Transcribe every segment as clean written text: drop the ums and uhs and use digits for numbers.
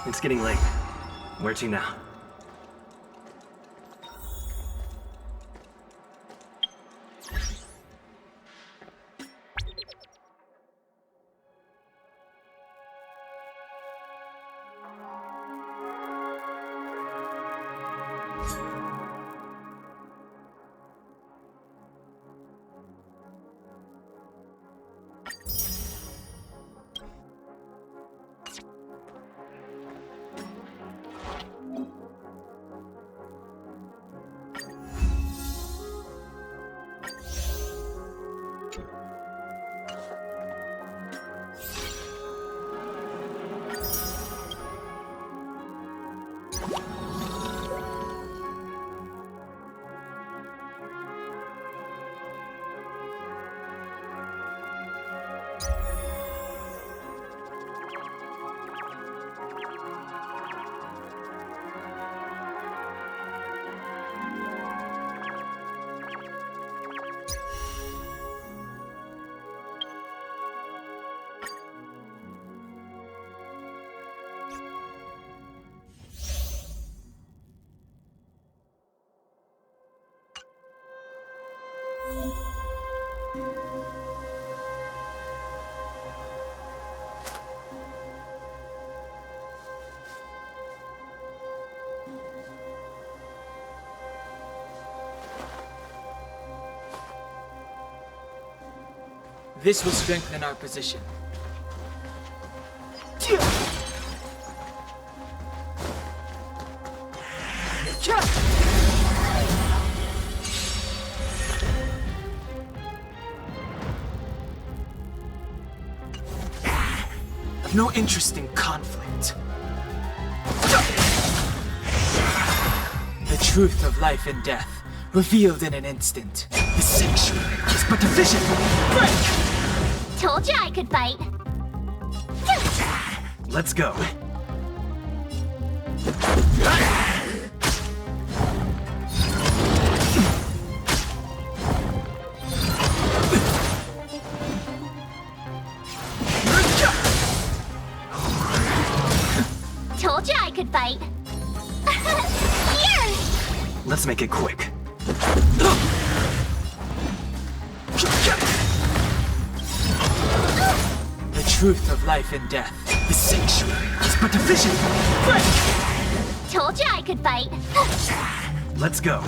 It's getting late. Where to now? This will strengthen our position. I've no interest in conflict. The truth of life and death, revealed in an instant. The sanctuary is but a vision. Break! Told you I could fight. Let's go. Told you I could fight. Here! Let's make it quick. The truth of life and death. The sanctuary is but a vision. Break! Told you I could fight. Let's go.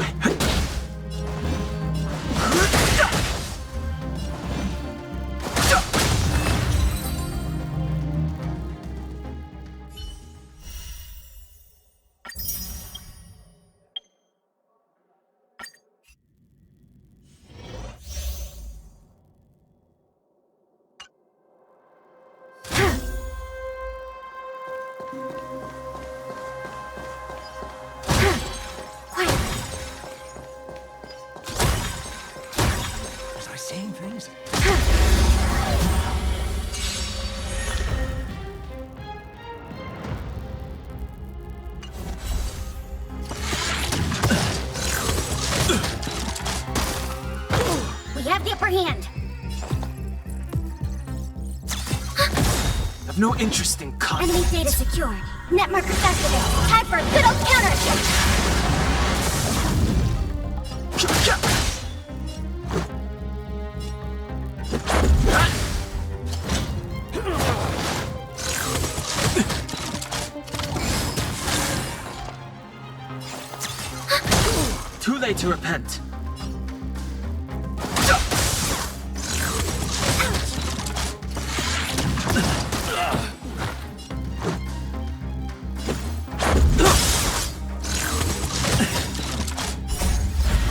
Was I saying things? We have the upper hand. I've no interest in conflict. Enemy data secured. Net markers activated. Time for a good old counter. Too late to repent.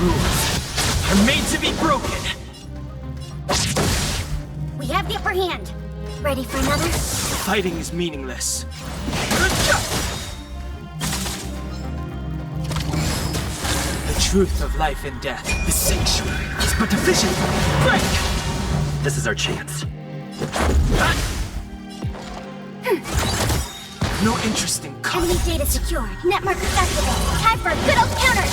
Rules are made to be broken. We have the upper hand. Ready for another? Fighting is meaningless. The truth of life and death. The sanctuary is but a vision. Break! This is our chance. No interest in Enemy conflict. data secured. Net markers activated. Time for a good old counter.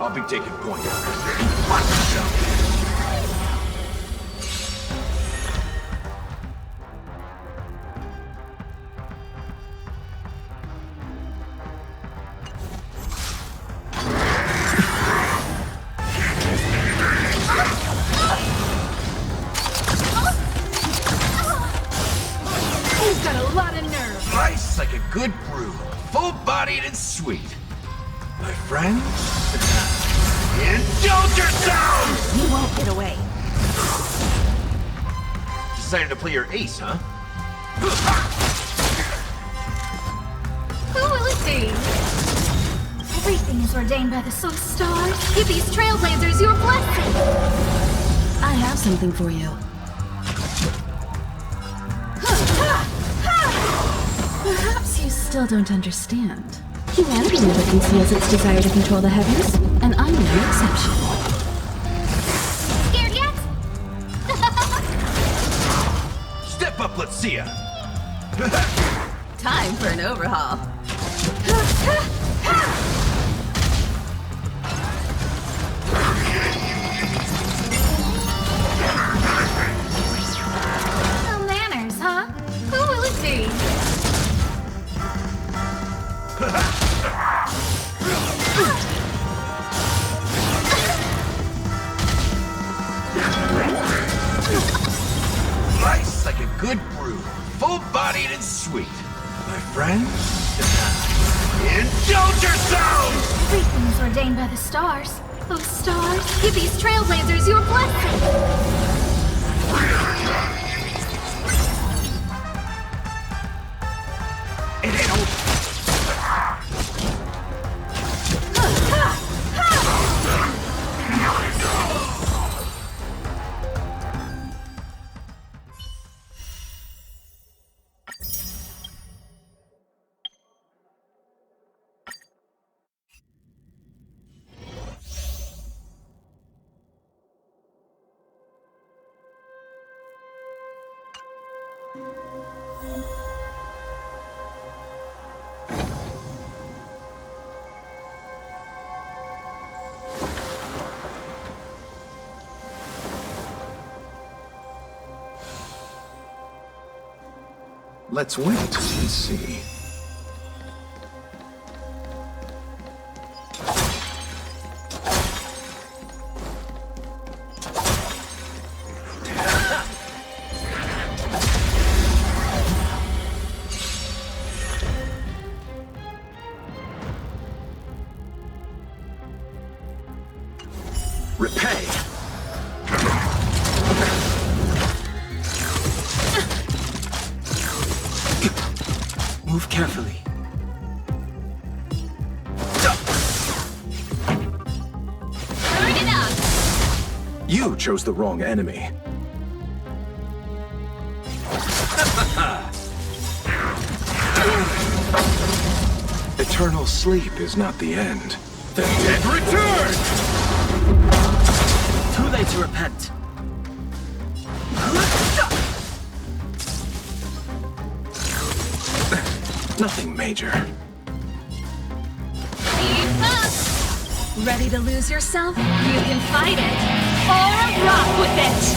I'll be taking point. Watch yourself. He's got a lot of nerve. Nice like a good brew. Full-bodied and sweet. My friend? Indulge yourselves! You won't get away. Decided to play your ace, huh? Who will it be? Everything is ordained by the sun stars. Give these trailblazers your blessing. I have something for you. Perhaps you still don't understand. Humanity never conceals its desire to control the heavens, and I'm no exception. Scared yet? Step up, let's see ya! Time for an overhaul. No manners, huh? Who will it be? Nice like a good brew. Full-bodied and sweet. My friend? Indulge yourselves! Everything is ordained by the stars. Those stars give these trailblazers your blessing. It ain't over. Let's wait and see. Repay. Move carefully. Turn it up! You chose the wrong enemy. Eternal sleep is not the end. The dead return! Too late to repent. Nothing major. Keep up! Ready to lose yourself? You can fight it, or rock with it!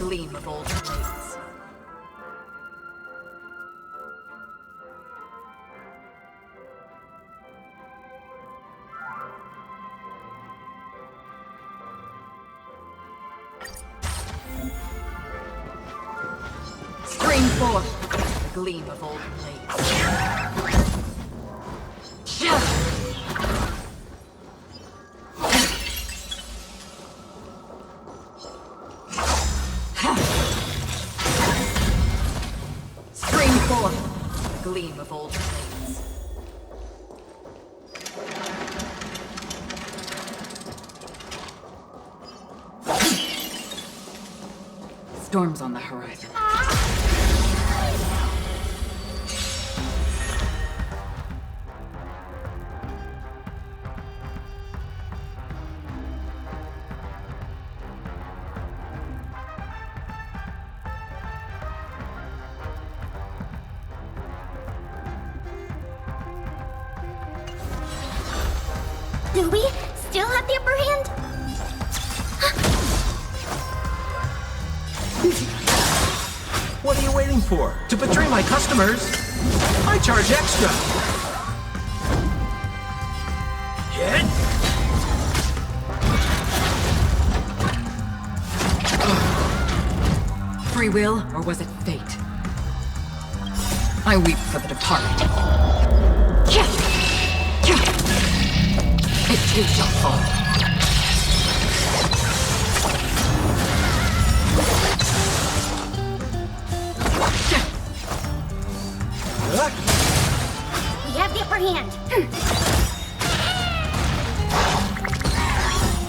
gleam of old blades. Scream forth, the gleam of old blades. Scream forth, the gleam of old blades. Storms on the horizon. Do we still have the upper hand? What are you waiting for? To betray my customers? I charge extra. Hit. Free will, or was it fate? I weep for the departed. It too shall fall. We have the upper hand.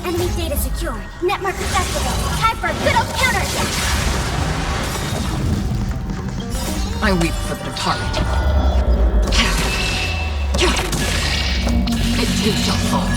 Enemy data secure. Net markers activated. Time for a good old counterattack. I weep for the departed. It too shall fall.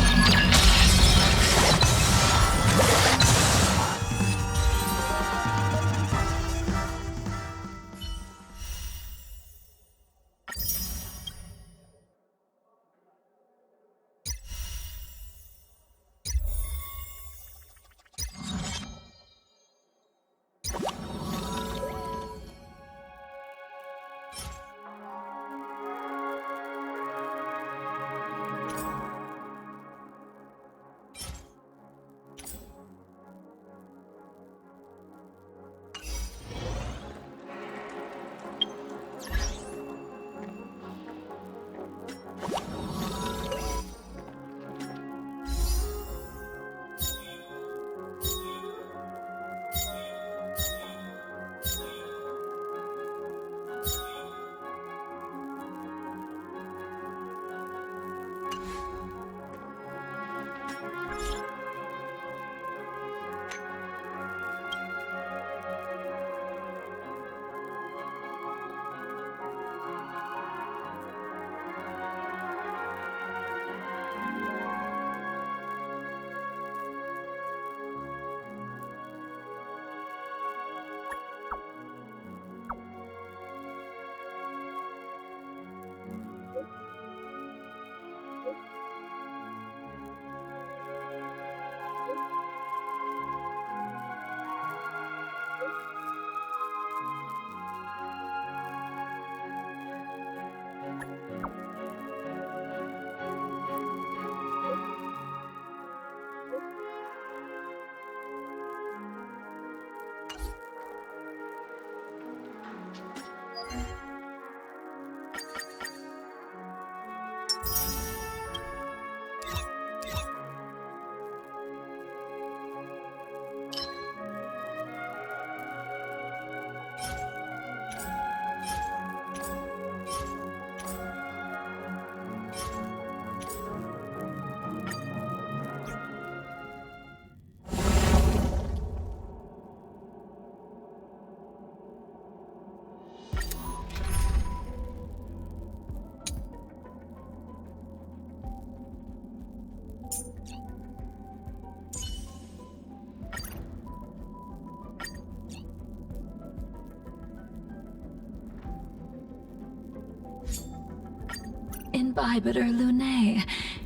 Imbibiter Lunae.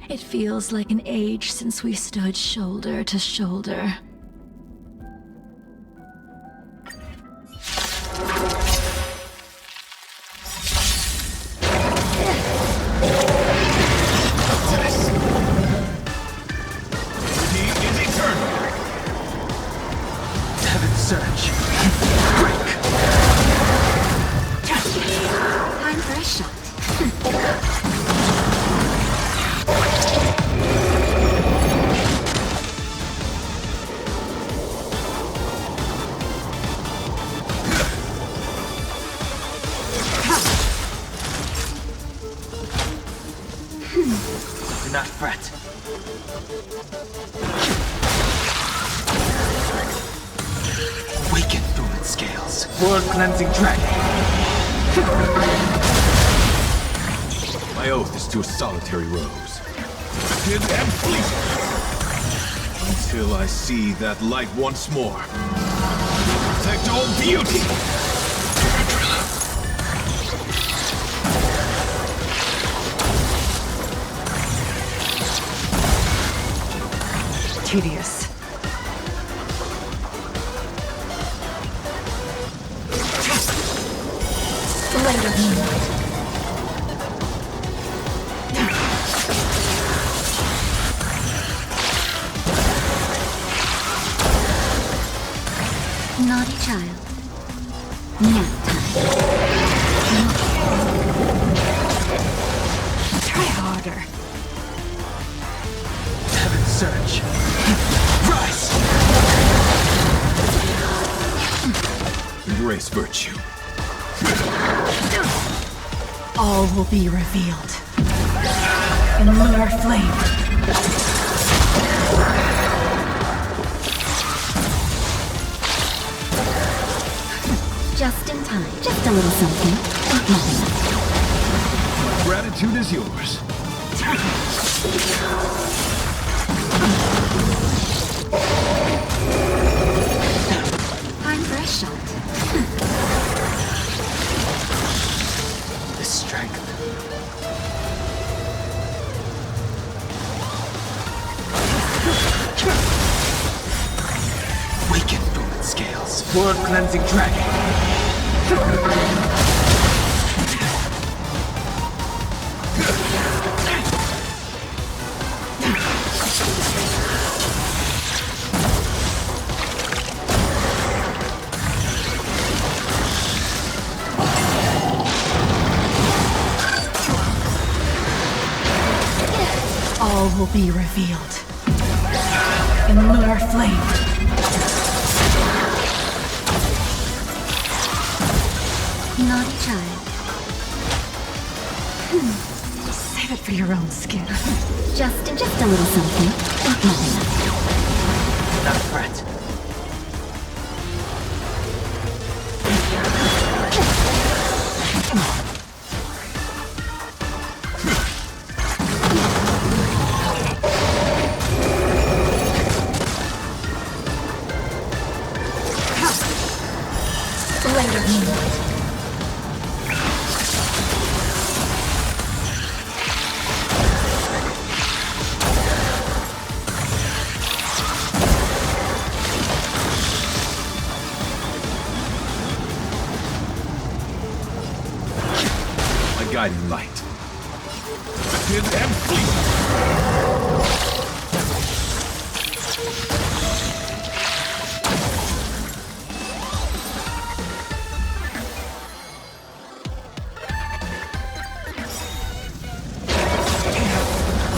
It feels like an age since we stood shoulder to shoulder. Weaken through its scales. World-cleansing dragon. My oath is to a solitary rose. Live and fleet! Until I see that light once more. Protect all beauty! Tedious. Later. Naughty child. Nap time. Try harder. Heaven's surge. Rise! Embrace virtue. All will be revealed. In lunar flame. Just in time. Just a little something. Nothing. Gratitude is yours. Time for a shot. The strength. Weaken through its scales. World-cleansing dragon. All will be revealed. In lunar flame. Naughty child. Save it for your own skin. Just a little something. Nothing. Not a threat. My guiding light. Live and fleet!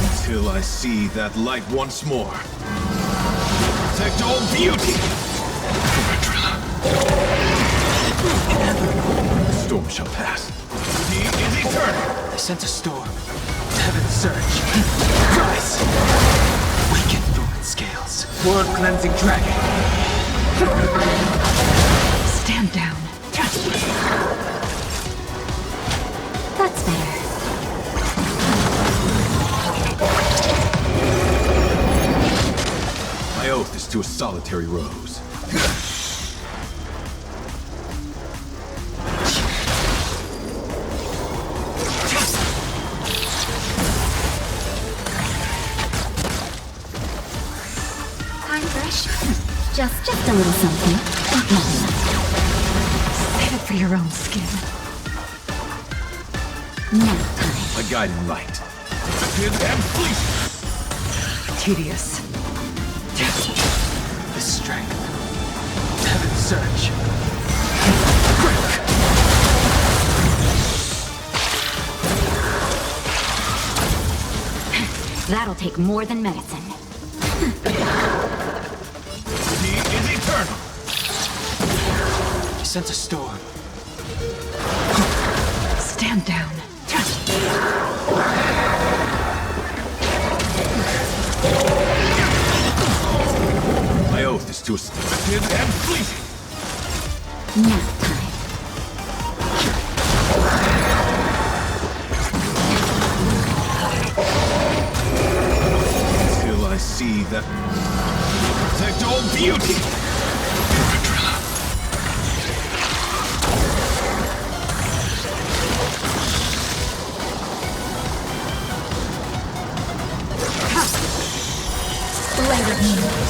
Until I see that light once more. Protect all beauty! The storm shall pass. He is eternal! I sense a storm. Heaven's surge. Rise! Weaken through its scales. World-cleansing dragon. Stand down. That's better. My oath is to a solitary rose. Time for a shot. Just a little something. Nothing. Save it for your own skin. Nap time. My guiding light. Live and fleet! Tedious. The strength. Heaven's surge. That'll take more than medicine. He is eternal! I sense a storm. Stand down. My oath is to effective and fleeting. Nap time. Until I see that protect all beauty. Later moonlight.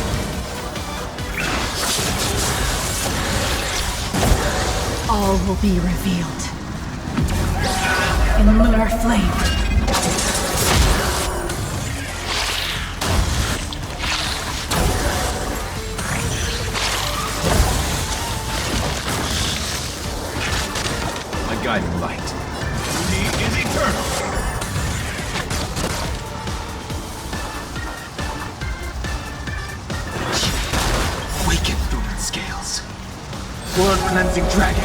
All will be revealed. In lunar flame. My guiding light. Beauty is eternal. Waken thorn scales. World cleansing dragon.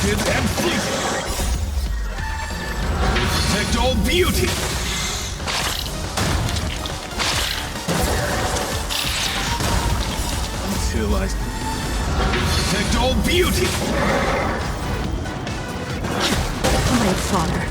And fleeting. Protect all beauty. Until I protect all beauty. Great father.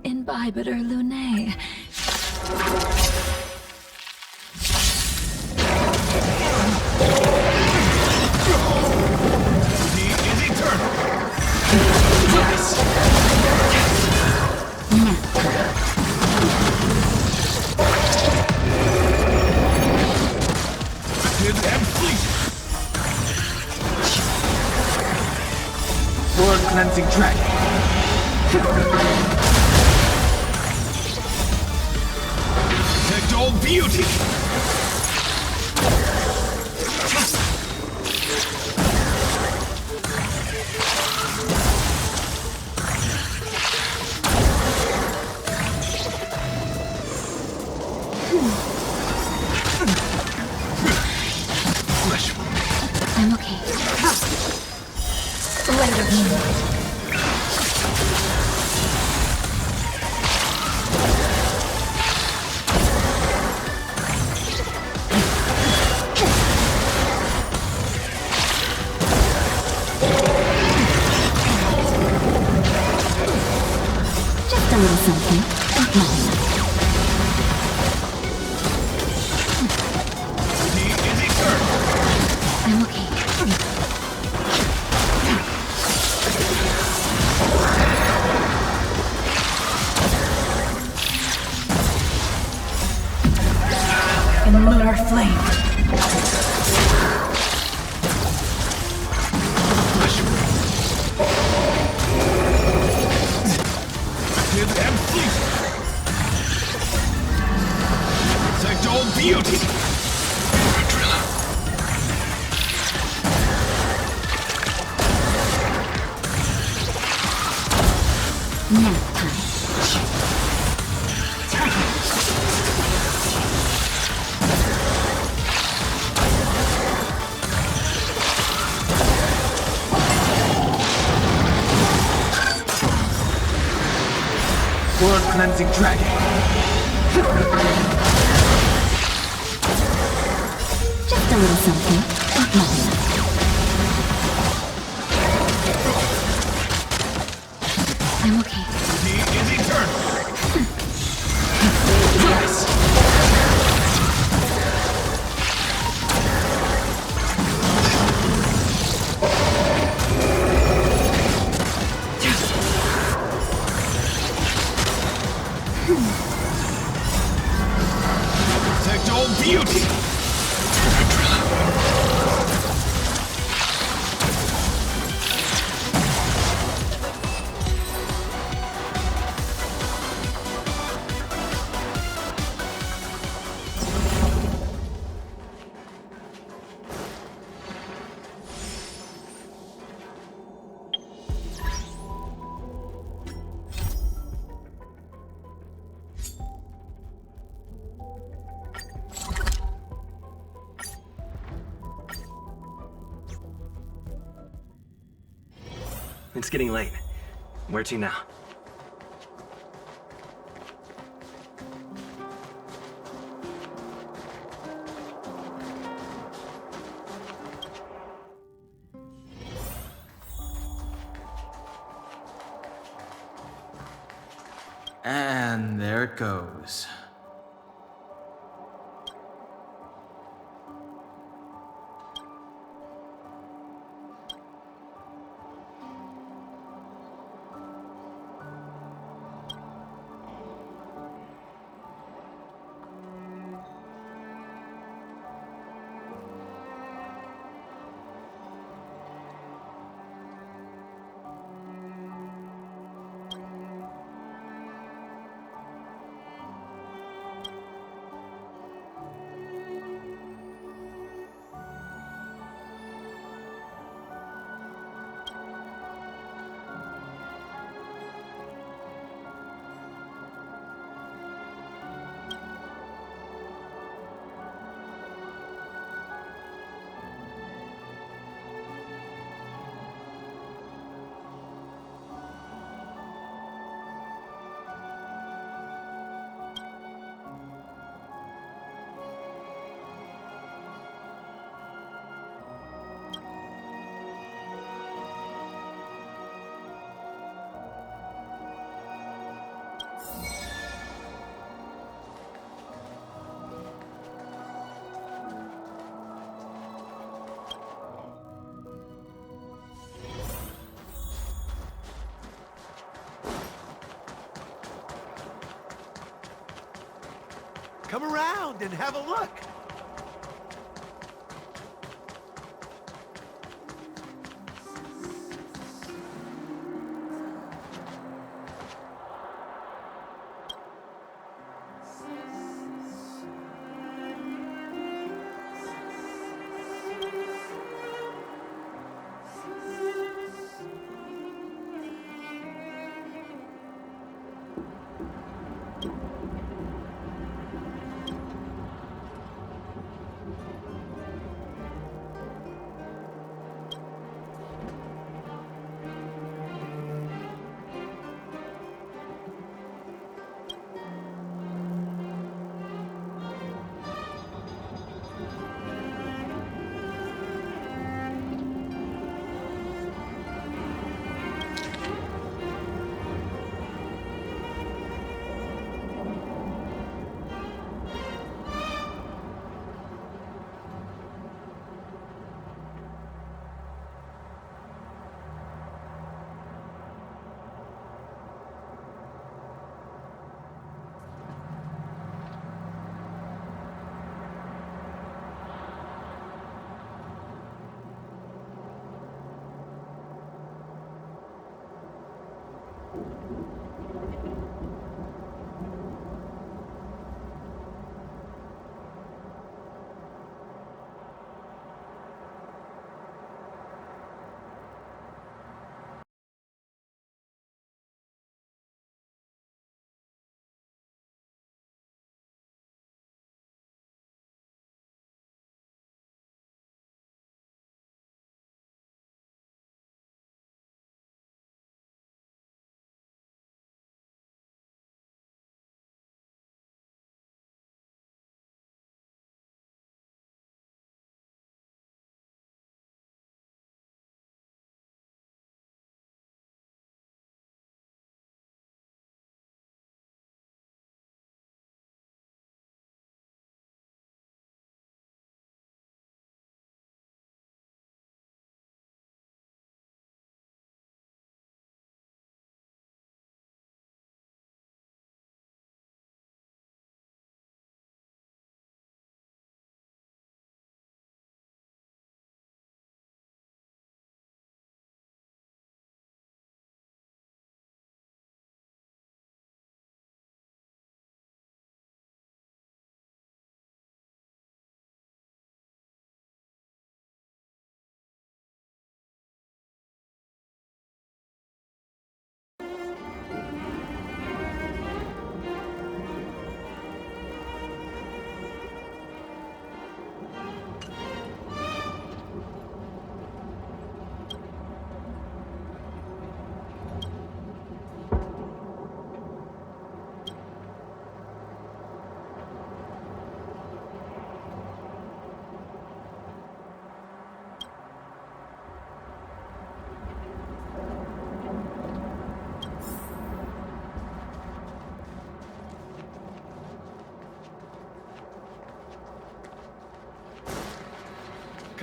Imbibiter Lunae. Beauty is eternal. Effective and fleeting. World cleansing dragon. Protect all beauty. Flesh wound. I'm okay. Later moonlight. Just a little something. Nothing. Beauty is eternal. I'm okay. In lunar flame. Flesh wound. Effective and fleeting. Protect all beauty. Nap time. World cleansing dragon. Just a little something. Nothing. I'm okay. He is eternal! Yes! Protect all beauty! It's getting late. Where to now? And there it goes. Come around and have a look.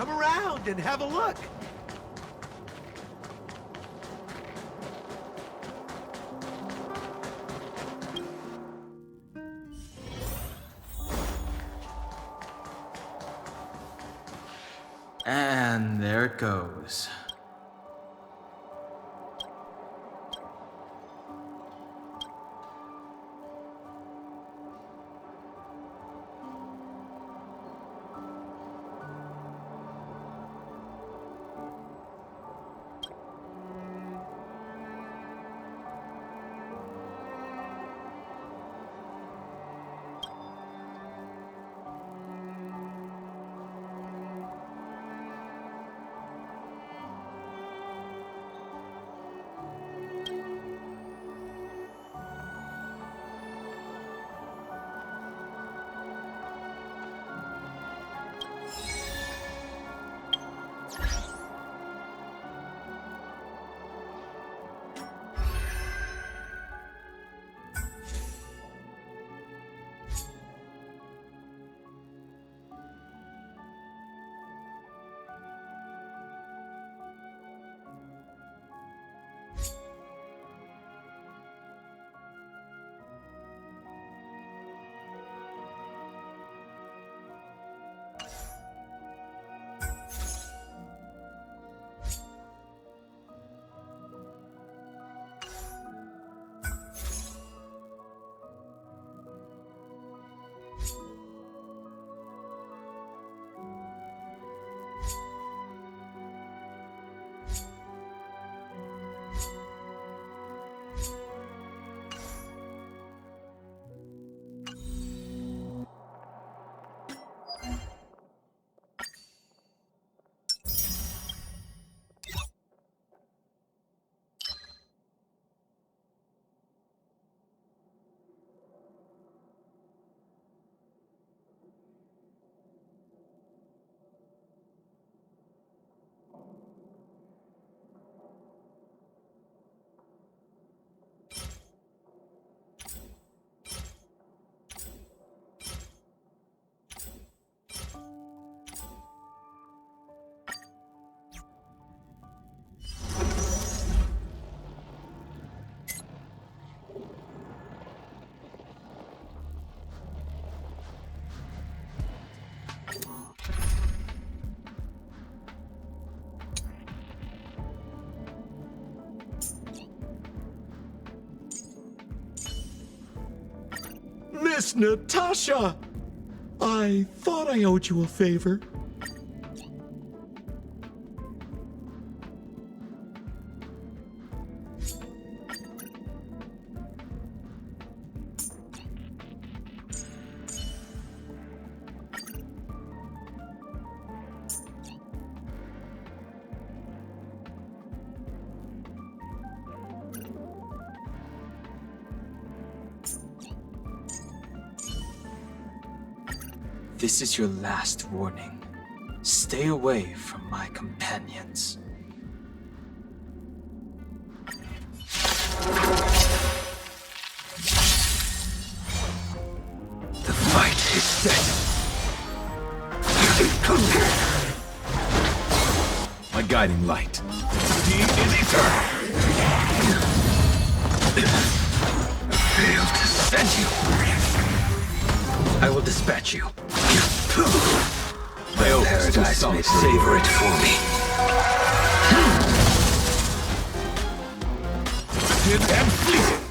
Come around and have a look. And there it goes. Miss Natasha! I thought I owed you a favor. This is your last warning. Stay away from my companions. The fight is set. My guiding light. He is eternal. Failed to send you. I will dispatch you. My oath is too Paradise may solitary. savor it for me. Did and fleeting.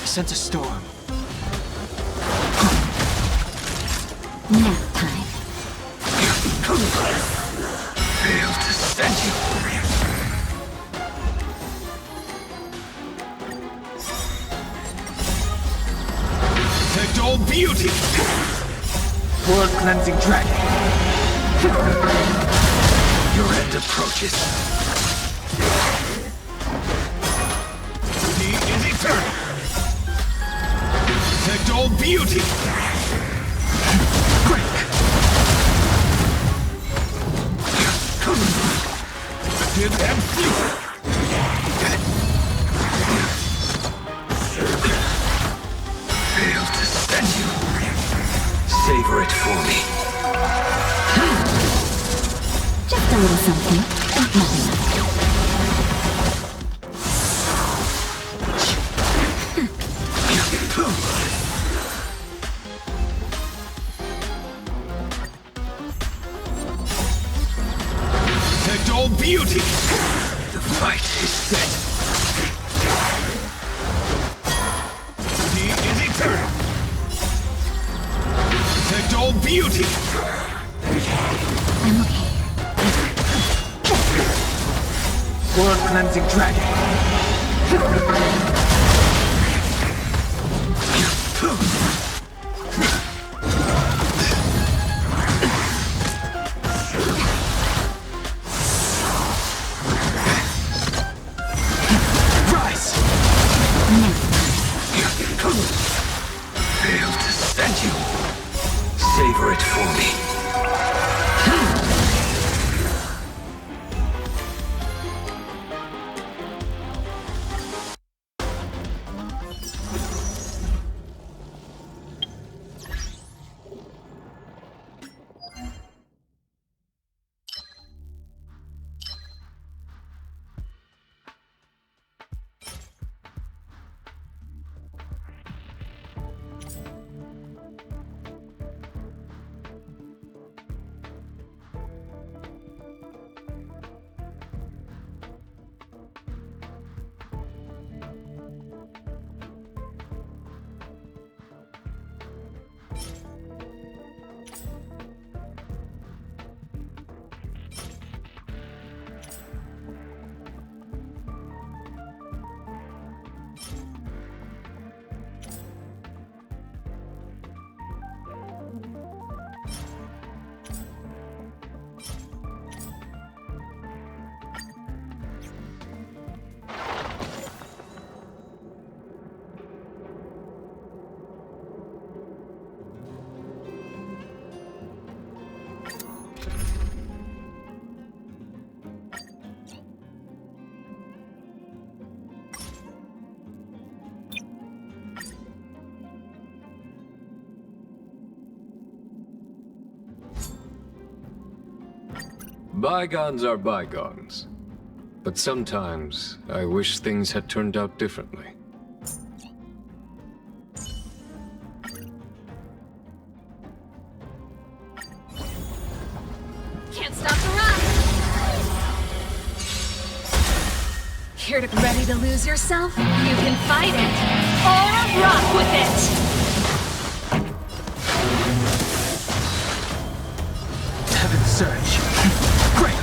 I sense a storm. Nap time. Failed to send you. Protect all beauty. World cleansing dragon. Your end approaches. He is eternal. Protect all beauty. Did and fleeting. Failed to send you. Savor it for me. Just a little something. Nothing. Protect all beauty! The fight is set. He is eternal! Protect all beauty! I'm okay. World cleansing dragon. Rise! Failed to send you. Savor it for me. Bygones are bygones. But sometimes I wish things had turned out differently. Can't stop the run! Here to ready to lose yourself? You can fight it, or rock with it! Heaven surge. Break!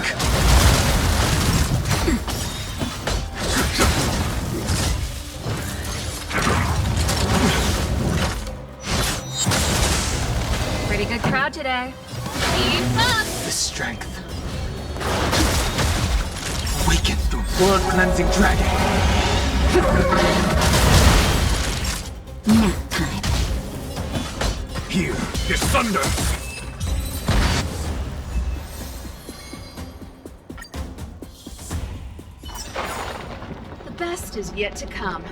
Pretty good crowd today. Keep up! The strength. Awaken the world cleansing dragon. Nap time. Here is thunder! The best is yet to come.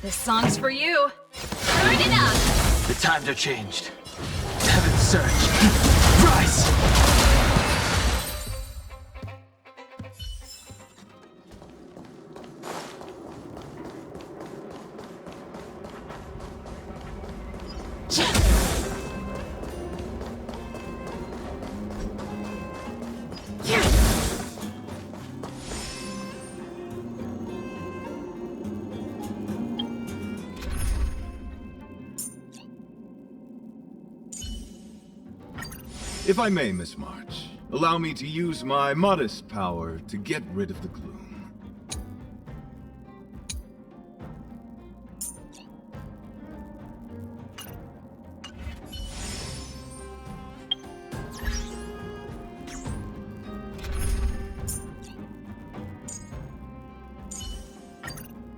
This song's for you. Turn it up! The times are changed. Heaven surge. Rise! If I may, Miss March, allow me to use my modest power to get rid of the gloom.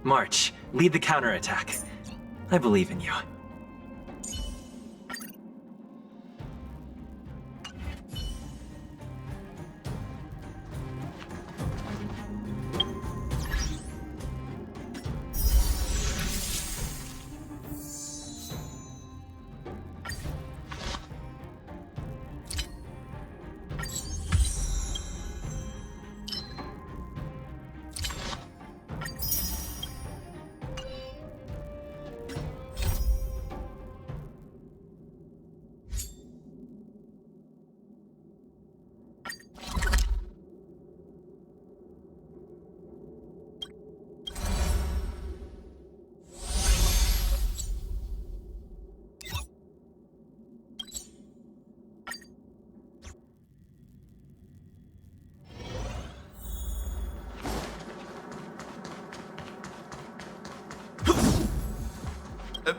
March, lead the counterattack. I believe in you.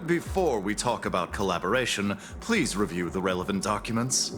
Before we talk about collaboration, please review the relevant documents.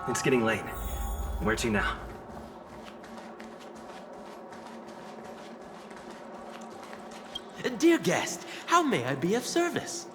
It's getting late. Where to now? Dear guest, how may I be of service?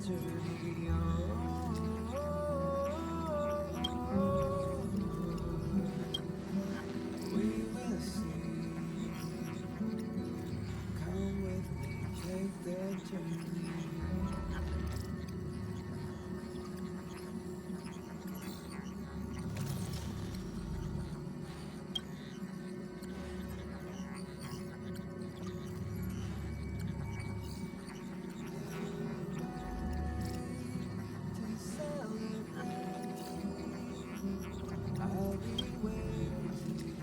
journey. We will see. Come with me, take the journey. I'll be waiting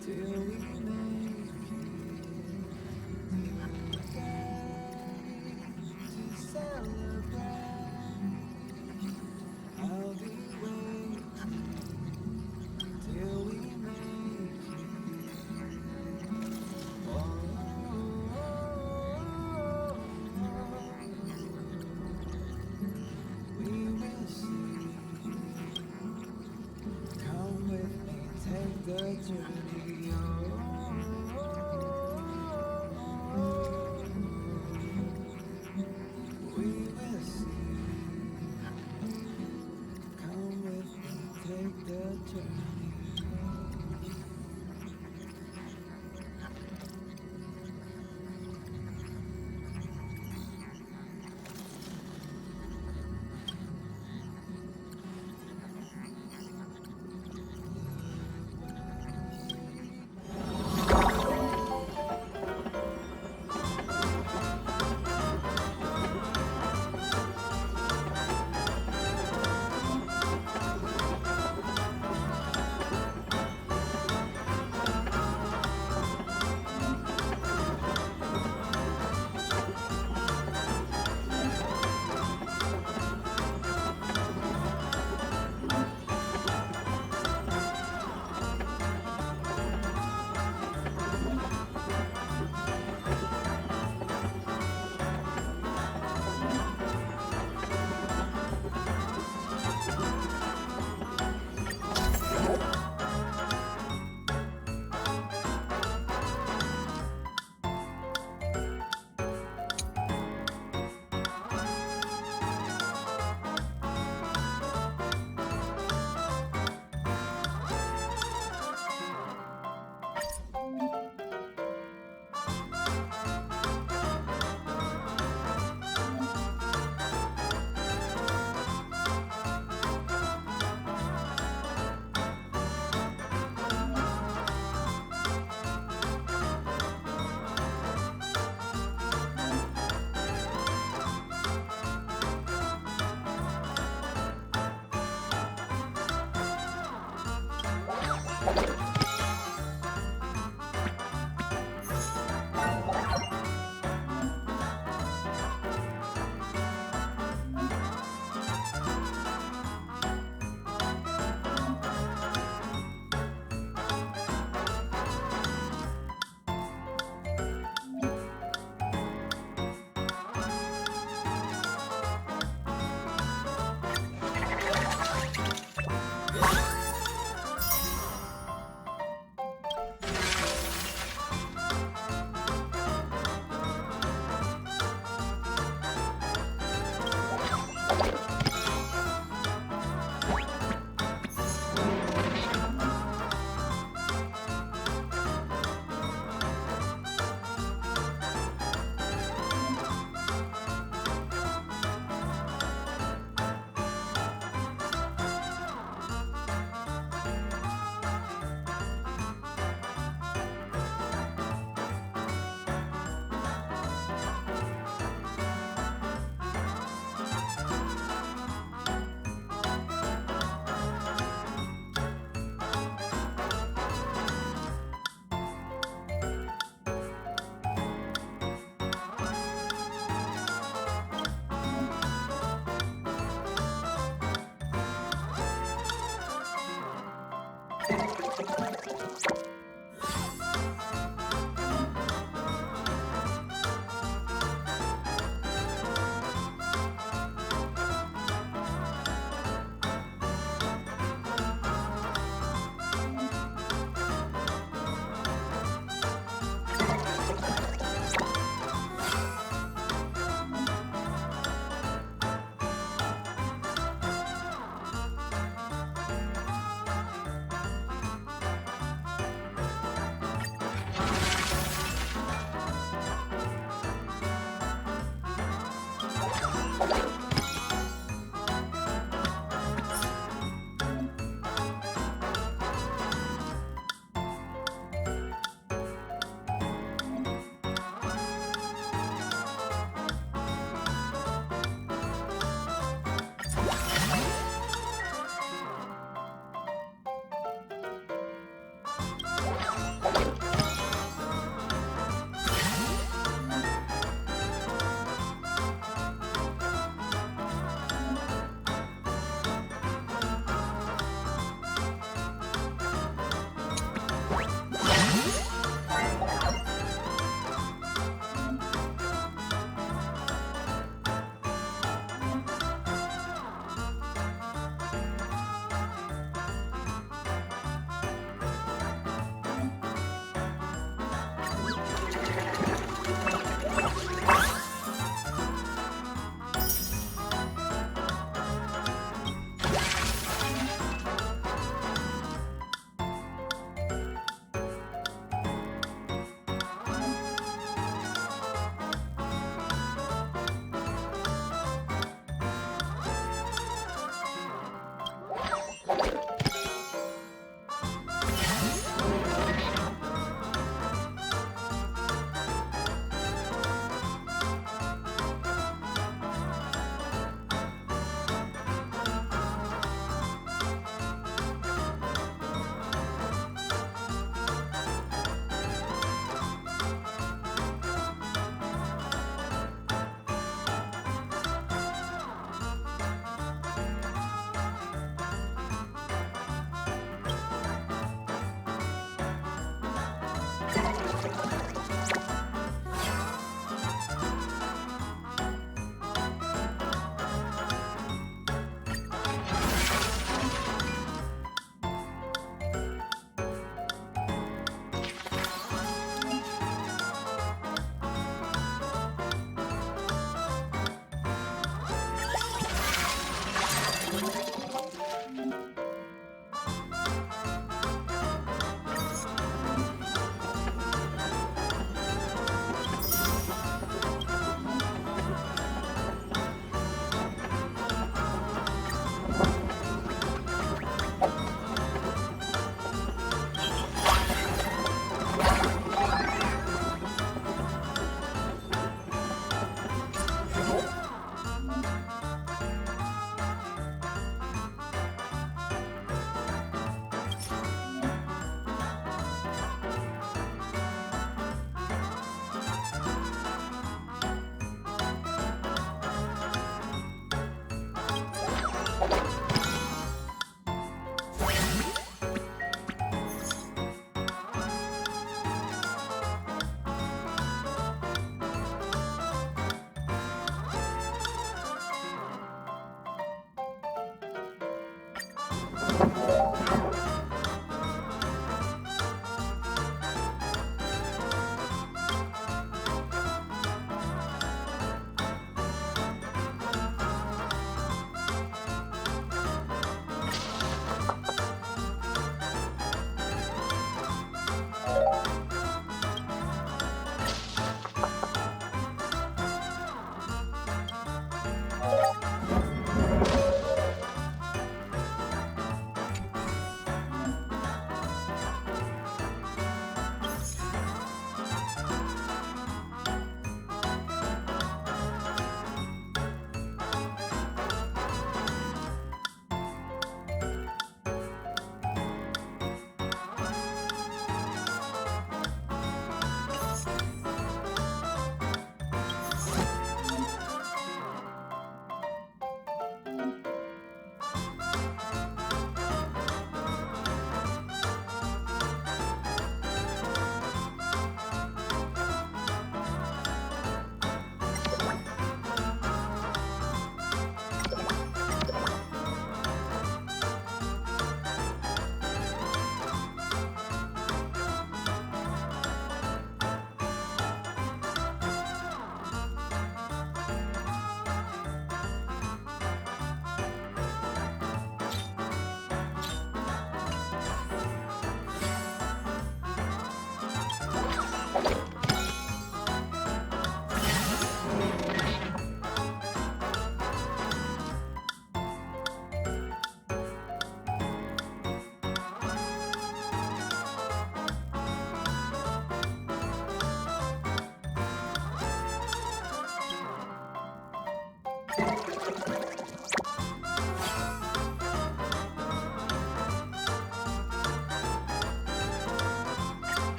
till we make it to celebrate. I'll be waiting till we make it. We will see. Come with me, take the journey. We will see. Come with me, take the journey.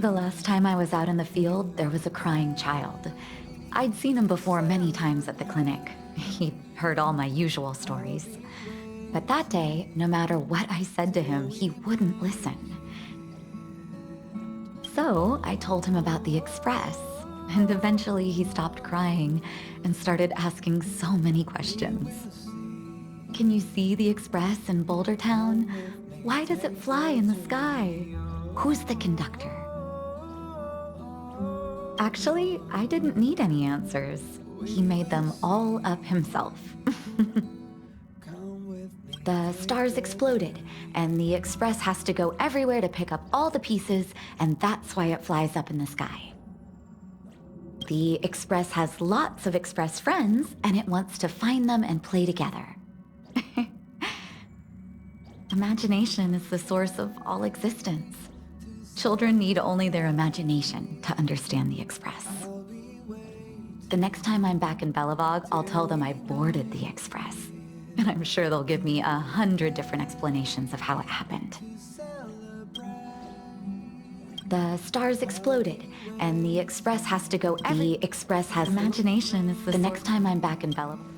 The last time I was out in the field, there was a crying child. I'd seen him before many times at the clinic. He'd heard all my usual stories. But that day, no matter what I said to him, he wouldn't listen. So I told him about the Express, and eventually he stopped crying and started asking so many questions. Can you see the Express in Boulder Town? Why does it fly in the sky? Who's the conductor? Actually, I didn't need any answers. He made them all up himself. The stars exploded, and the Express has to go everywhere to pick up all the pieces, and that's why it flies up in the sky. The Express has lots of Express friends, and it wants to find them and play together. Imagination is the source of all existence. Children need only their imagination to understand the Express. The next time I'm back in Belobog, I'll tell them I boarded the Express. And I'm sure they'll give me 100 different explanations of how it happened. The stars exploded, and the Express has to go The Express has imagination is the next time I'm back in Belobog.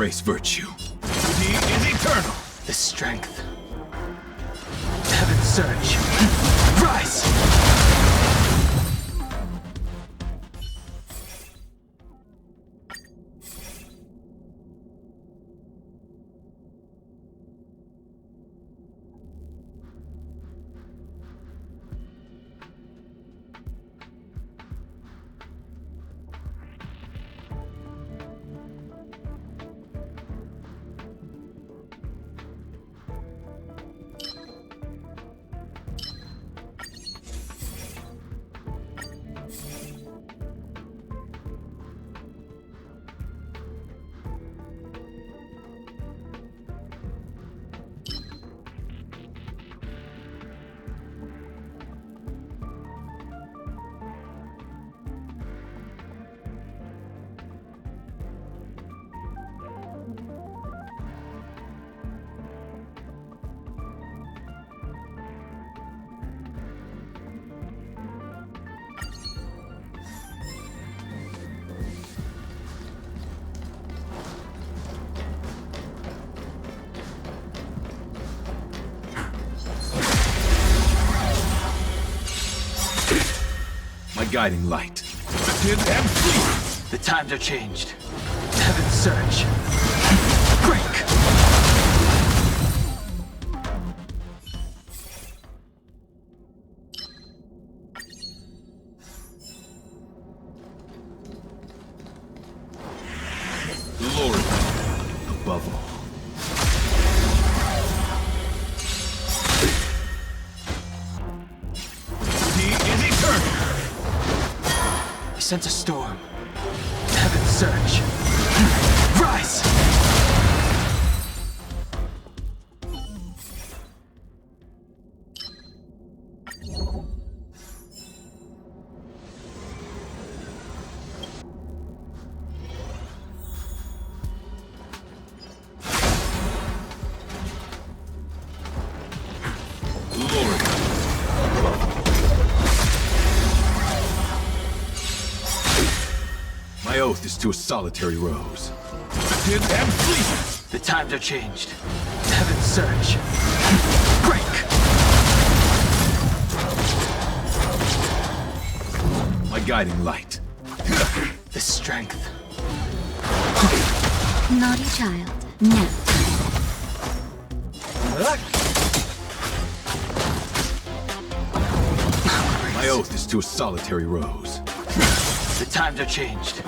embrace virtue. He is eternal. The strength. Heaven's surge. Rise! Guiding light. And flee! The times are changed. Heaven's surge. Break! Glory above all. Sense a storm. Heaven's surge. Rise! My oath is to a solitary rose. And flee! The times are changed. Heaven's surge. Break! My guiding light. The strength. Naughty child. Now. My oath is to a solitary rose. The times are changed.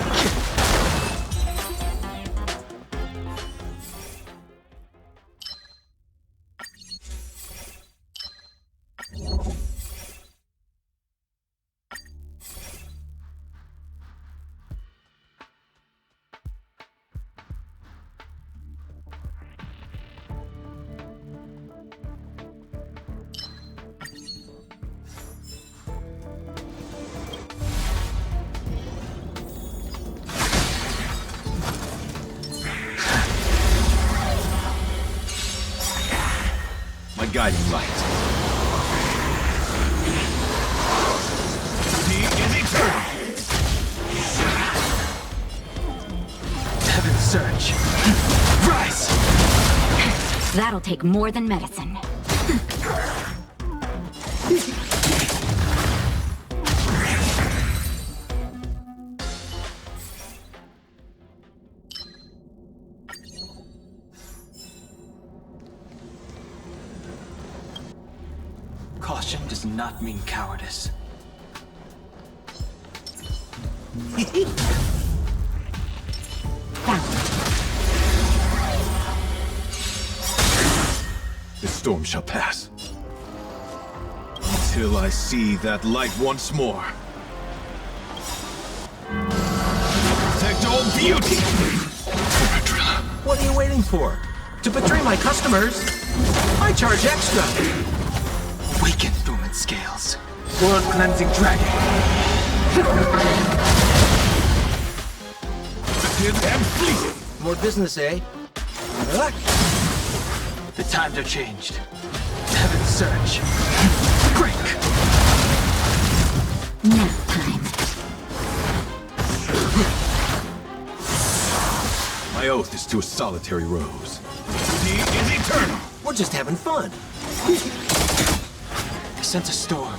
Guiding light. He is eternal. Heaven's surge. Rise! That'll take more than medicine. Caution does not mean cowardice. The storm shall pass. Until I see that light once more. Protect all beauty! What are you waiting for? To betray my customers? I charge extra! Awaken, dormant scales. World-cleansing dragon. And flee! More business, eh? The times are changed. Heaven's surge. Break! Nap time. My oath is to a solitary rose. He is eternal! We're just having fun. I sense a storm.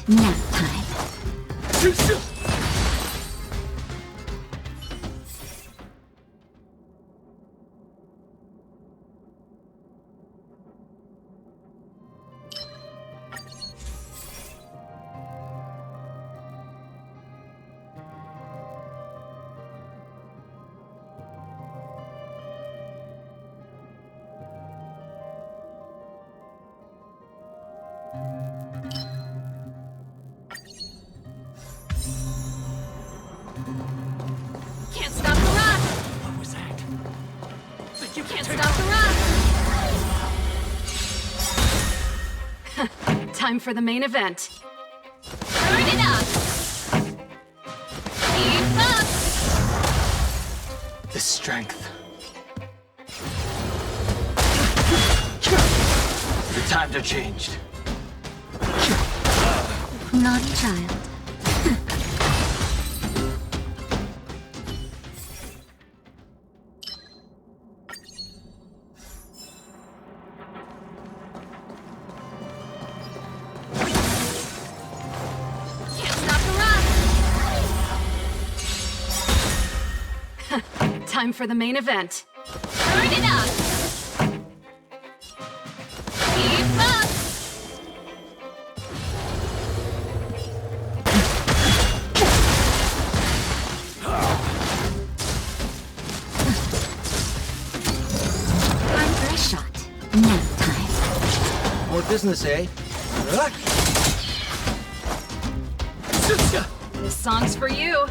Nap time. Can't stop the rock! What was that? You can't stop the rock! Time for the main event. Turn it up! Keep up! The strength. The times are changed. Naughty child. Time for the main event. Turn it up! Keep up! Time for a shot. Nap time. More business, eh? This song's for you.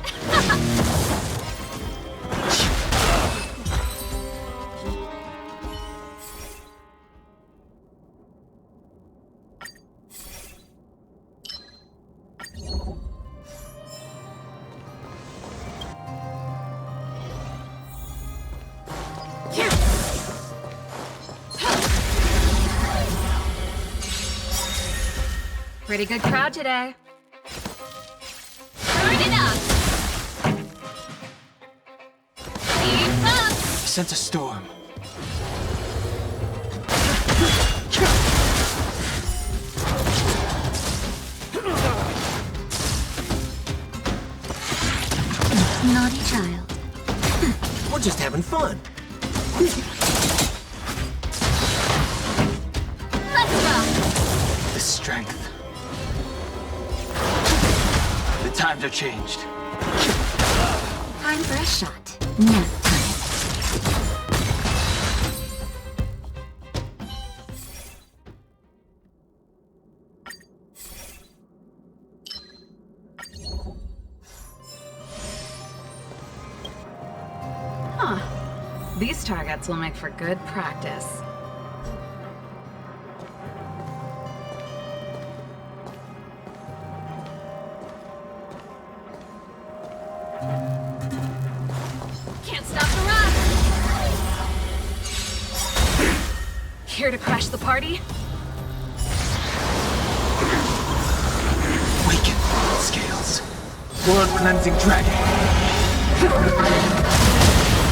Pretty good crowd today. Turn it up! Keep up! I sense a storm. Naughty child. We're just having fun. Let's go! The strength. The times are changed. Time for a shot. Nap time. These targets will make for good practice. Can't stop the rush! Here to crash the party? Weaken scales. World-cleansing dragon.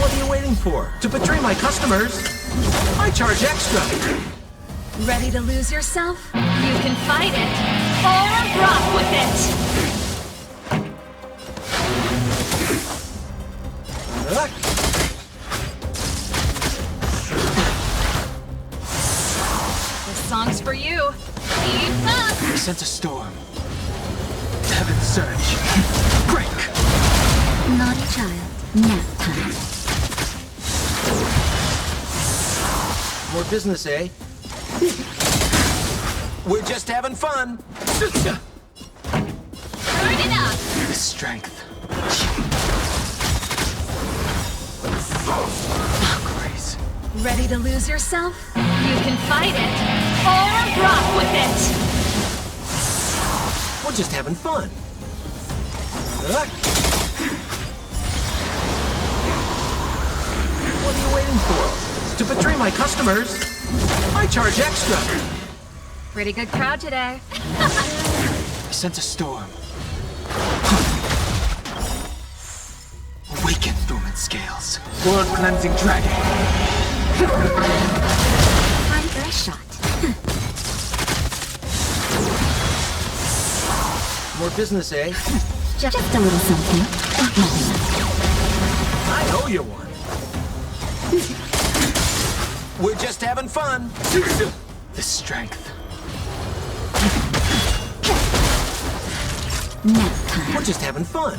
What are you waiting for? To betray my customers? I charge extra. Ready to lose yourself? You can fight it, or rock with it! This song's for you. Keep up! I sense a storm. Heaven surge. Break! Naughty child. Nap time. More business, eh? We're just having fun. Turn it up! The strength. Grace. Ready to lose yourself? You can fight it, or rock with it! We're just having fun. What are you waiting for? To betray my customers? I charge extra. Pretty good crowd today. I sense a storm. Awaken, dormant scales. World-cleansing dragon. Time for a shot. More business, eh? Just a little something. I owe you one. We're just having fun. The strength. Nap time. We're just having fun.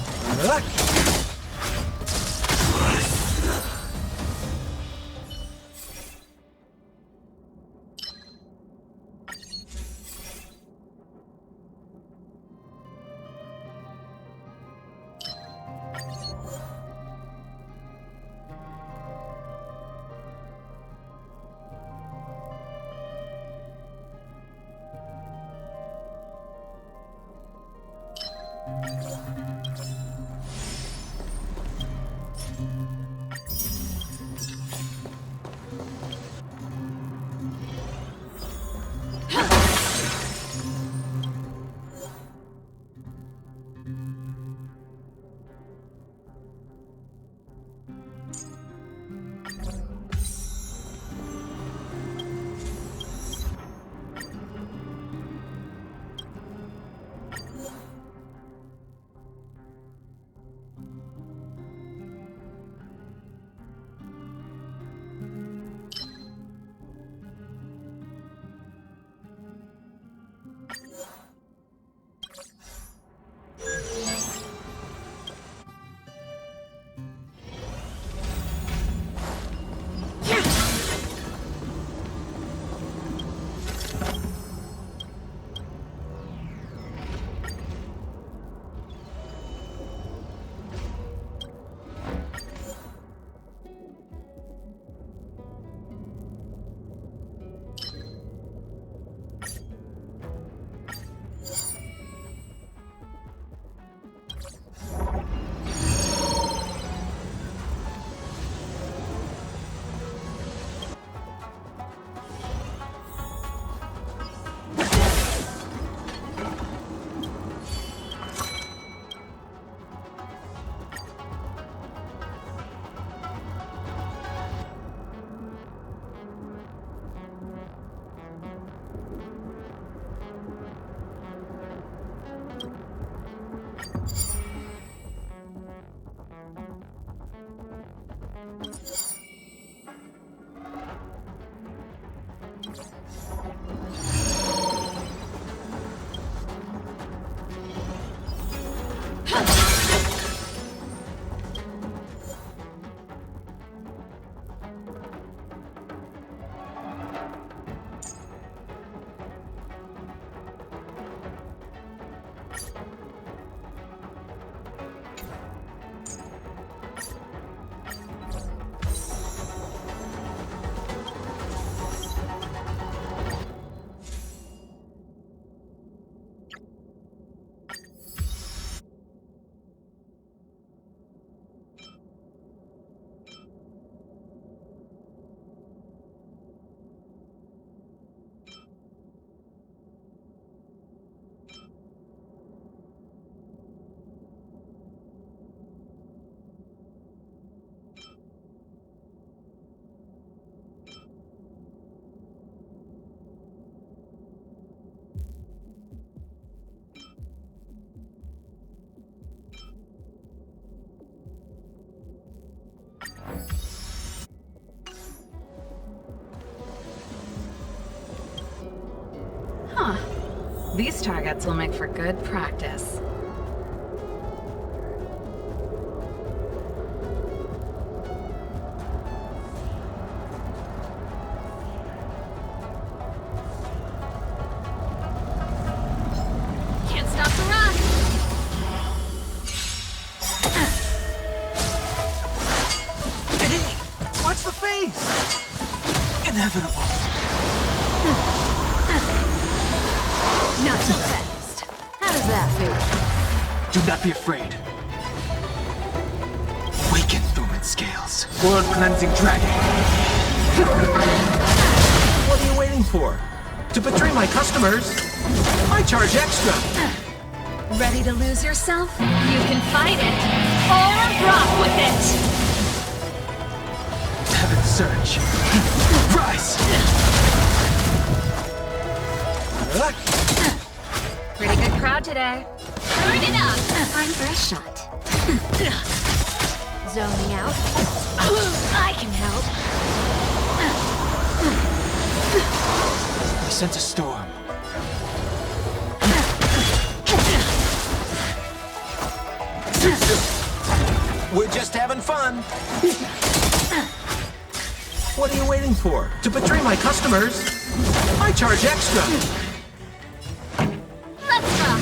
These targets will make for good practice. Can't stop the run! Hey! Watch the face! Inevitable. Not so fast. How does that feel? Do not be afraid. Waken dormant scales. World cleansing dragon. What are you waiting for? To betray my customers? I charge extra! Ready to lose yourself? You can fight it, or rock with it! Heaven surge. Rise! Pretty good crowd today. Turn it up! Time for a shot. Zoning out. I can help. I sense a storm. We're just having fun! What are you waiting for? To betray my customers? I charge extra! Let's rock!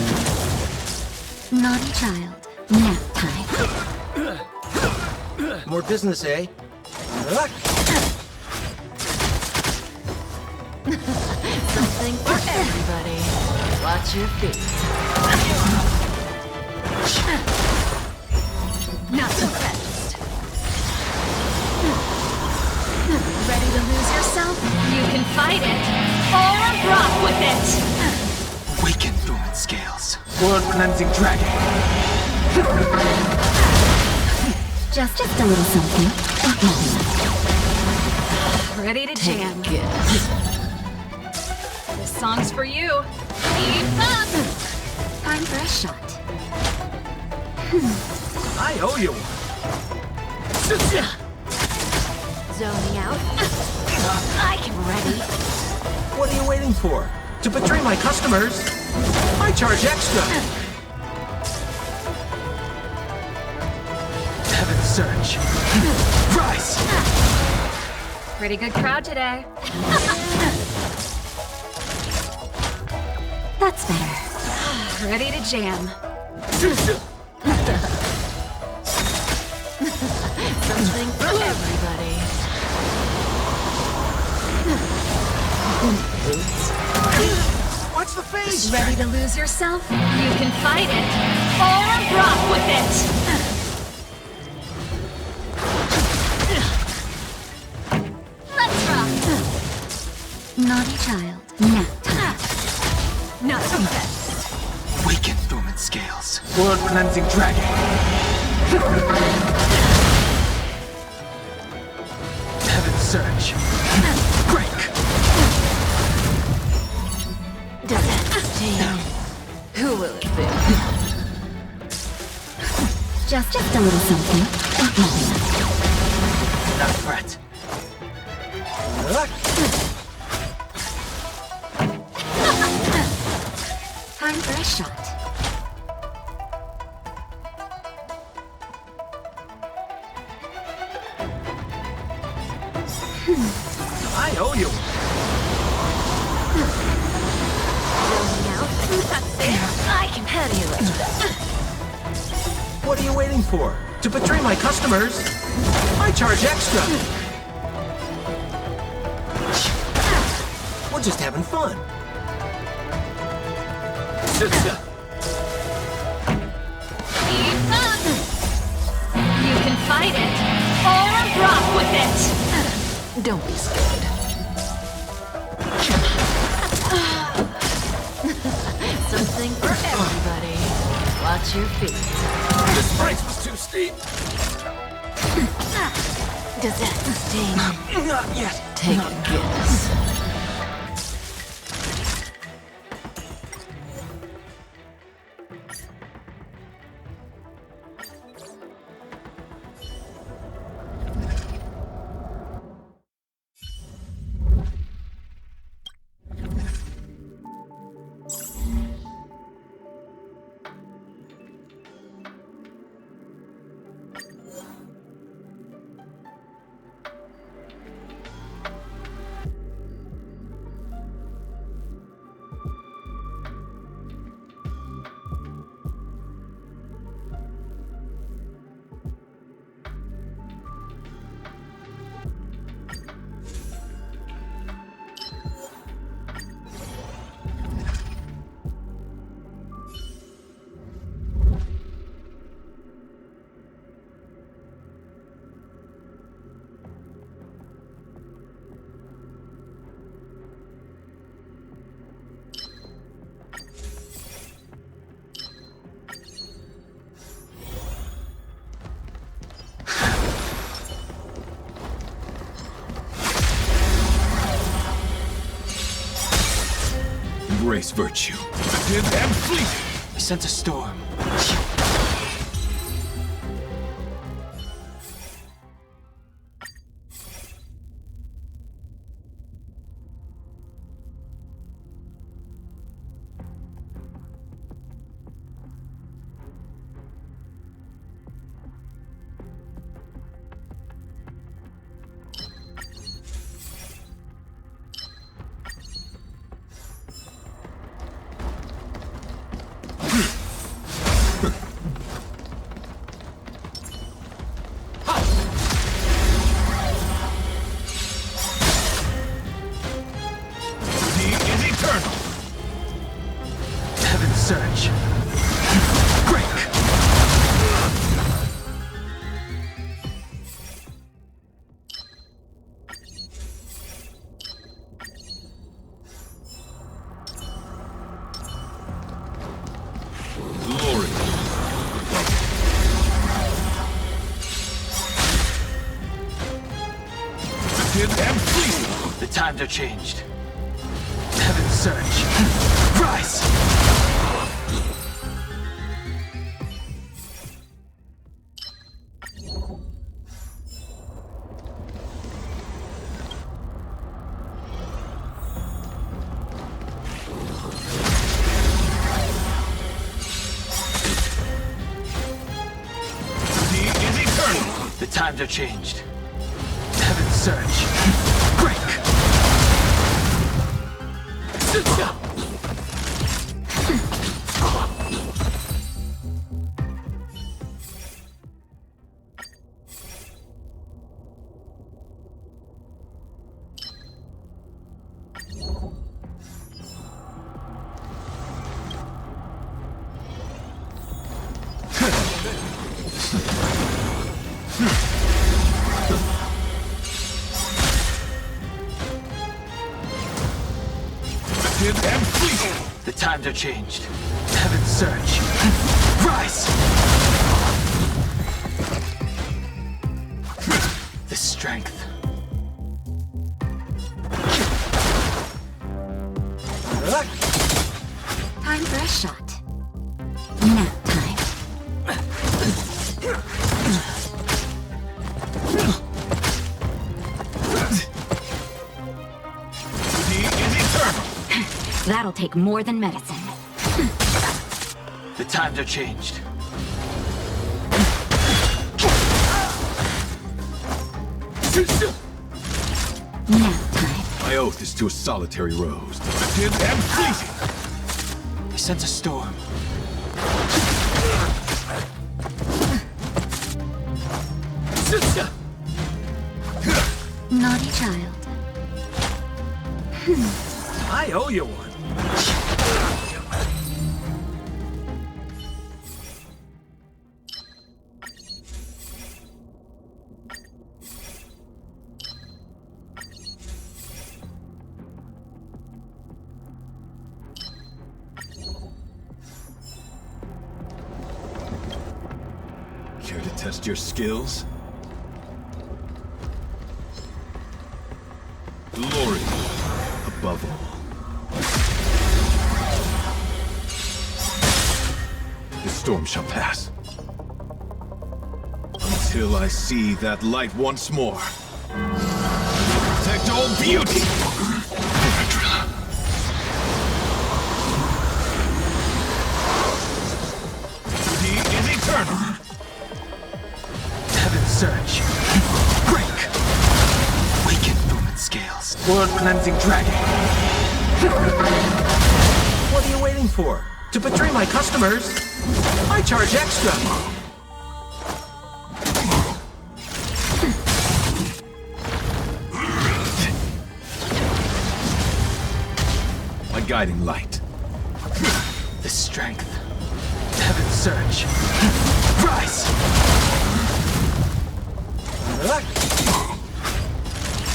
Naughty child. Nap time. More business, eh? Something for everybody. Watch your feet. Not so fast. Ready to lose yourself? You can fight it, or rock with it! Waken dormant scales. World cleansing dragon. Just a little something. Ready to jam. Yes. This song's for you. Keep up! Time for a shot. I owe you one. Zoning out. I can ready. What are you waiting for? To betray my customers? I charge extra! Heaven surge. Rise! Pretty good crowd today. That's better. Ready to jam. Something for everybody. Watch the face! Ready to lose yourself? You can fight it, or rock with it! Let's rock! Naughty child. Nap time. Not so fast. Waken dormant scales. World cleansing dragon. Heaven surge. Break. Does that sting? Who will it be? Just a little something. Not a threat. Time for a shot. I owe you one. Zoning out. That's it. I can handle it. What are you waiting for? To betray my customers? I charge extra! We're just having fun. Keep up! You can fight it, or rock with it! Don't be scared. Something for everybody. Watch your feet. This price was too steep. Does that sting? Not yet. Take a guess. Embrace virtue. And fleeting. I sense a storm. Surge. Break. Glory. And flee. The times are changed. Heaven surge. Rise. The times are changed. Heaven surge. Break. And flee. The times are changed. Heaven surge. Rise. The strength. Time for a shot. Nap time. That'll take more than medicine. The times are changed. Nap time. My oath is to a solitary rose. And fleeting. I sense a storm. Naughty child. I owe you one. Care to test your skills? Glory above all. The storm shall pass. Until I see that light once more. Protect all beauty! He is eternal! Heaven surge. Break. Weaken dormant scales. World cleansing dragon. What are you waiting for? To betray my customers? I charge extra. My guiding light. The strength. Heaven surge. Rise.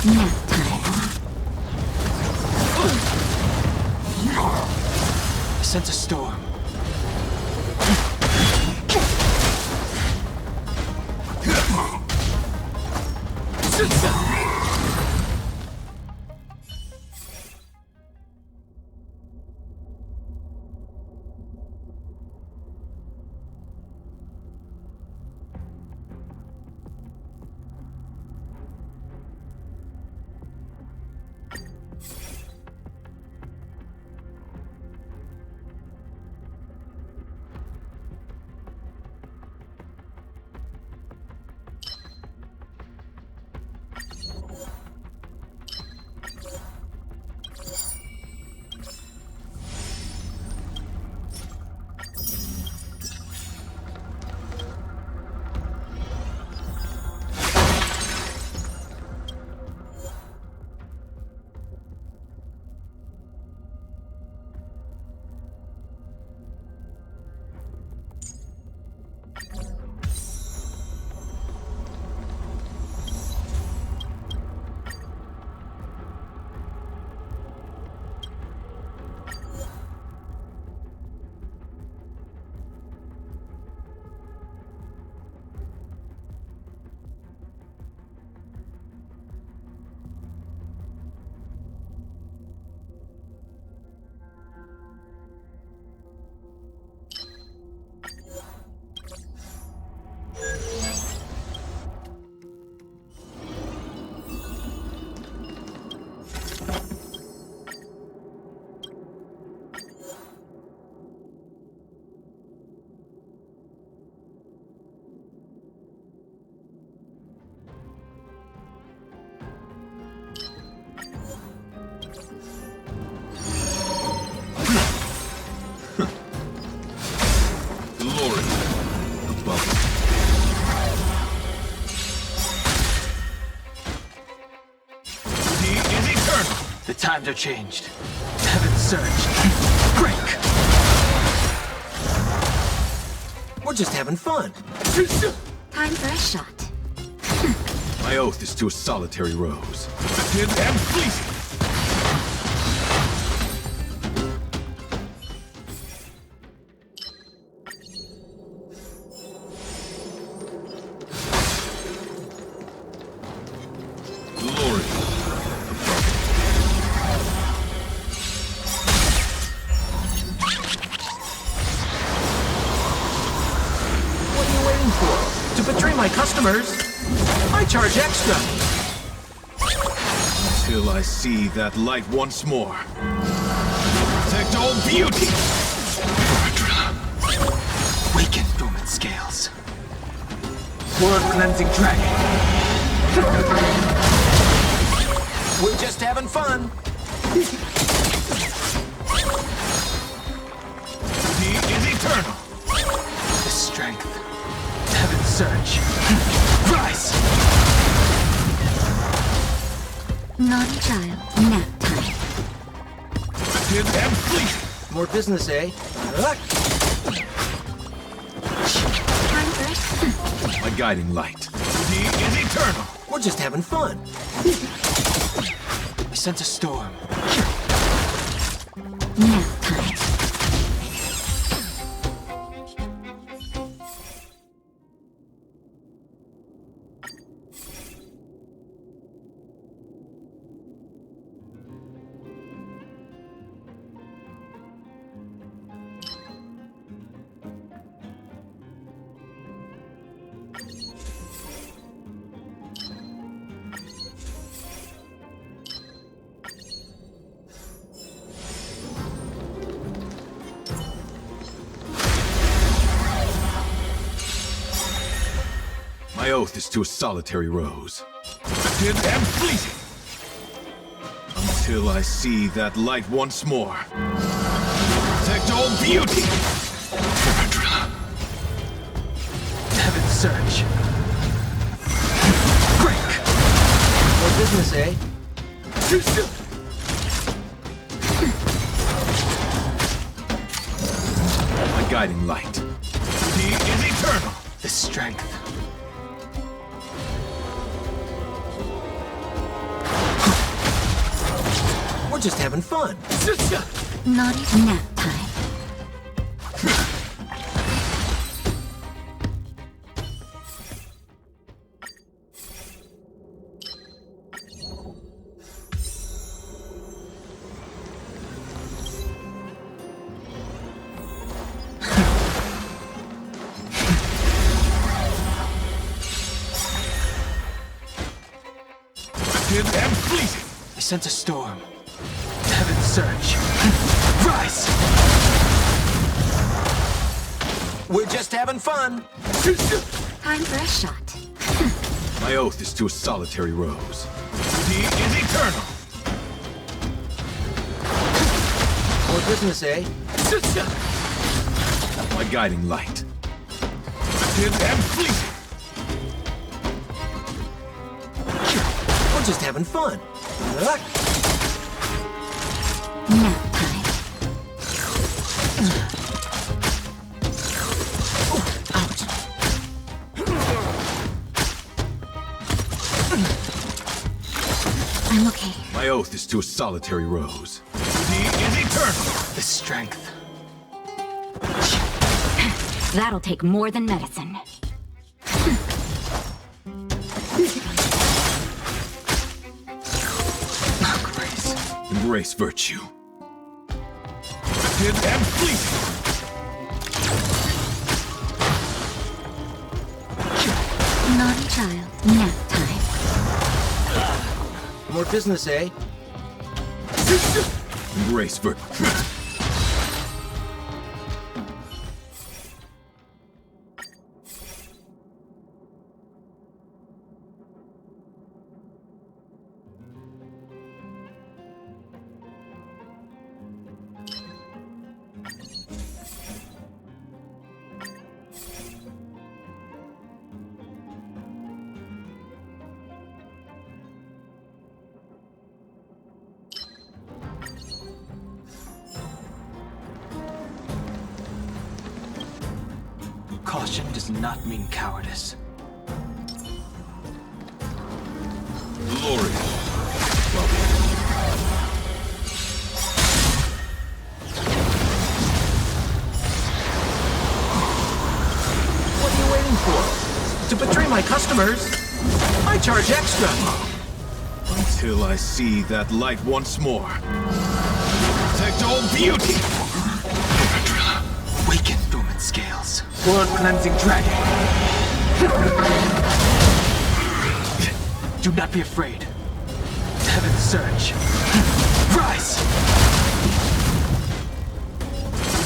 Nap time. I sense a storm. Times are changed. Heaven surge. Break! We're just having fun. Time for a shot. My oath is to a solitary rose. Vivid and fleeting. Glory. What are you waiting for? To betray my customers? I charge extra. Till I see that light once more. Protect all beauty! Weaken dormant scales. World-cleansing dragon. We're just having fun. He is eternal. The strength. Heaven surge. Rise! Naughty child, nap time. Vivid and fleeting. More business, eh? Time for a My guiding light. He is eternal. We're just having fun. I sense a storm. nap time. My oath is to a solitary rose. Vivid and fleeting. Until I see that light once more. Protect all beauty! Heaven surge. Break! More business, eh? My guiding light. He is eternal. The strength. We're just having fun. Naughty nap time. Vivid and fleeting. I sense a storm. Heaven surge. Rise! We're just having fun. Time for a shot. My oath is to a solitary rose. He is eternal. More business, eh? My guiding light. Vivid and fleeting. We're just having fun. Nap time. Ouch. I'm okay. My oath is to a solitary rose. He is eternal. The strength. That'll take more than medicine. Grace. Embrace virtue. Vivid and fleeting. Naughty child, nap time. More business, eh? Embrace virtue. Caution does not mean cowardice. Glory. What are you waiting for? To betray my customers? I charge extra. Until I see that light once more. Protect all beauty! Waken, dormant scales. World-cleansing dragon. Do not be afraid. Heaven's surge. Rise!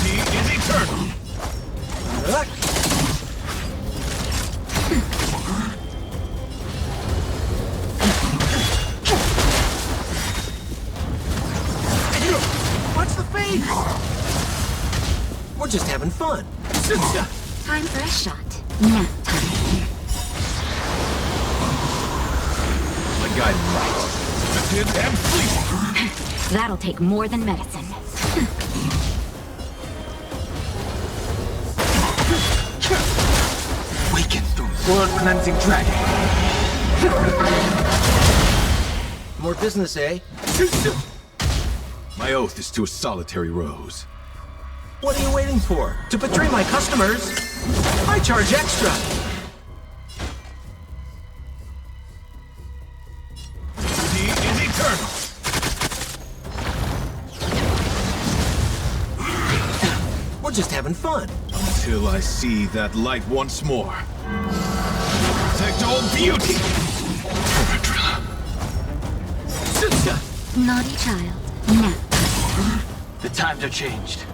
He is eternal! What's the face? We're just having fun. Time for a shot. Nap time. My guiding light. Lifted and fleeting! That'll take more than medicine. Waken, world-cleansing dragon. More business, eh? My oath is to a solitary rose. What are you waiting for? To betray my customers? I charge extra. He is eternal! We're just having fun. Until I see that light once more. Protect all beauty! Naughty child. Nap time. The times are changed.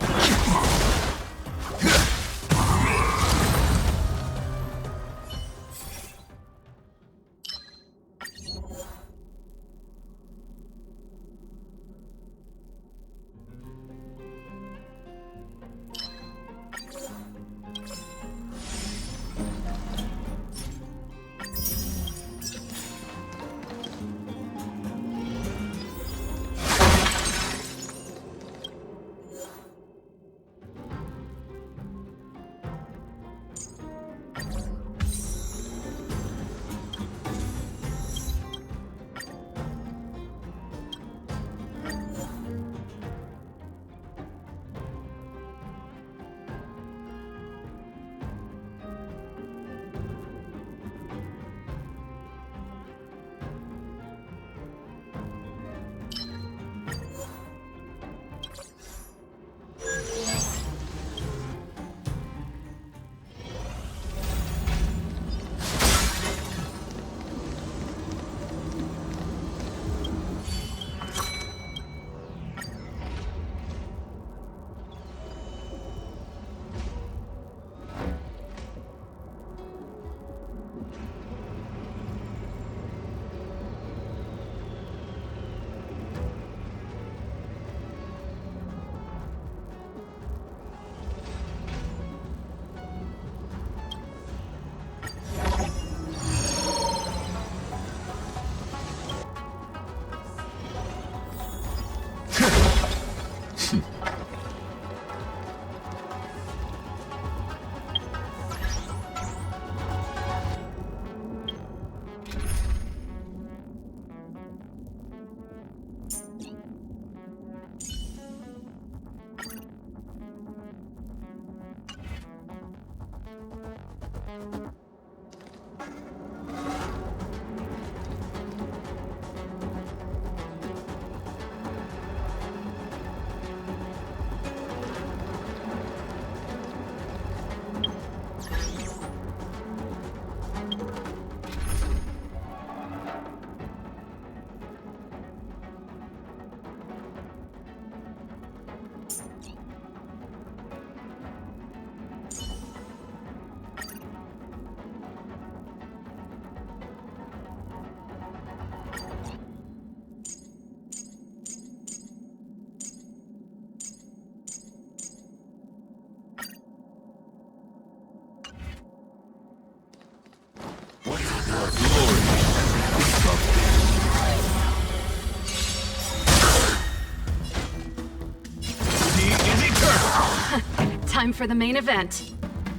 Time for the main event.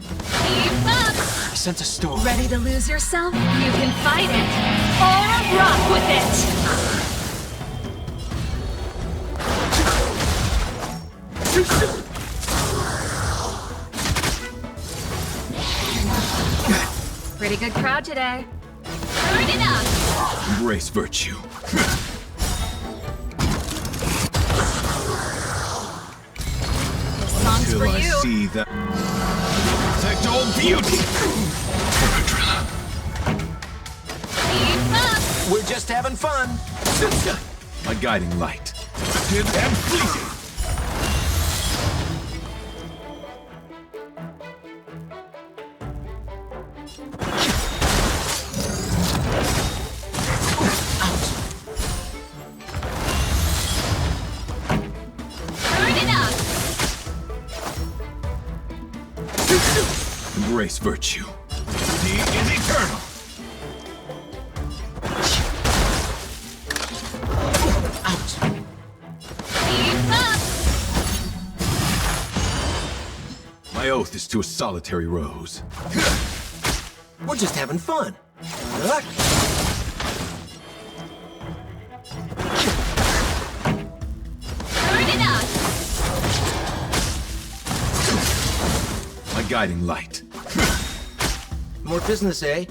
Keep up! sense a storm. Ready to lose yourself? You can fight it, or rock with it! Pretty good crowd today. Turn it up! Embrace virtue. This song's Till for I you. see that. Protect all beauty! Keep up! We're just having fun. My guiding light. Active and fleeting. Turn it up! Embrace virtue. He is eternal. Keep up! My oath is to a solitary rose. We're just having fun. Turn it up! My guiding light. More business, eh?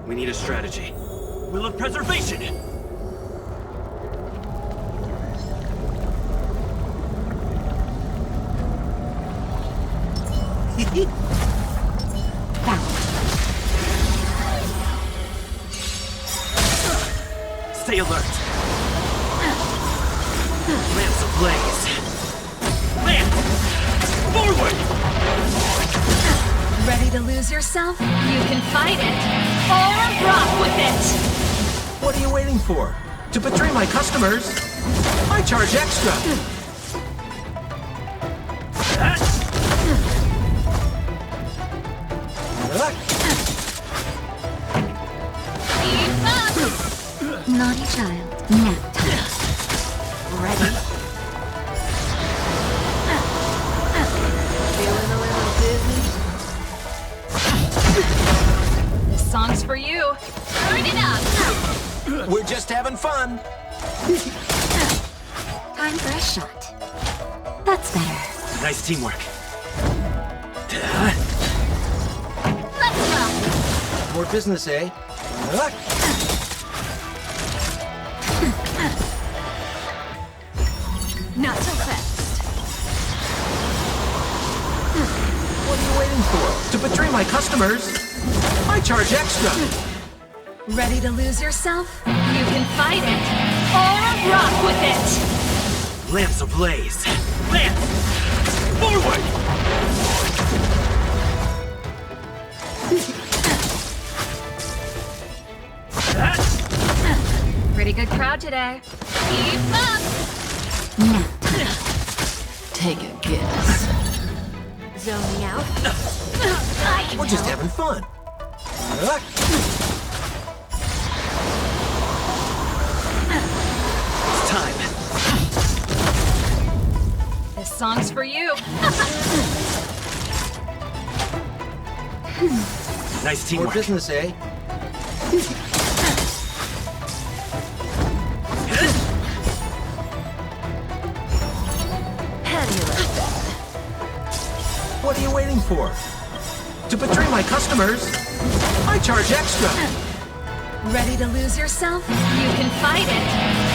We need a strategy. Will of preservation! Stay alert! Lamps ablaze! Lamp! Forward! Ready to lose yourself? You can fight it, or rock with it! What are you waiting for? To betray my customers? I charge extra. Keep up! Naughty child. Nap time. Ready? Feeling a little dizzy? This song's for you. Turn it up! We're just having fun. Time for a shot. That's better. Nice teamwork. More business, eh? Not so fast. What are you waiting for? To betray my customers? I charge extra. Ready to lose yourself? You can fight it, or rock with it! Lamps ablaze. Lamps! Forward! Pretty good crowd today. Keep up! Take a guess. Zoning out. We're just having fun. It's time. This song's for you. Nice More teamwork. business, eh? What are you waiting for? To betray my customers? I charge extra. Ready to lose yourself? You can fight it,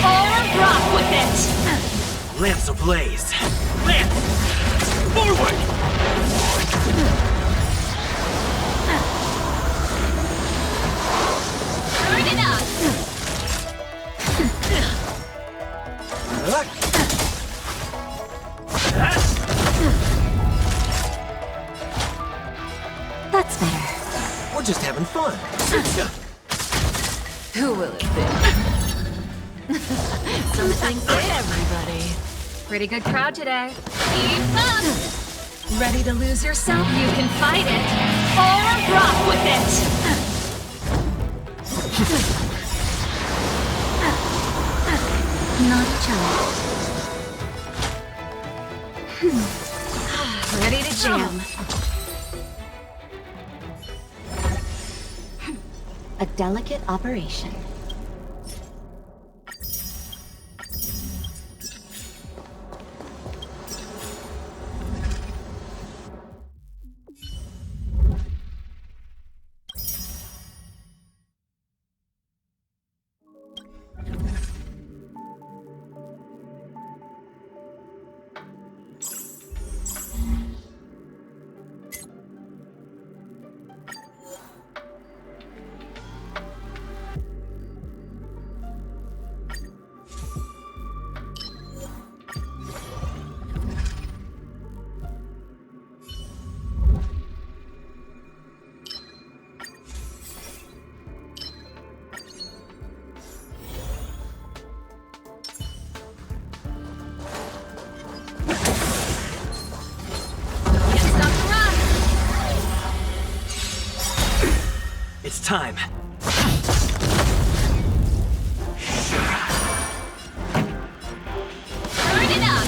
or rock with it! Lamps ablaze. Lamps! Forward! Turn it up! That's better. We're just having fun. Who will it be? Something for everybody. Pretty good crowd today. Keep up! Ready to lose yourself? You can fight it, or rock with it! Not a chance. Ready to jam. A delicate operation. It's time. Turn it up!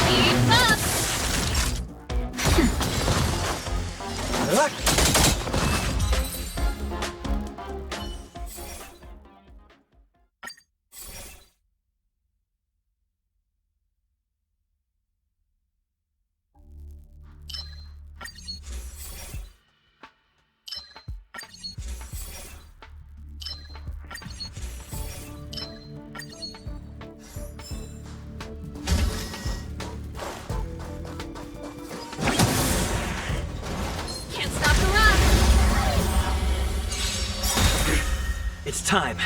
Keep up! Can't stop the run! It's time.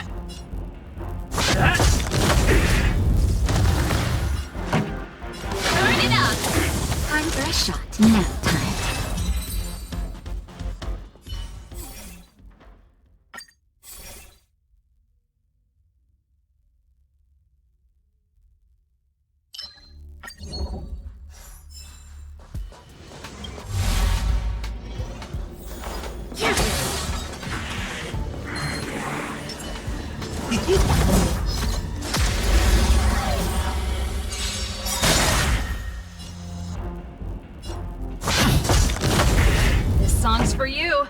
Turn it up! Time for a shot. Nap time. This song's for you.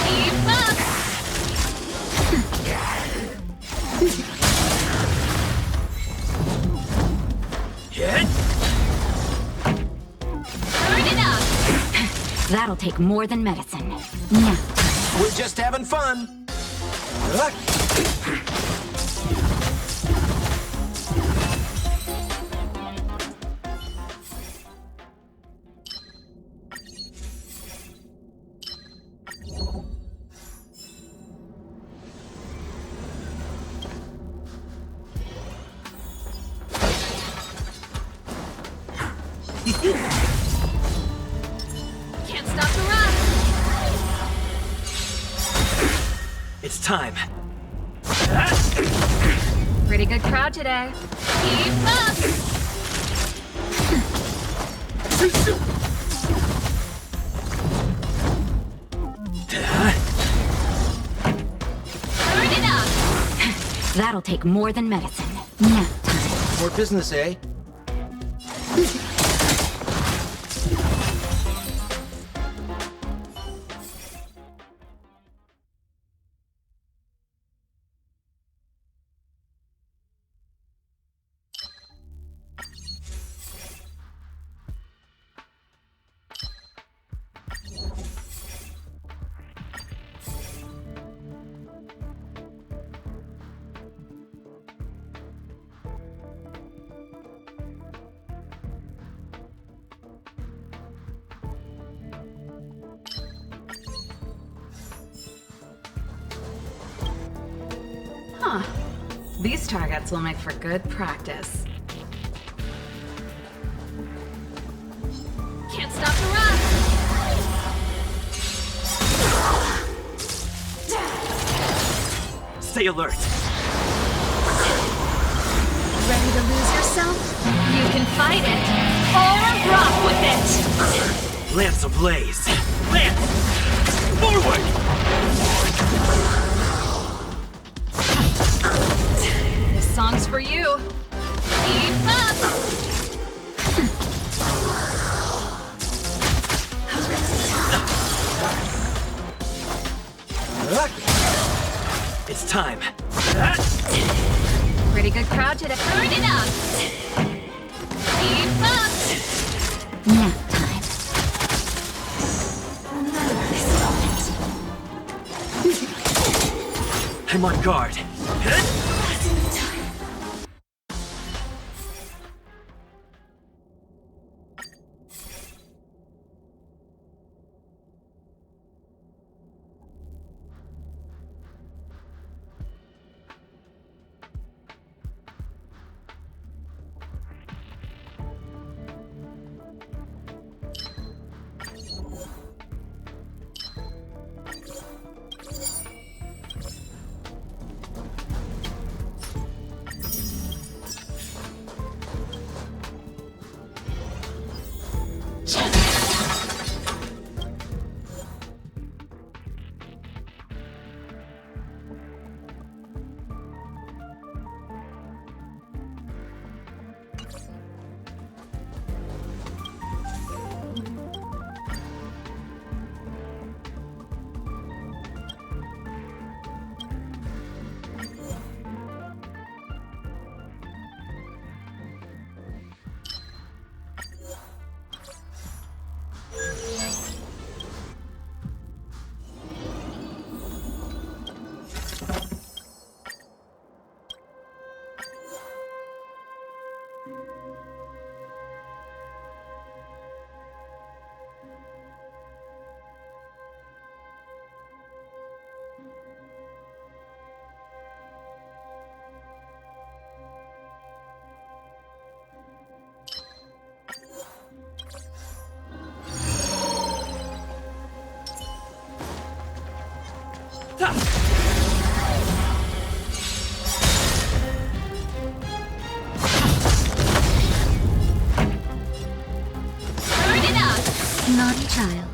Keep up! take more than medicine. Now. We're just having fun. Can't stop the run! It's time. Pretty good crowd today. Keep up! Turn it up! That'll take more than medicine. Now. More business, eh? Huh. These targets will make for good practice. Can't stop the run! Stay alert. Ready to lose yourself? You can fight it, or rock with it! Lance ablaze. Lance! Forward! This song's for you. Keep up! It's time. Pretty good crowd today. Turn it up! Keep up! Now time. I'm on guard. Turn it up! Naughty child.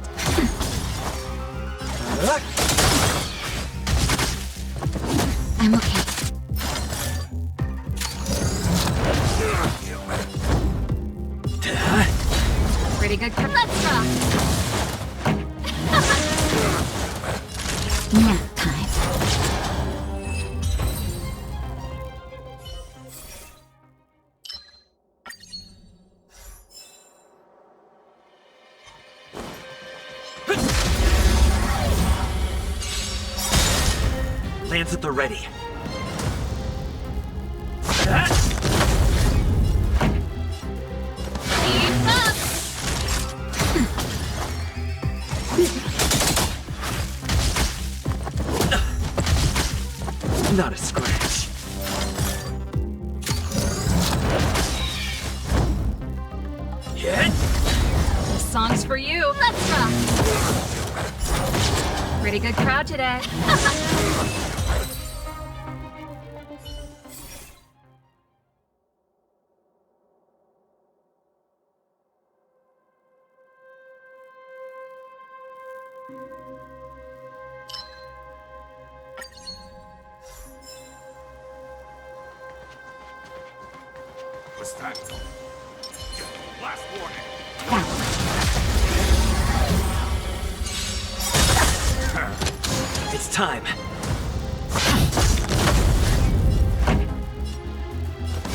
I'm okay. Pretty good. Let's rock! Nap time. plans at the ready. Keep up! Not a scratch. Hit! This song's for you. Let's rock! Pretty good crowd today. What's that? Last warning. It's time.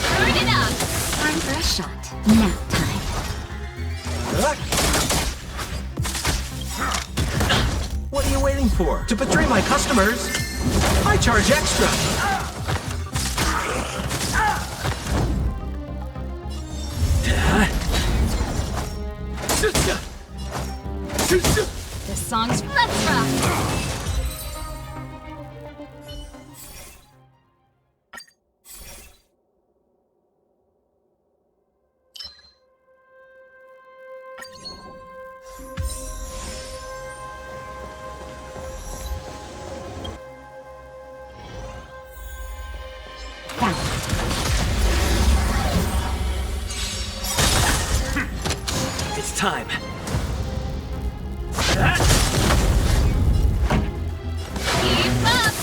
Turn it up! Time for a shot. Nap time. What are you waiting for? To betray my customers? I charge extra. This song's Let's rock! It's time. Keep up!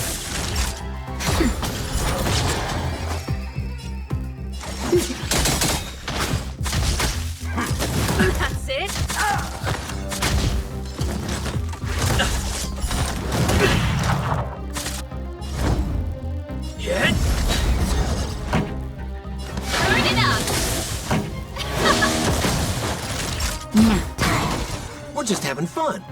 That's it? Hit! Turn it up! Nap time. We're just having fun.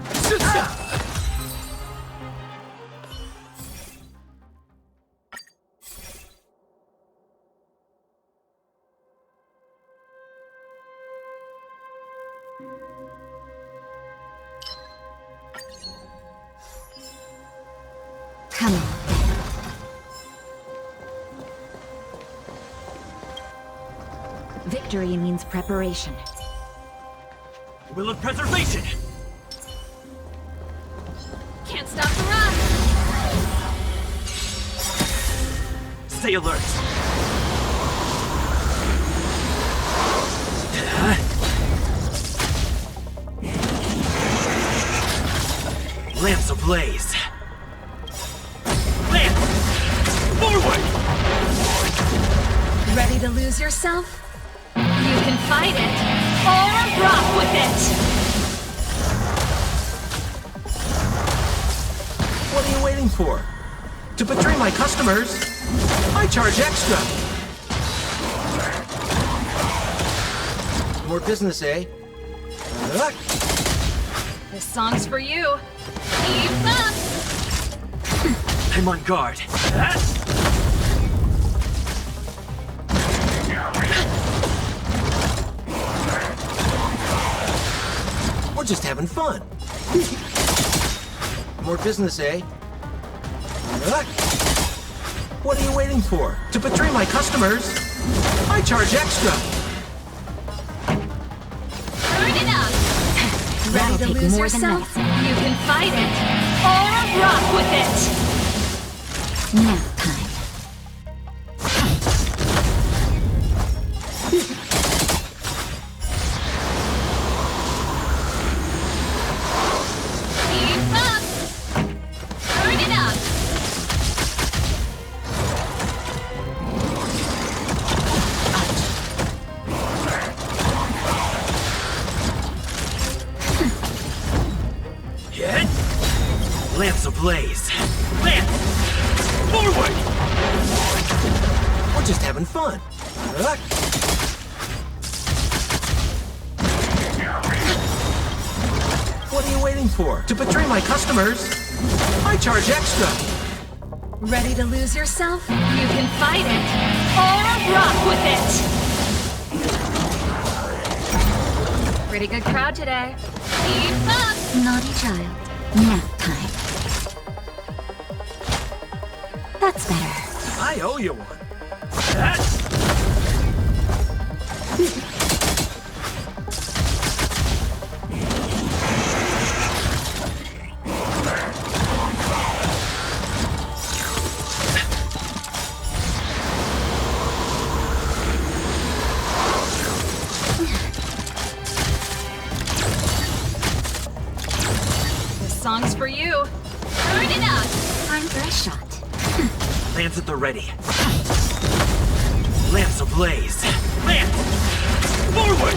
Come on. Victory means preparation. Will of preservation! Can't stop the rock! Stay alert! Lamps ablaze! Lance! Forward! Ready to lose yourself? You can fight it, or rock with it! What are you waiting for? To betray my customers? I charge extra. More business, eh? This song's for you. Keep up! I'm on guard. We're just having fun. More business, eh? What are you waiting for? To betray my customers? I charge extra. Turn it up! That'll Ready to take lose more than yourself? medicine. You can fight it, or rock with it! Nap time. Keep up! Turn it up! Hit! Lamps ablaze! Lance! Forward! We're just having fun. What are you waiting for? To betray my customers? I charge extra. Ready to lose yourself? You can fight it, or rock with it! Pretty good crowd today. Keep up! Naughty child. Nap time. That's better. I owe you one. This song's for you. Turn it up! Time for a shot. Lance at the ready. Lance ablaze. Lance! Forward!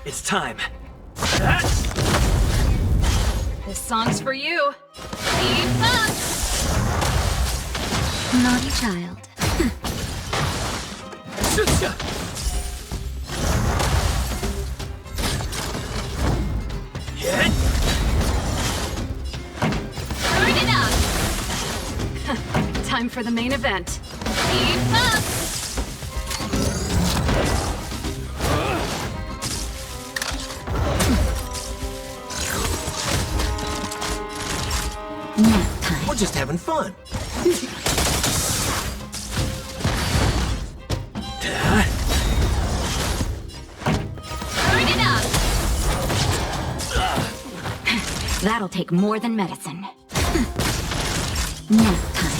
It's time. This song's for you. Keep up! Naughty child. Turn it up! Time for the main event. Keep up! We're just having fun. Turn it up! That'll take more than medicine. Nap time.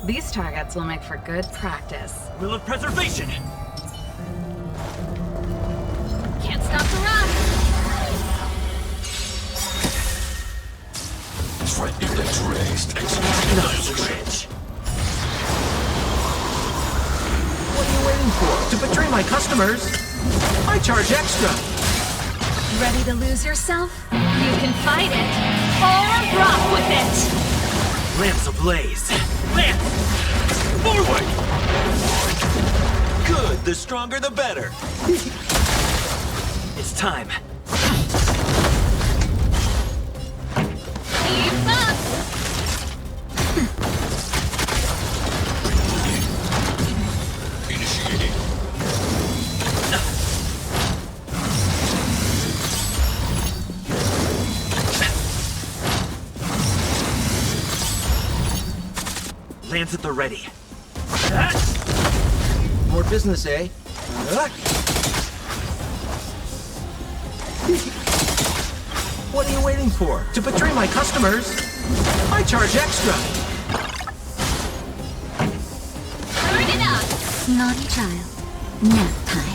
These targets will make for good practice. Will of preservation! Can't stop the run! Threat index raised. Nonsense. What are you waiting for? To betray my customers? I charge extra. Ready to lose yourself? You can fight it, or rock with it! Lamps ablaze! Lamps! Forward! Good, the stronger the better. It's time. Keep up! Initiating. Lance at the ready. More business, eh? What are you waiting for? To betray my customers? I charge extra. Turn it up! Naughty child. Nap time.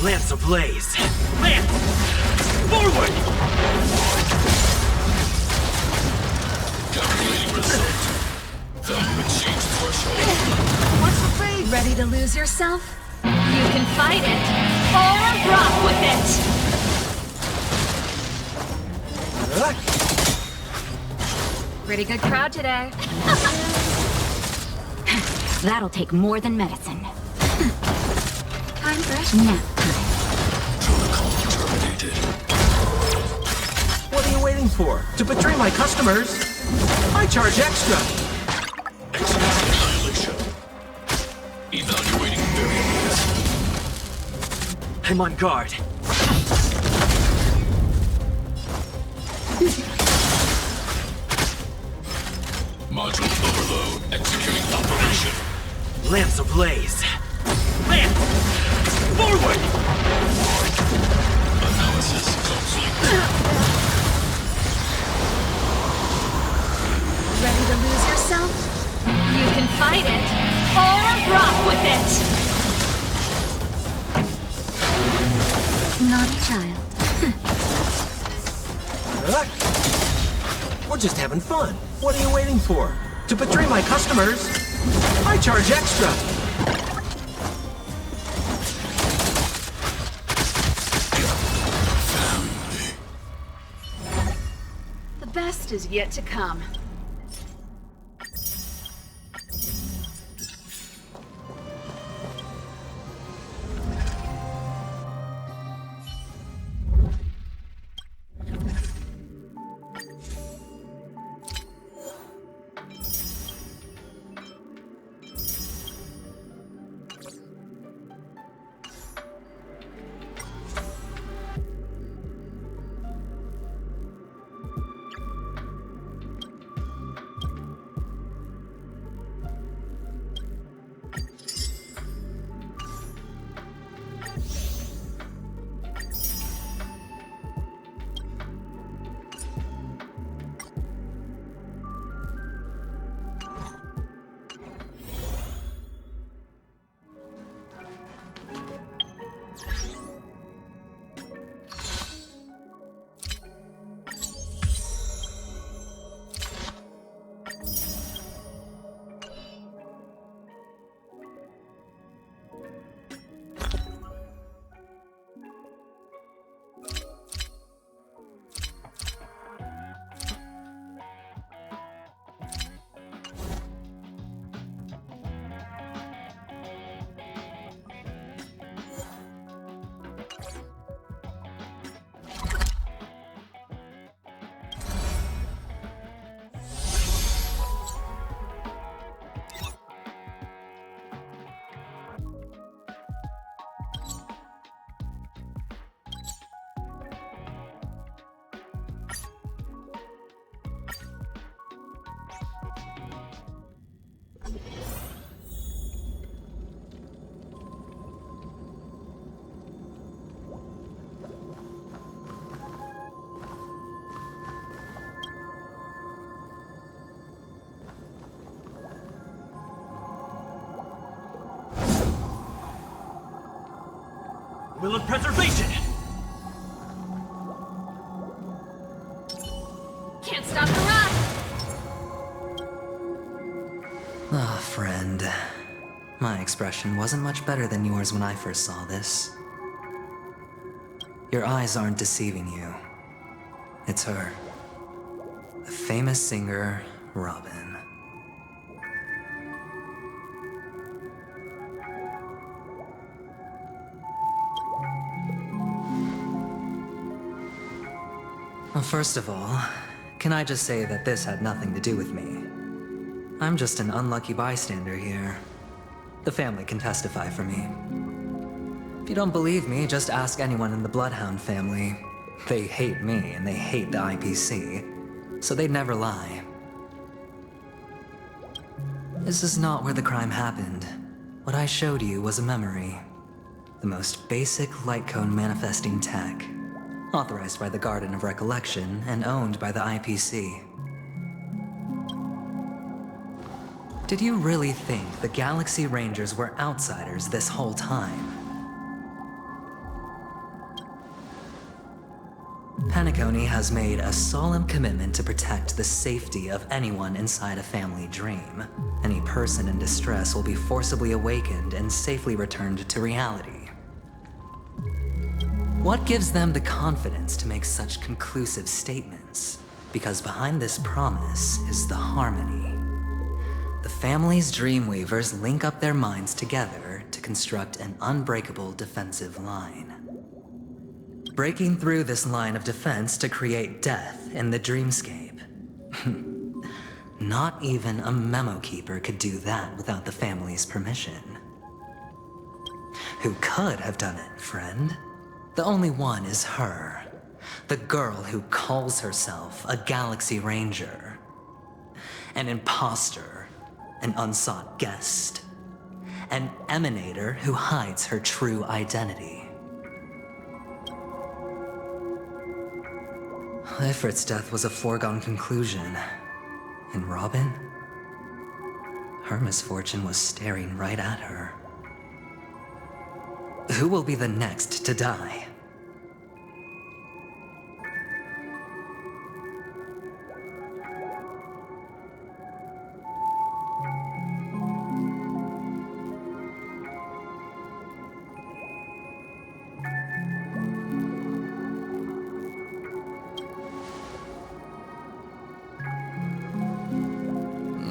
Lamps ablaze! Lamps! Forward! Calculating result. Value exceeds threshold. What's the fate? Ready to lose yourself? You can fight it, or rock with it! Pretty good crowd today. That'll take more than medicine. Time for a Nap time. Protocol terminated. What are you waiting for? To betray my customers? I charge extra. Excellent annihilation. Evaluating variables. I'm on guard. Module overload. Executing operation. Lamps ablaze! Lamps! Forward! Analysis complete. Ready to lose yourself? You can fight it, or rock with it! Naughty child. We're just having fun. What are you waiting for? To betray my customers? I charge extra. The best is yet to come. will of preservation! Can't stop the run! Ah, friend. My expression wasn't much better than yours when I first saw this. Your eyes aren't deceiving you. It's her. The famous singer, Robin. Well, first of all, can I just say that this had nothing to do with me? I'm just an unlucky bystander here. The family can testify for me. If you don't believe me, just ask anyone in the Bloodhound family. They hate me and they hate the IPC, so they'd never lie. This is not where the crime happened. What I showed you was a memory. The most basic light cone manifesting tech. Authorized by the Garden of Recollection and owned by the IPC. Did you really think the Galaxy Rangers were outsiders this whole time? Penacony has made a solemn commitment to protect the safety of anyone inside a family dream. Any person in distress will be forcibly awakened and safely returned to reality. What gives them the confidence to make such conclusive statements? Because behind this promise is the harmony. The family's Dreamweavers link up their minds together to construct an unbreakable defensive line. Breaking through this line of defense to create death in the dreamscape. Not even a memo keeper could do that without the family's permission. Who could have done it, friend? The only one is her. The girl who calls herself a Galaxy Ranger. An imposter. An unsought guest. An emanator who hides her true identity. Ifrit's death was a foregone conclusion. And Robin? Her misfortune was staring right at her. Who will be the next to die?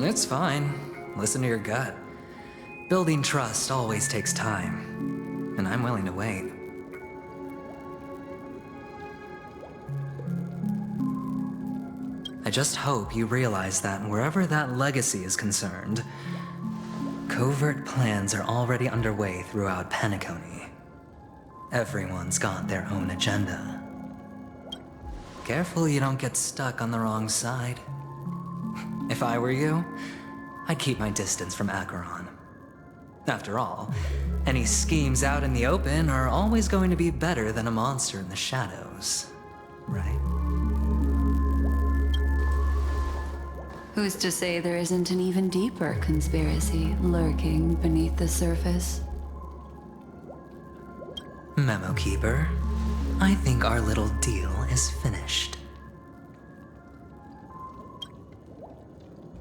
It's fine. Listen to your gut. Building trust always takes time, and I'm willing to wait. I just hope you realize that wherever that legacy is concerned, covert plans are already underway throughout Penacony. Everyone's got their own agenda. Careful you don't get stuck on the wrong side. If I were you, I'd keep my distance from Acheron. After all, any schemes out in the open are always going to be better than a monster in the shadows, right? Who's to say there isn't an even deeper conspiracy lurking beneath the surface? Memo Keeper, I think our little deal is finished.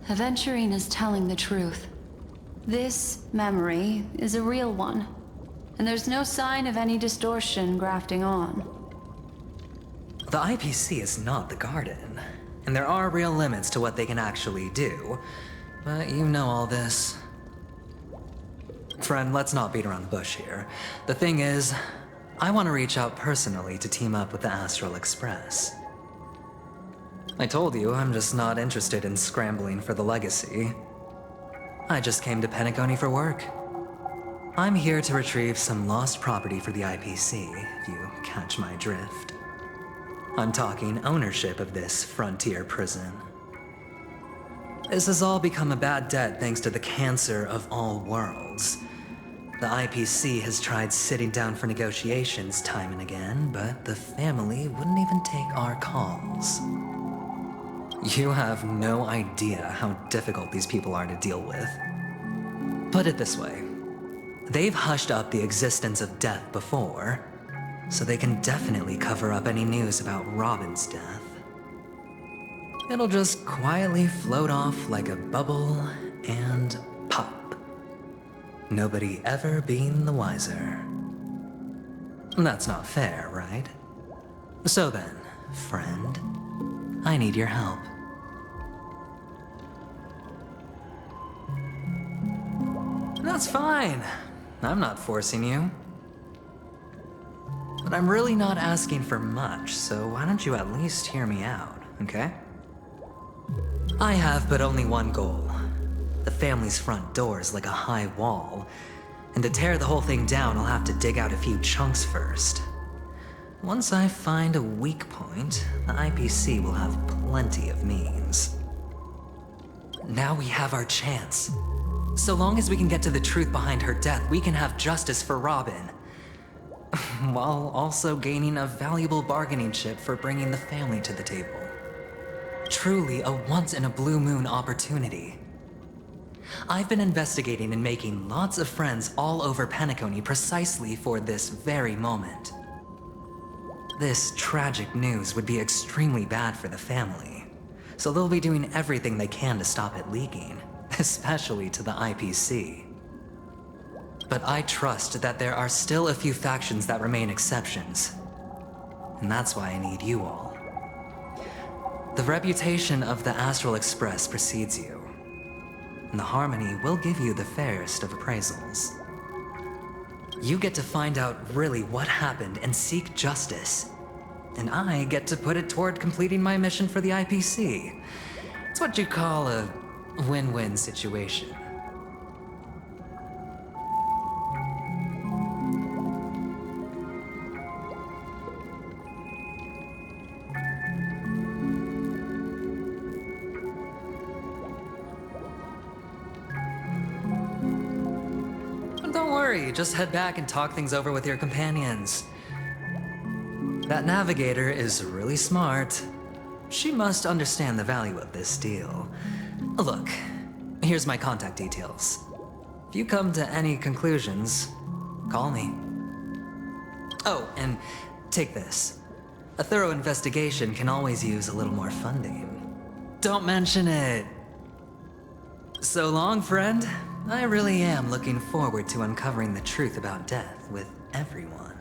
Aventurine is telling the truth. This memory is a real one, and there's no sign of any distortion grafting on. The IPC is not the Garden, and there are real limits to what they can actually do, but you know all this. Friend, let's not beat around the bush here. The thing is, I want to reach out personally to team up with the Astral Express. I told you I'm just not interested in scrambling for the legacy. I just came to Penacony for work. I'm here to retrieve some lost property for the IPC, if you catch my drift. I'm talking ownership of this frontier prison. This has all become a bad debt thanks to the cancer of all worlds. The IPC has tried sitting down for negotiations time and again, but the family wouldn't even take our calls. You have no idea how difficult these people are to deal with. Put it this way. They've hushed up the existence of death before, so they can definitely cover up any news about Robin's death. It'll just quietly float off like a bubble and pop. Nobody ever being the wiser. That's not fair, right? So then, friend, I need your help. That's fine. I'm not forcing you. But I'm really not asking for much, so why don't you at least hear me out, okay? I have but only one goal. The family's front door is like a high wall, and to tear the whole thing down, I'll have to dig out a few chunks first. Once I find a weak point, the IPC will have plenty of means. Now we have our chance. So long as we can get to the truth behind her death, we can have justice for Robin. While also gaining a valuable bargaining chip for bringing the family to the table. Truly a once-in-a-blue-moon opportunity. I've been investigating and making lots of friends all over Penacony precisely for this very moment. This tragic news would be extremely bad for the family, so they'll be doing everything they can to stop it leaking, especially to the IPC. But I trust that there are still a few factions that remain exceptions, and that's why I need you all. The reputation of the Astral Express precedes you, and the Harmony will give you the fairest of appraisals. You get to find out really what happened and seek justice, and I get to put it toward completing my mission for the IPC. It's what you call a win-win situation. Don't worry, just head back and talk things over with your companions. That navigator is really smart. She must understand the value of this deal. Look, here's my contact details. If you come to any conclusions, call me. Oh, and take this. A thorough investigation can always use a little more funding. Don't mention it. So long, friend. I really am looking forward to uncovering the truth about death with everyone.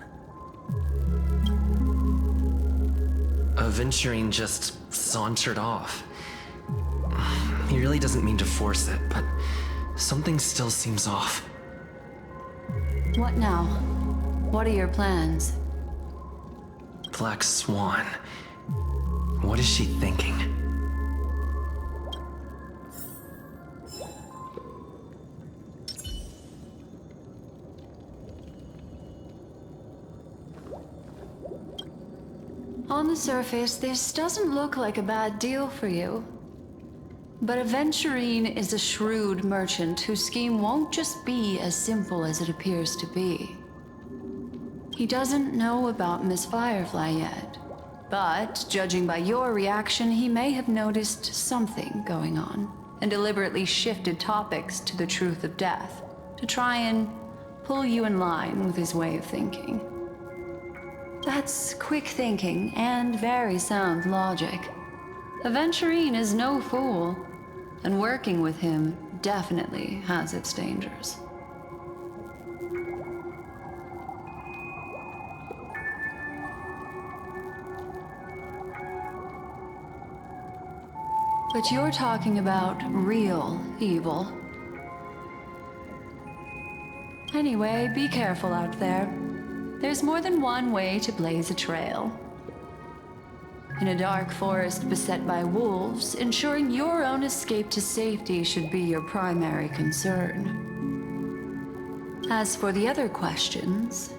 Aventurine just sauntered off. He really doesn't mean to force it, but something still seems off. What now? What are your plans? Black Swan. What is she thinking? On the surface, this doesn't look like a bad deal for you. But Aventurine is a shrewd merchant whose scheme won't just be as simple as it appears to be. He doesn't know about Miss Firefly yet, but judging by your reaction, he may have noticed something going on and deliberately shifted topics to the truth of death to try and pull you in line with his way of thinking. That's quick thinking and very sound logic. Aventurine is no fool, and working with him definitely has its dangers. But you're talking about real evil. Anyway, be careful out there. There's more than one way to blaze a trail. In a dark forest beset by wolves, ensuring your own escape to safety should be your primary concern. As for the other questions,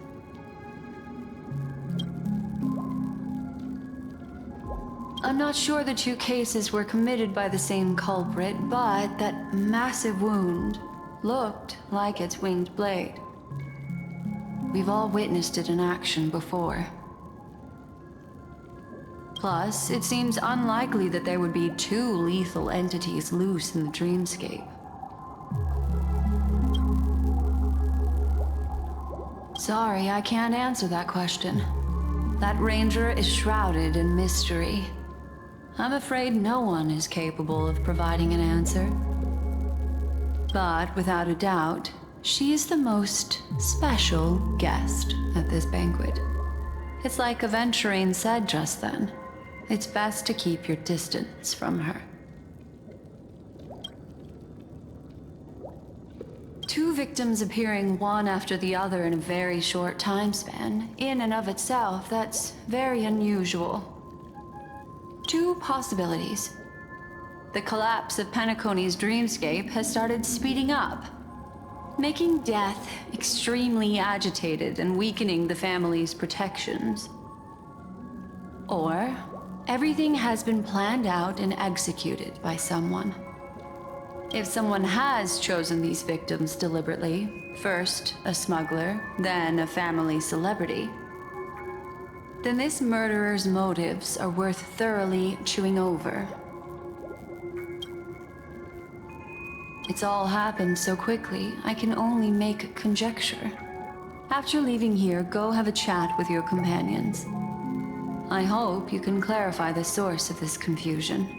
I'm not sure the two cases were committed by the same culprit, but that massive wound looked like its winged blade. We've all witnessed it in action before. Plus, it seems unlikely that there would be two lethal entities loose in the dreamscape. Sorry, I can't answer that question. That ranger is shrouded in mystery. I'm afraid no one is capable of providing an answer. But without a doubt, she is the most special guest at this banquet. It's like Aventurine said just then. It's best to keep your distance from her. Two victims appearing one after the other in a very short time span, in and of itself, that's very unusual. Two possibilities. The collapse of Penacony's dreamscape has started speeding up, making death extremely agitated and weakening the family's protections. Or, everything has been planned out and executed by someone. If someone has chosen these victims deliberately, first a smuggler, then a family celebrity, then this murderer's motives are worth thoroughly chewing over. It's all happened so quickly, I can only make conjecture. After leaving here, go have a chat with your companions. I hope you can clarify the source of this confusion.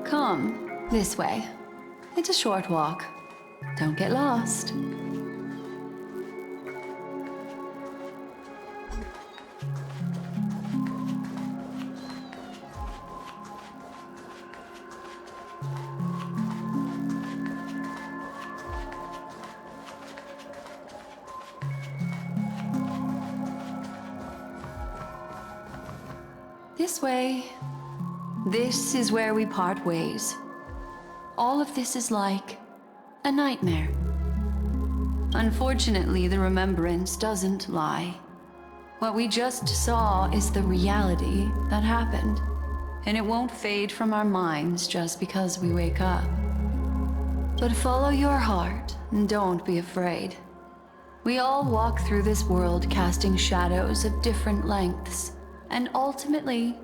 Come, this way. It's a short walk. Don't get lost. This way. This is where we part ways. All of this is like a nightmare. Unfortunately, the remembrance doesn't lie. What we just saw is the reality that happened, and it won't fade from our minds just because we wake up. But follow your heart and don't be afraid. We all walk through this world casting shadows of different lengths, and ultimately,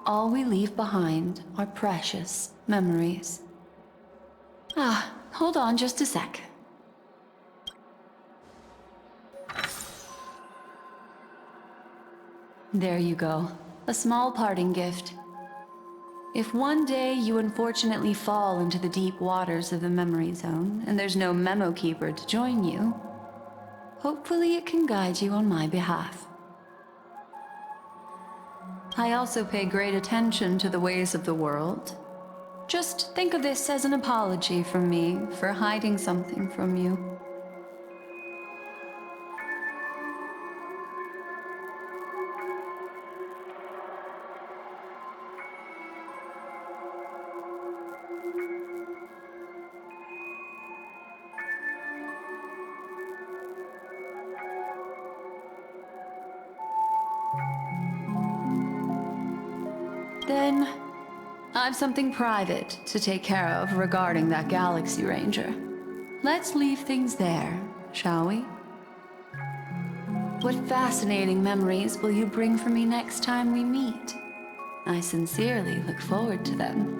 all we leave behind are precious memories. Hold on just a sec. There you go. A small parting gift. If one day you unfortunately fall into the deep waters of the memory zone, and there's no memo keeper to join you, hopefully it can guide you on my behalf. I also pay great attention to the ways of the world. Just think of this as an apology from me for hiding something from you. Then, I've something private to take care of regarding that Galaxy Ranger. Let's leave things there, shall we? What fascinating memories will you bring for me next time we meet? I sincerely look forward to them.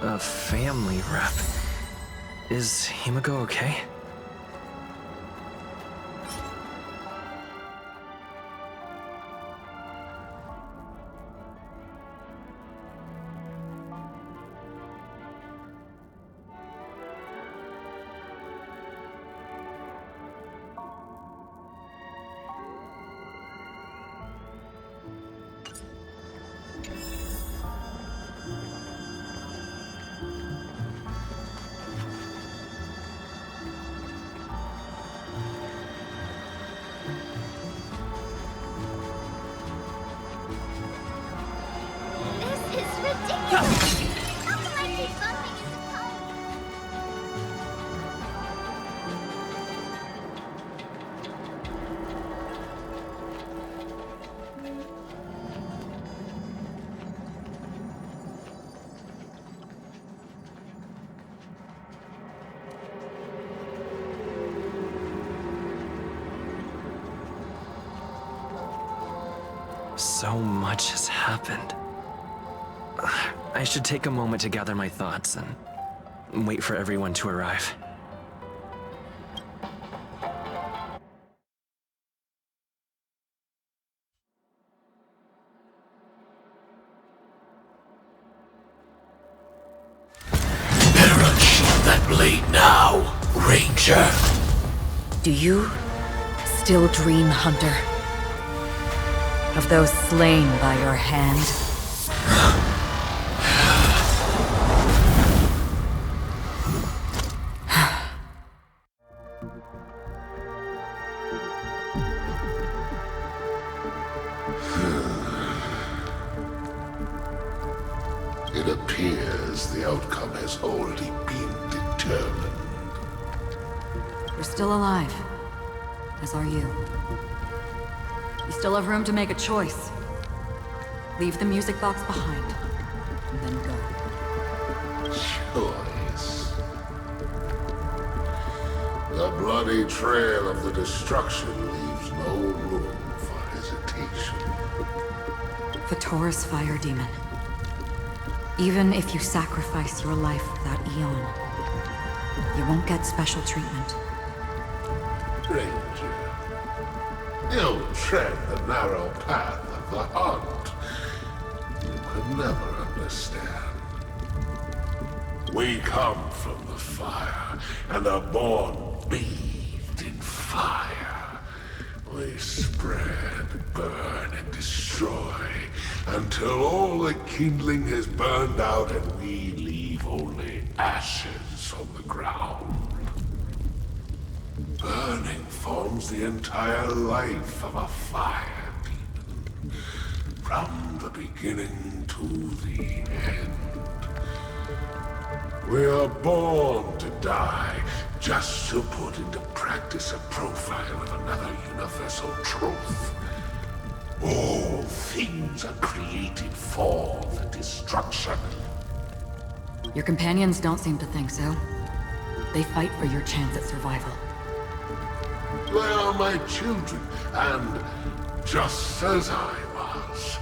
A family rep. Is Himiko okay? So much has happened. I should take a moment to gather my thoughts and wait for everyone to arrive. Better unsheath that blade now, Ranger. Do you still dream, Hunter? Of those slain by your hand? It appears the outcome has already been determined. You're still alive, as are you. You still have room to make a choice. Leave the music box behind, and then go. Choice. The bloody trail of the destruction leaves no room for hesitation. Vatora's fire demon. Even if you sacrifice your life for that Eon, you won't get special treatment. Ranger, you tread the narrow path of the hunt. You could never understand. We come from the fire, and are born bathed in fire. We spread, burn, and destroy, until all the kindling has burned out and we leave only ashes on the ground. Burning forms the entire life of a fire demon, from the beginning to the end. We are born to die, just to put into practice a profile of another universal truth. All things are created for the destruction. Your companions don't seem to think so. They fight for your chance at survival. They are my children, and just as I was,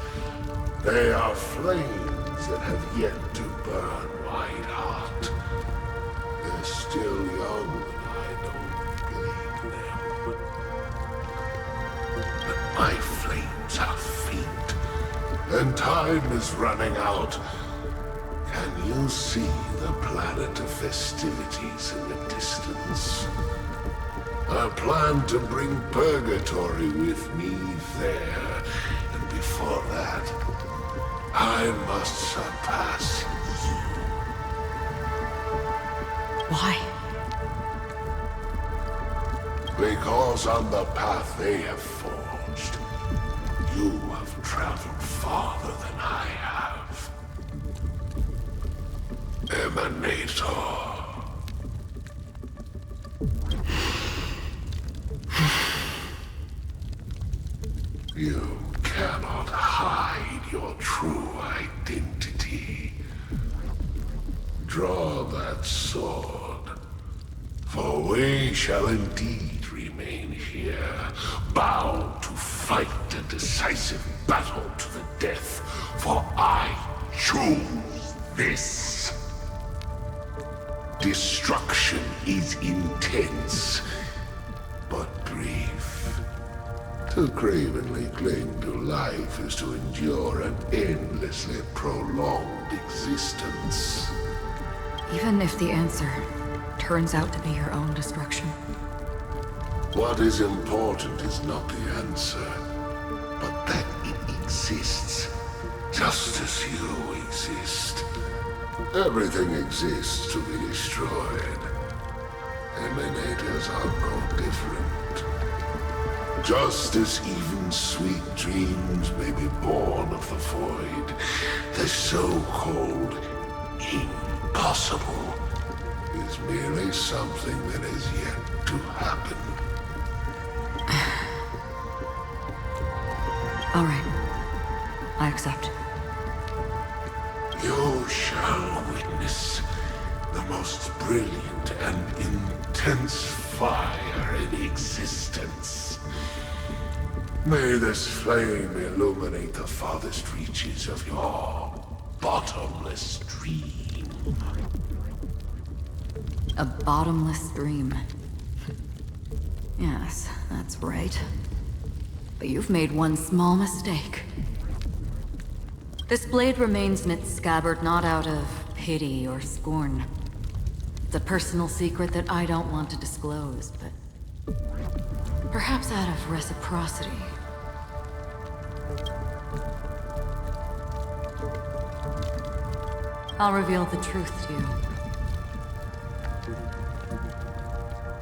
they are flames that have yet to burn White Heart. They're still young, and I don't blame them. But my flames are faint, and time is running out. Can you see the planet of festivities in the distance? I plan to bring Purgatory with me there, and before that, I must surpass you. Why? Because on the path they have forged, you have traveled farther than I have. Emanator. You cannot hide your true identity. Draw that sword, for we shall indeed remain here, bound to fight a decisive battle to the death, for I choose this. Destruction is intense, but brief. To cravenly cling to life is to endure an endlessly prolonged existence. Even if the answer turns out to be your own destruction. What is important is not the answer, but that it exists, just as you exist. Everything exists to be destroyed. Emanators are no different. Just as even sweet dreams may be born of the void, the so-called impossible is merely something that is yet to happen. All right. I accept. You shall witness the most brilliant and intense fire in existence. May this flame illuminate the farthest reaches of your bottomless dream. A bottomless dream. Yes, that's right. But you've made one small mistake. This blade remains in its scabbard not out of pity or scorn. It's a personal secret that I don't want to disclose, but perhaps out of reciprocity. I'll reveal the truth to you.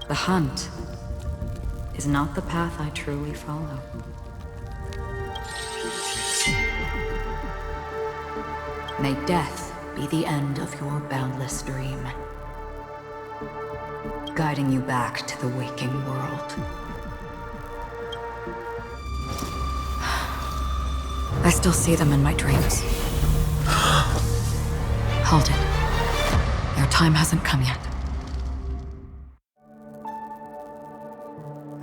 The hunt is not the path I truly follow. May death be the end of your boundless dream, guiding you back to the waking world. I still see them in my dreams. Hold it. Your time hasn't come yet.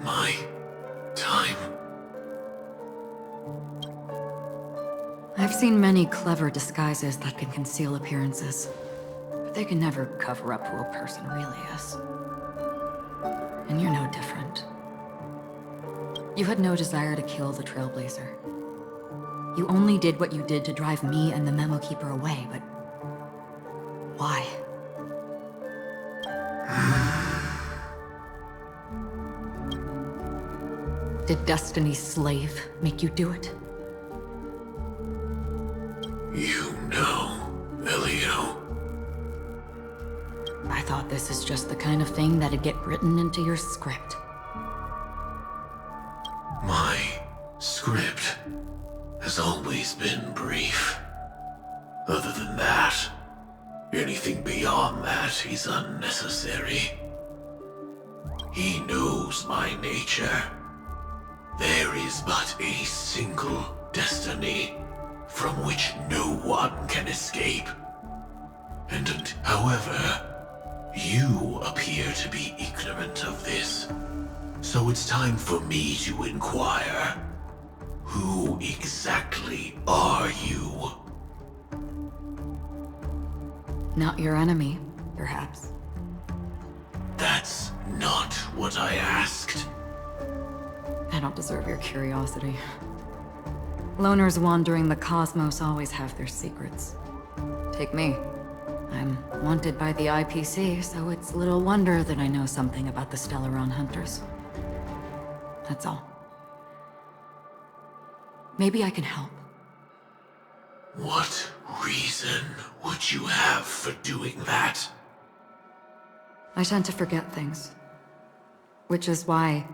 My time? I've seen many clever disguises that can conceal appearances, but they can never cover up who a person really is. And you're no different. You had no desire to kill the Trailblazer. You only did what you did to drive me and the Memo Keeper away, but why? Did Destiny's slave make you do it? You know, Elio. I thought this is just the kind of thing that'd get written into your script. My script has always been brief. Other than that, anything beyond that is unnecessary. He knows my nature. There is but a single destiny from which no one can escape. And however, you appear to be ignorant of this. So it's time for me to inquire. Who exactly are you? Not your enemy, perhaps. That's not what I asked. I don't deserve your curiosity. Loners wandering the cosmos always have their secrets. Take me. I'm wanted by the IPC, so it's little wonder that I know something about the Stellaron Hunters. That's all. Maybe I can help. What reason would you have for doing that? I tend to forget things. Which is why,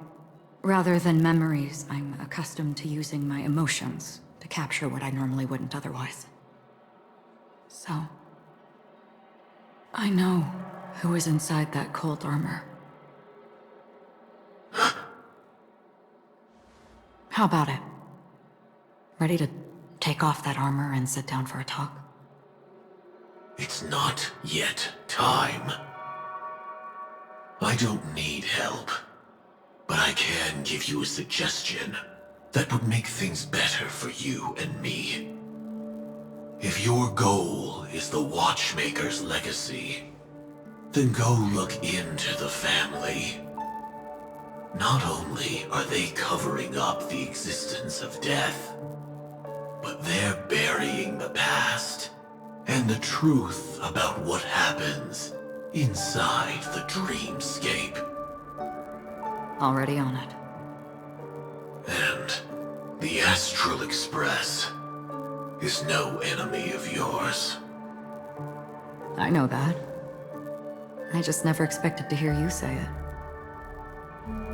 rather than memories, I'm accustomed to using my emotions to capture what I normally wouldn't otherwise. So, I know who is inside that cold armor. How about it? Ready to take off that armor and sit down for a talk? It's not yet time. I don't need help, but I can give you a suggestion that would make things better for you and me. If your goal is the Watchmaker's legacy, then go look into the family. Not only are they covering up the existence of death, but they're burying the past and the truth about what happens inside the dreamscape. Already on it. And the Astral Express is no enemy of yours. I know that. I just never expected to hear you say it.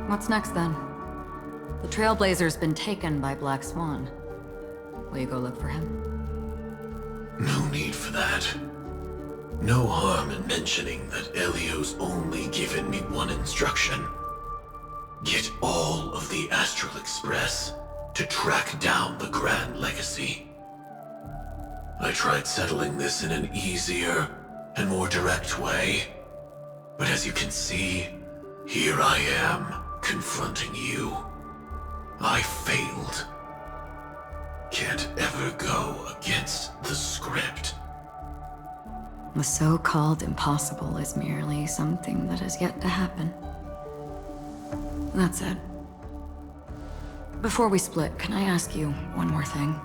What's next then? The Trailblazer's been taken by Black Swan. Will you go look for him? No need for that. No harm in mentioning that Elio's only given me one instruction. Get all of the Astral Express to track down the Grand Legacy. I tried settling this in an easier and more direct way, but as you can see, here I am, confronting you. I failed. Can't ever go against the script. The so-called impossible is merely something that has yet to happen. That's it. Before we split, can I ask you one more thing?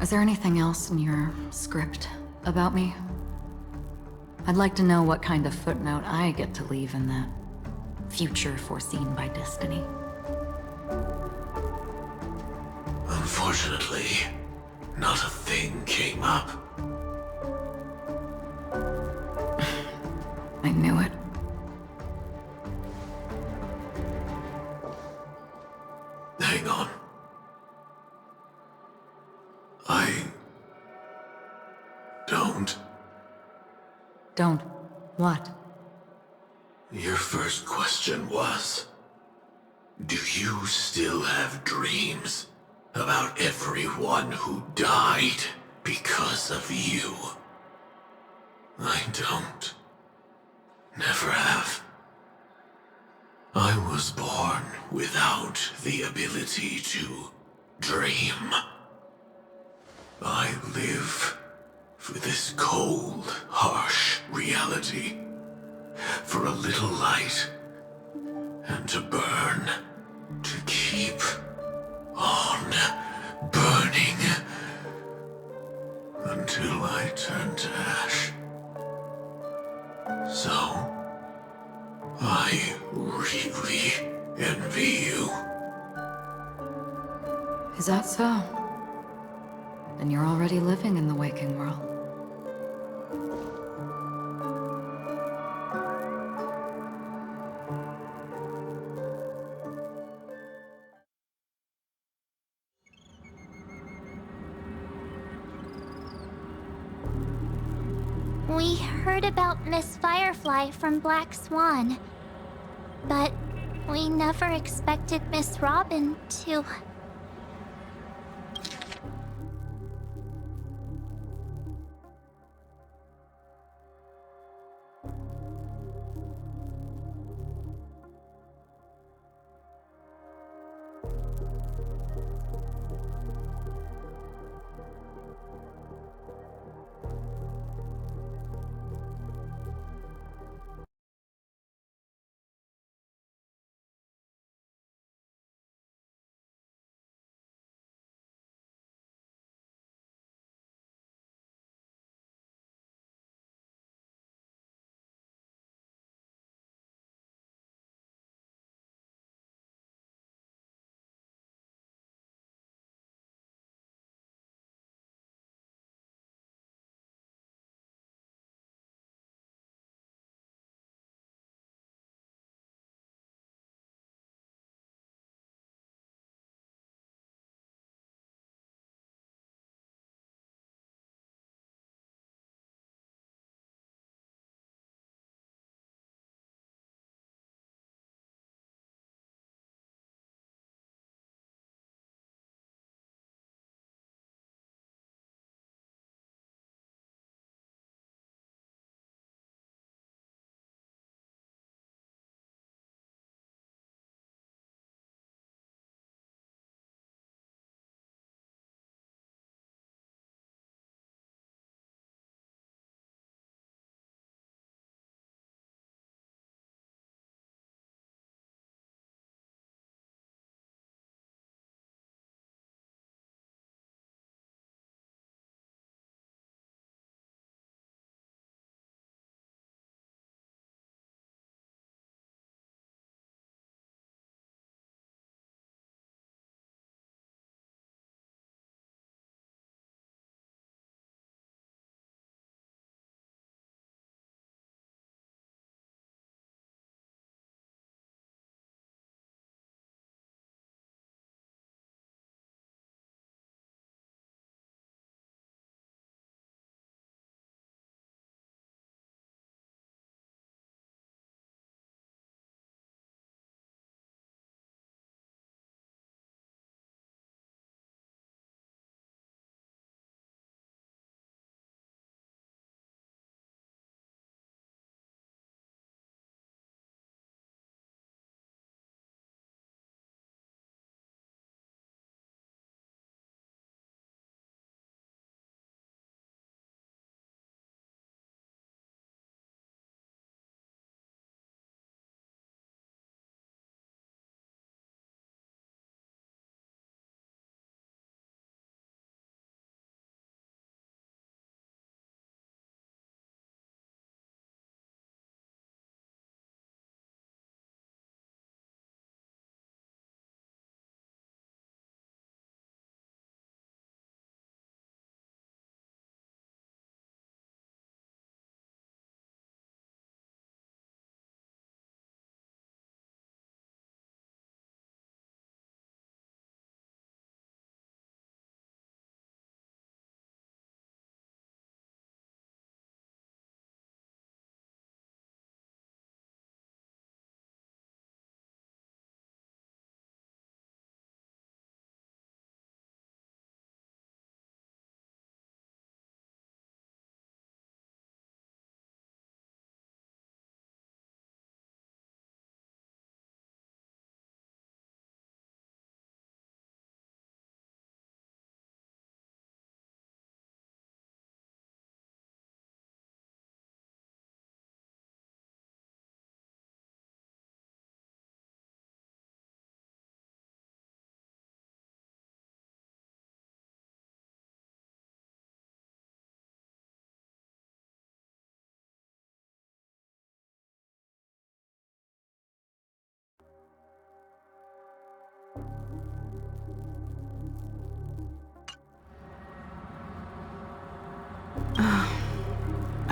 Is there anything else in your script about me? I'd like to know what kind of footnote I get to leave in that future foreseen by destiny. Unfortunately, not a thing came up. I knew it. Hang on. I don't. Don't. What? Your first question was, do you still have dreams about everyone who died because of you? I don't. Never have. I was born without the ability to dream. I live for this cold, harsh reality. For a little light, and to burn, to keep on burning, until I turn to ash. So, I really envy you. Is that so? Then you're already living in the waking world. We heard about Miss Firefly from Black Swan, but we never expected Miss Robin to...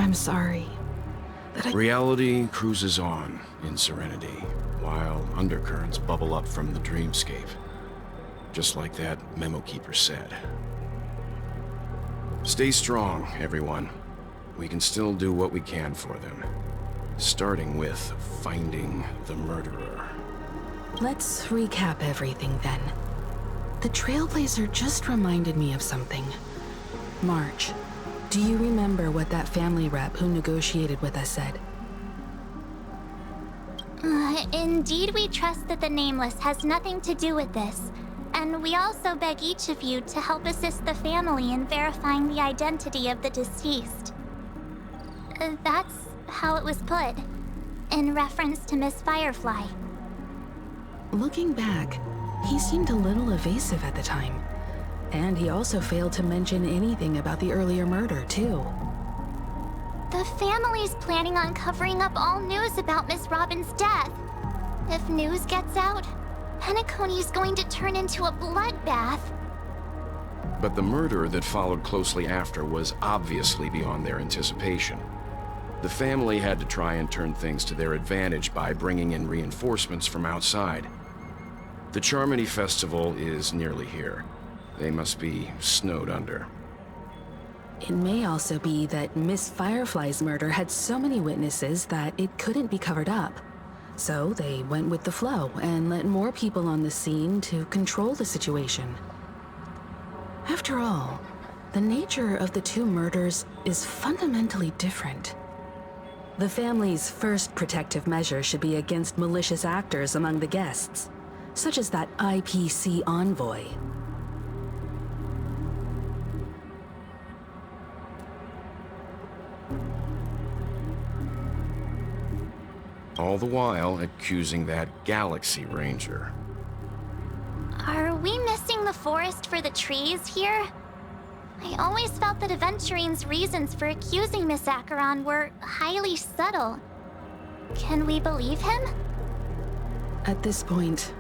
I'm sorry. Reality cruises on in serenity, while undercurrents bubble up from the dreamscape. Just like that memo keeper said. Stay strong, everyone. We can still do what we can for them. Starting with finding the murderer. Let's recap everything then. The Trailblazer just reminded me of something. March, do you remember what that family rep who negotiated with us said? Indeed, we trust that the Nameless has nothing to do with this. And we also beg each of you to help assist the family in verifying the identity of the deceased. That's how it was put, in reference to Miss Firefly. Looking back, he seemed a little evasive at the time. And he also failed to mention anything about the earlier murder, too. The family's planning on covering up all news about Miss Robin's death. If news gets out, Penacony's going to turn into a bloodbath. But the murder that followed closely after was obviously beyond their anticipation. The family had to try and turn things to their advantage by bringing in reinforcements from outside. The Charmony Festival is nearly here. They must be snowed under. It may also be that Miss Firefly's murder had so many witnesses that it couldn't be covered up. So they went with the flow and let more people on the scene to control the situation. After all, the nature of the two murders is fundamentally different. The family's first protective measure should be against malicious actors among the guests, such as that IPC envoy. All the while accusing that Galaxy Ranger. Are we missing the forest for the trees here? I always felt that Aventurine's reasons for accusing Miss Acheron were highly subtle. Can we believe him? At this point,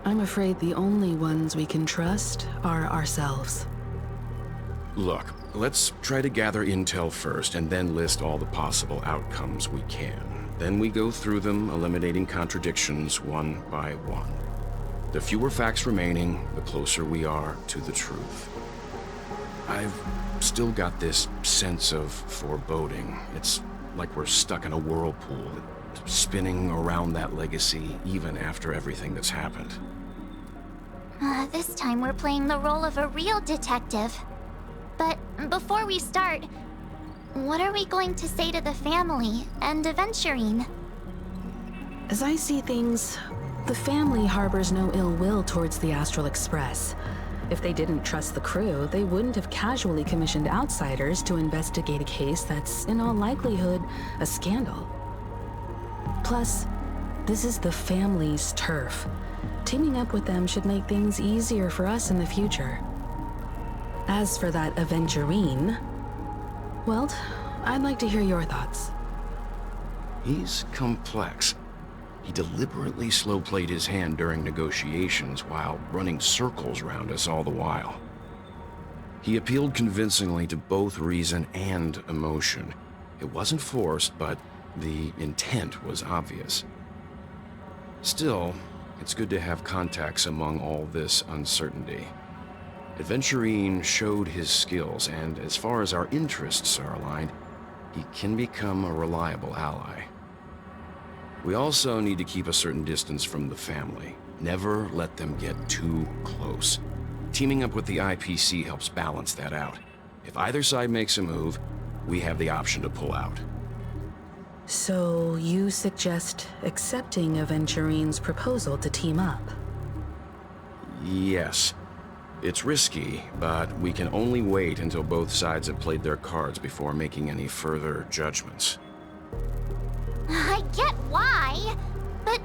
I'm afraid the only ones we can trust are ourselves. Look, let's try to gather intel first and then list all the possible outcomes we can. Then we go through them, eliminating contradictions one by one. The fewer facts remaining, the closer we are to the truth. I've still got this sense of foreboding. It's like we're stuck in a whirlpool, spinning around that legacy even after everything that's happened. This time we're playing the role of a real detective. But before we start, what are we going to say to the family and Aventurine? As I see things, the family harbors no ill will towards the Astral Express. If they didn't trust the crew, they wouldn't have casually commissioned outsiders to investigate a case that's, in all likelihood, a scandal. Plus, this is the family's turf. Teaming up with them should make things easier for us in the future. As for that Aventurine, well, I'd like to hear your thoughts. He's complex. He deliberately slow-played his hand during negotiations while running circles around us all the while. He appealed convincingly to both reason and emotion. It wasn't forced, but the intent was obvious. Still, it's good to have contacts among all this uncertainty. Aventurine showed his skills, and as far as our interests are aligned, he can become a reliable ally. We also need to keep a certain distance from the family. Never let them get too close. Teaming up with the IPC helps balance that out. If either side makes a move, we have the option to pull out. So you suggest accepting Aventurine's proposal to team up? Yes. It's risky, but we can only wait until both sides have played their cards before making any further judgments. I get why, but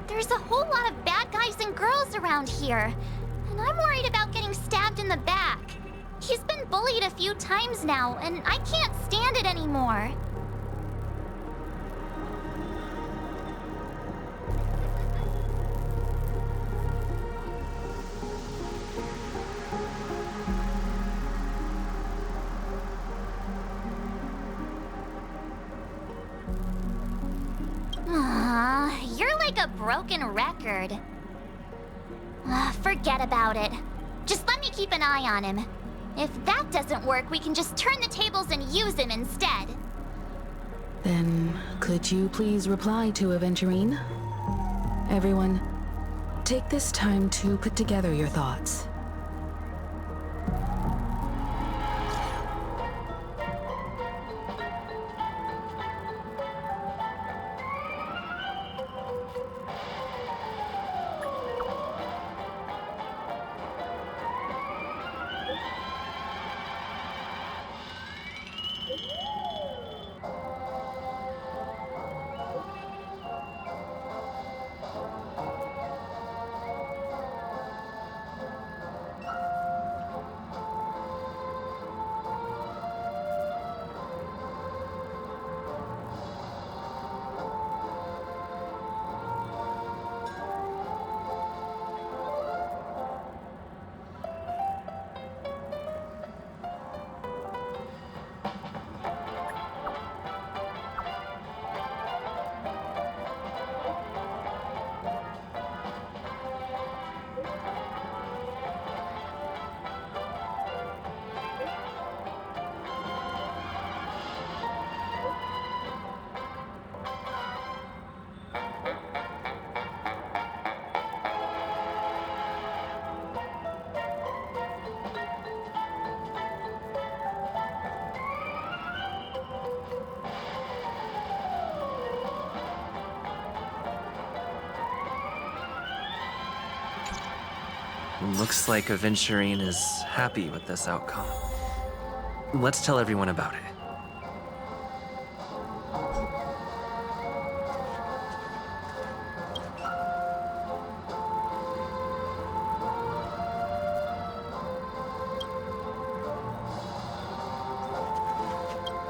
there's a whole lot of bad guys and girls around here, and I'm worried about getting stabbed in the back. He's been bullied a few times now, and I can't stand it anymore. broken record. Forget about it. Just let me keep an eye on him. If that doesn't work, we can just turn the tables and use him instead. Then, could you please reply to Aventurine? Everyone, take this time to put together your thoughts. Looks like Aventurine is happy with this outcome. Let's tell everyone about it.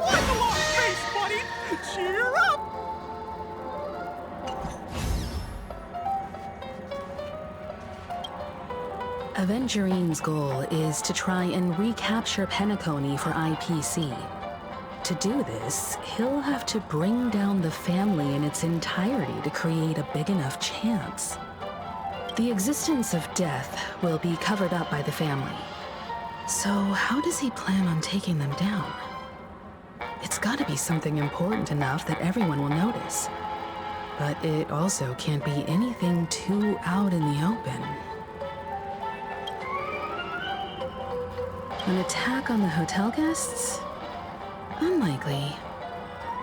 Wipe a long face, buddy! Cheer up! Aventurine's goal is to try and recapture Penacony for IPC. To do this, he'll have to bring down the family in its entirety to create a big enough chance. The existence of death will be covered up by the family. So how does he plan on taking them down? It's gotta be something important enough that everyone will notice. But it also can't be anything too out in the open. An attack on the hotel guests? Unlikely.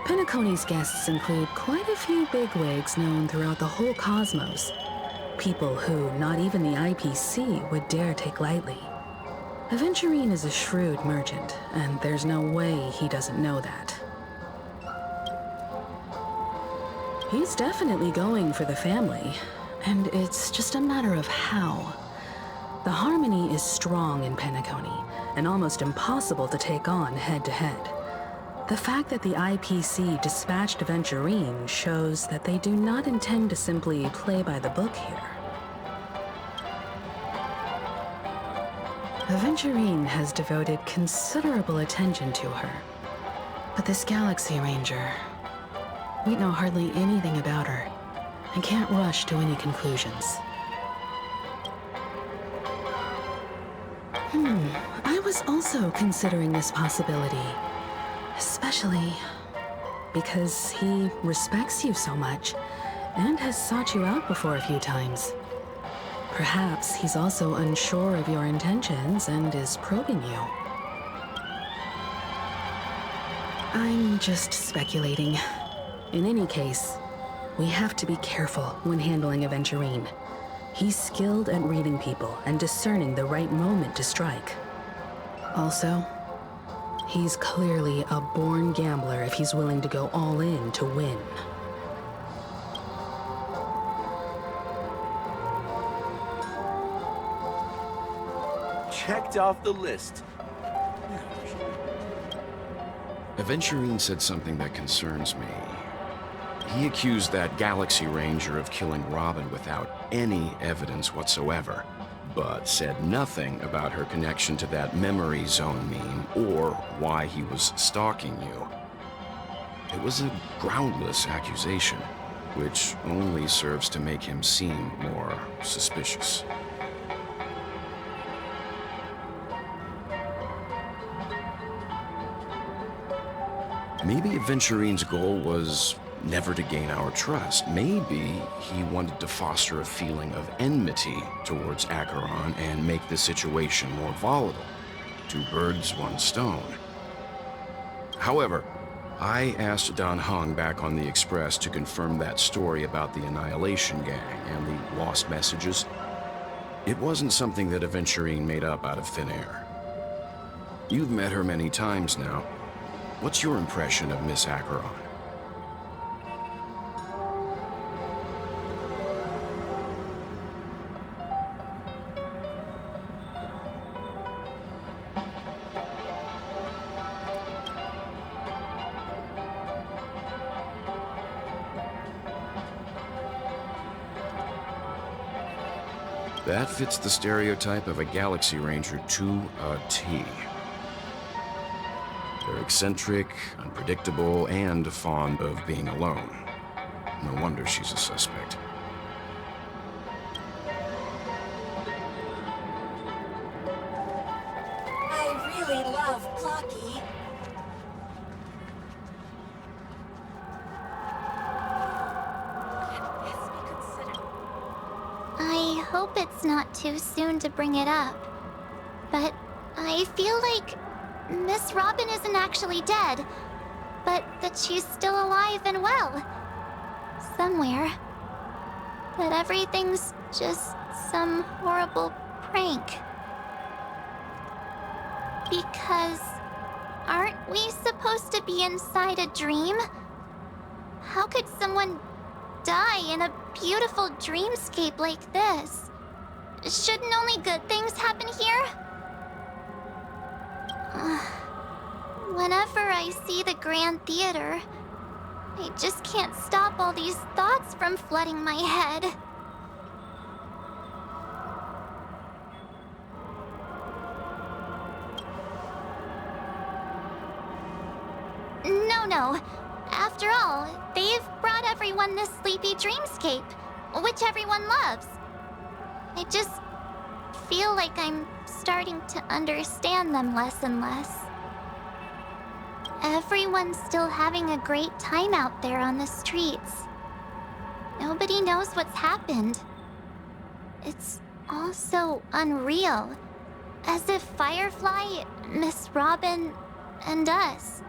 Penacony's guests include quite a few bigwigs known throughout the whole cosmos. People who not even the IPC would dare take lightly. Aventurine is a shrewd merchant, and there's no way he doesn't know that. He's definitely going for the family, and it's just a matter of how. The harmony is strong in Penacony, and almost impossible to take on head-to-head. The fact that the IPC dispatched Aventurine shows that they do not intend to simply play by the book here. Aventurine has devoted considerable attention to her. But this Galaxy Ranger, we know hardly anything about her, and can't rush to any conclusions. I was also considering this possibility. Especially because he respects you so much and has sought you out before a few times. Perhaps he's also unsure of your intentions and is probing you. I'm just speculating. In any case, we have to be careful when handling Aventurine. He's skilled at reading people and discerning the right moment to strike. Also, he's clearly a born gambler if he's willing to go all in to win. Checked off the list. Aventurine said something that concerns me. He accused that Galaxy Ranger of killing Robin without any evidence whatsoever, but said nothing about her connection to that memory zone meme or why he was stalking you. It was a groundless accusation. which only serves to make him seem more suspicious. Maybe Aventurine's goal was never to gain our trust. Maybe he wanted to foster a feeling of enmity towards Acheron and make the situation more volatile. Two birds, one stone. However, I asked Don Hung back on the Express to confirm that story about the Annihilation Gang and the lost messages. It wasn't something that Aventurine made up out of thin air. You've met her many times now. What's your impression of Miss Acheron? That fits the stereotype of a Galaxy Ranger to a T. They're eccentric, unpredictable, and fond of being alone. No wonder she's a suspect. I really love Clocky. I hope it's not too soon to bring it up, but I feel like Miss Robin isn't actually dead, but that she's still alive and well. Somewhere. That everything's just some horrible prank. Because aren't we supposed to be inside a dream? How could someone die in a beautiful dreamscape like this? Shouldn't only good things happen here? Whenever I see the Grand Theater, I just can't stop all these thoughts from flooding my head. No. After all, they've brought everyone this sleepy dreamscape, which everyone loves. I just feel like I'm starting to understand them less and less. Everyone's still having a great time out there on the streets. Nobody knows what's happened. It's all so unreal. As if Firefly, Miss Robin, and us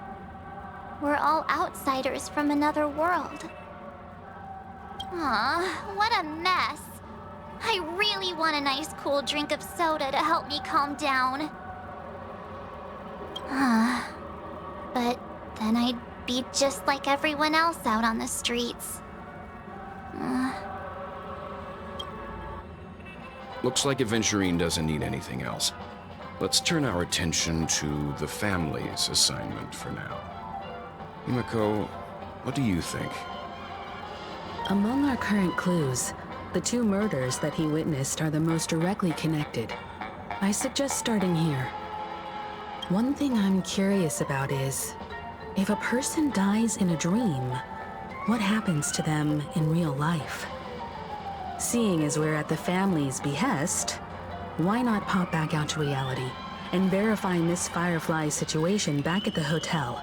were all outsiders from another world. Aw, what a mess. I really want a nice cool drink of soda to help me calm down. But then I'd be just like everyone else out on the streets. Looks like Aventurine doesn't need anything else. Let's turn our attention to the family's assignment for now. Himiko, what do you think? Among our current clues, the two murders that he witnessed are the most directly connected. I suggest starting here. One thing I'm curious about is, if a person dies in a dream, what happens to them in real life? Seeing as we're at the family's behest, why not pop back out to reality and verify Miss Firefly's situation back at the hotel?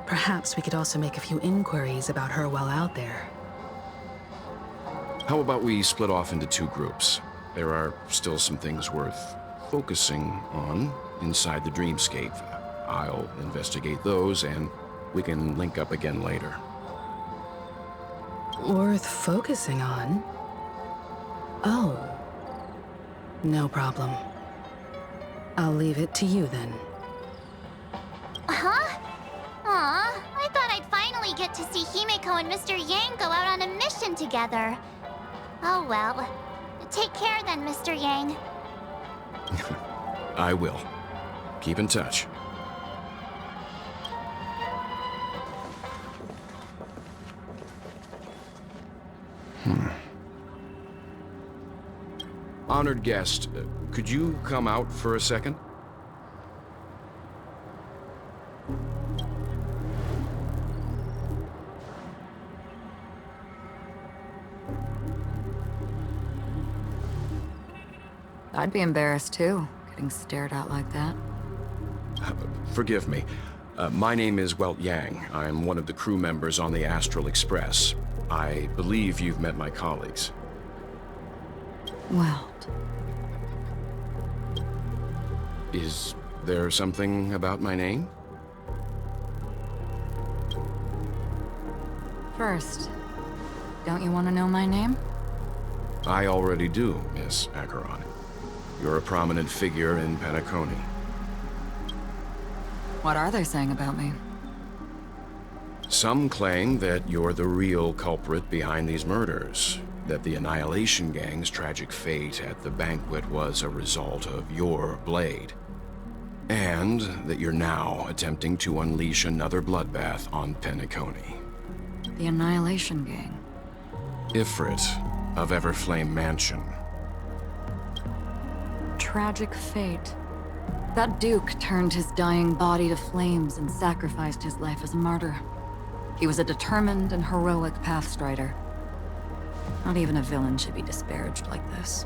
Perhaps we could also make a few inquiries about her while out there. How about we split off into two groups? There are still some things worth focusing on inside the dreamscape. I'll investigate those, and we can link up again later. Worth focusing on? Oh. No problem. I'll leave it to you then. Huh? Aw, I thought I'd finally get to see Himiko and Mr. Yang go out on a mission together. Oh well. Take care then, Mr. Yang. I will. Keep in touch. Honored guest, could you come out for a second? I'd be embarrassed too, getting stared at like that. Forgive me. My name is Welt Yang. I'm one of the crew members on the Astral Express. I believe you've met my colleagues. Welt. Is there something about my name? First, don't you want to know my name? I already do, Miss Acheron. You're a prominent figure in Penacony. What are they saying about me? Some claim that you're the real culprit behind these murders, that the Annihilation Gang's tragic fate at the banquet was a result of your blade, and that you're now attempting to unleash another bloodbath on Penacony. The Annihilation Gang. Ifrit of Everflame Mansion. Tragic fate. That Duke turned his dying body to flames and sacrificed his life as a martyr. He was a determined and heroic pathstrider. Not even a villain should be disparaged like this.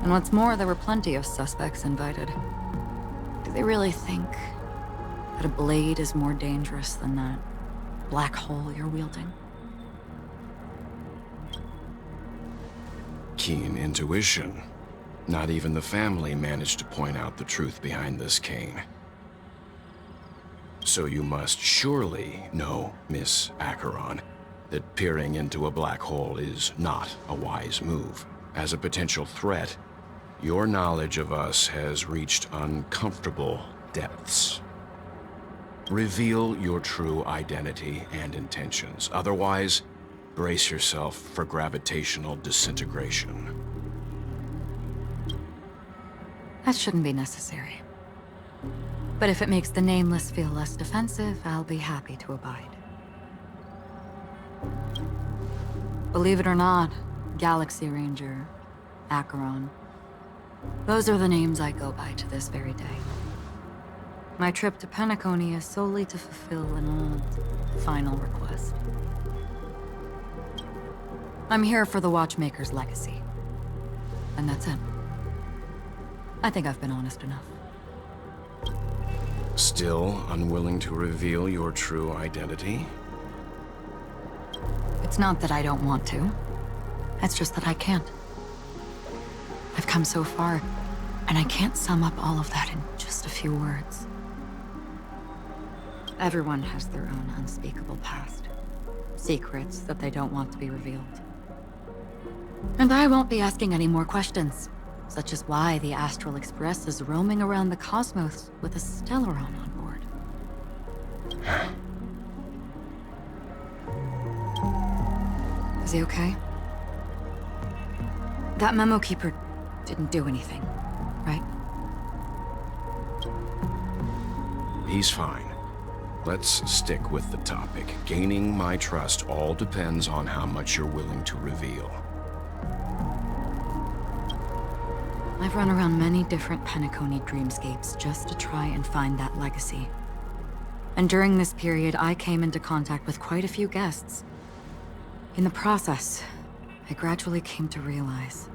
And what's more, there were plenty of suspects invited. Do they really think that a blade is more dangerous than that black hole you're wielding? Keen intuition. Not even the family managed to point out the truth behind this cane. So you must surely know, Miss Acheron, that peering into a black hole is not a wise move. As a potential threat, your knowledge of us has reached uncomfortable depths. Reveal your true identity and intentions. Otherwise, brace yourself for gravitational disintegration. That shouldn't be necessary. But if it makes the Nameless feel less defensive, I'll be happy to abide. Believe it or not, Galaxy Ranger, Acheron, those are the names I go by to this very day. My trip to Penacony is solely to fulfill an old, final request. I'm here for the Watchmaker's legacy. And that's it. I think I've been honest enough. Still unwilling to reveal your true identity? It's not that I don't want to. It's just that I can't. I've come so far, and I can't sum up all of that in just a few words. Everyone has their own unspeakable past. Secrets that they don't want to be revealed. And I won't be asking any more questions. Such as why the Astral Express is roaming around the cosmos with a Stellaron on board. Is he okay? That Memo Keeper didn't do anything, right? He's fine. Let's stick with the topic. Gaining my trust all depends on how much you're willing to reveal. I've run around many different Penacony dreamscapes just to try and find that legacy. And during this period, I came into contact with quite a few guests. In the process, I gradually came to realize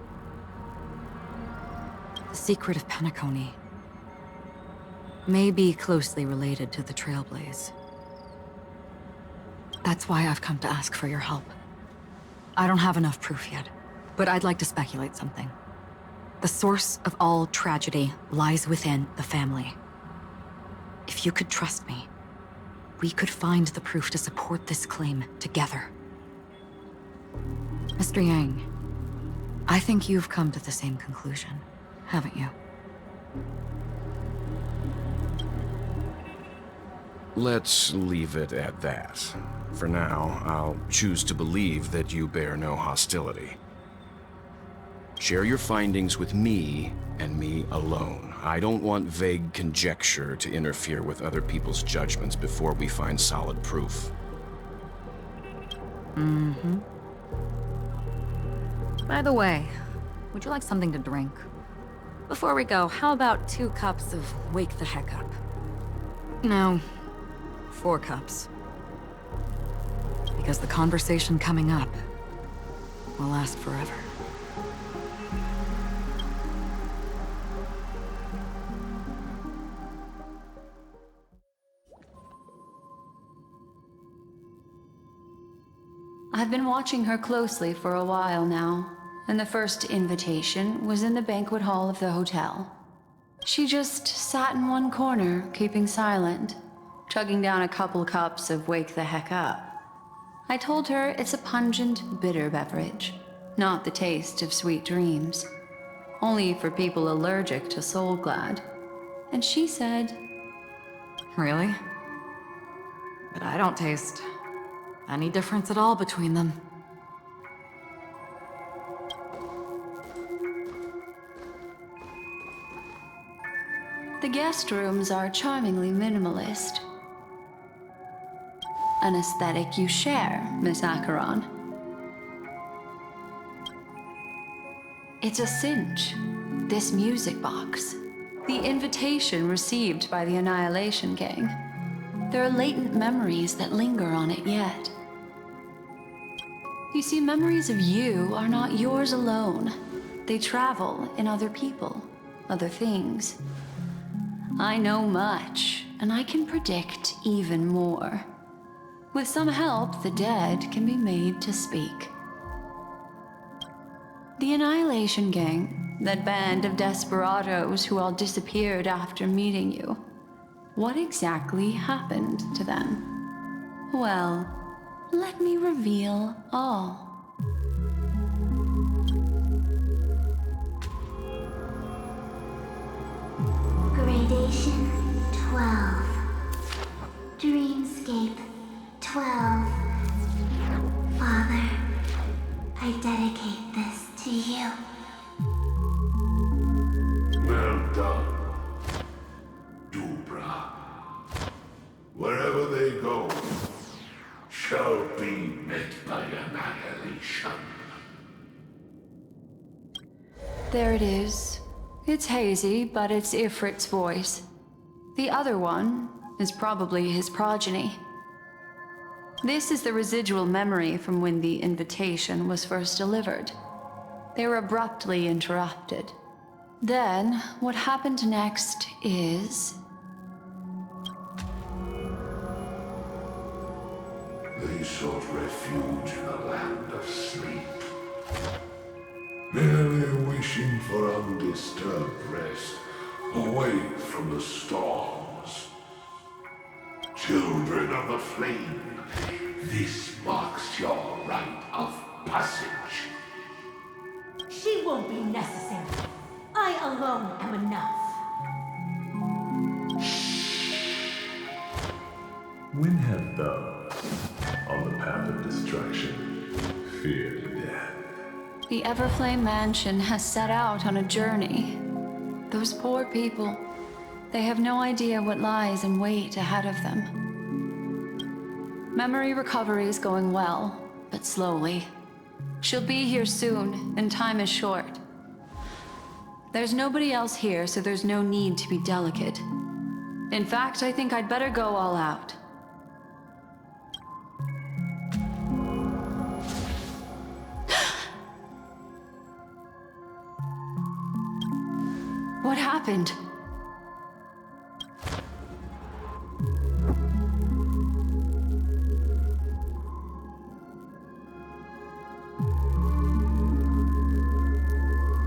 the secret of Penacony may be closely related to the Trailblaze. That's why I've come to ask for your help. I don't have enough proof yet, but I'd like to speculate something. The source of all tragedy lies within the family. If you could trust me, we could find the proof to support this claim together. Mr. Yang, I think you've come to the same conclusion, haven't you? Let's leave it at that. For now, I'll choose to believe that you bear no hostility. Share your findings with me, and me alone. I don't want vague conjecture to interfere with other people's judgments before we find solid proof. Mm-hmm. By the way, would you like something to drink? Before we go, how about 2 cups of Wake the Heck Up? No, 4 cups. Because the conversation coming up will last forever. I've been watching her closely for a while now, and the first invitation was in the banquet hall of the hotel. She just sat in one corner, keeping silent, chugging down a couple cups of Wake the Heck Up. I told her it's a pungent, bitter beverage, not the taste of sweet dreams. Only for people allergic to Soul Glad. And she said, Really? But I don't taste any difference at all between them. the guest rooms are charmingly minimalist. An aesthetic you share, Miss Acheron. It's a cinch, this music box. The invitation received by the Annihilation Gang. There are latent memories that linger on it yet. You see, memories of you are not yours alone. They travel in other people, other things. I know much, and I can predict even more. With some help, the dead can be made to speak. The Annihilation Gang, that band of desperados who all disappeared after meeting you. What exactly happened to them? Well, let me reveal all. Gradation 12. Dreamscape 12. Father, I dedicate this to you. Well done, Dubra. Wherever they go, shall be met by annihilation. There it is. It's hazy, but it's Ifrit's voice. The other one is probably his progeny. This is the residual memory from when the invitation was first delivered. They were abruptly interrupted. Then, what happened next is... They sought refuge in the land of sleep, merely wishing for undisturbed rest, away from the storms. Children of the flame, this marks your rite of passage. She won't be necessary. I alone am enough. When have those on the path of destruction feared death? The Everflame Mansion has set out on a journey. Those poor people, they have no idea what lies in wait ahead of them. Memory recovery is going well, but slowly. She'll be here soon, and time is short. There's nobody else here, so there's no need to be delicate. In fact, I think I'd better go all out. What happened?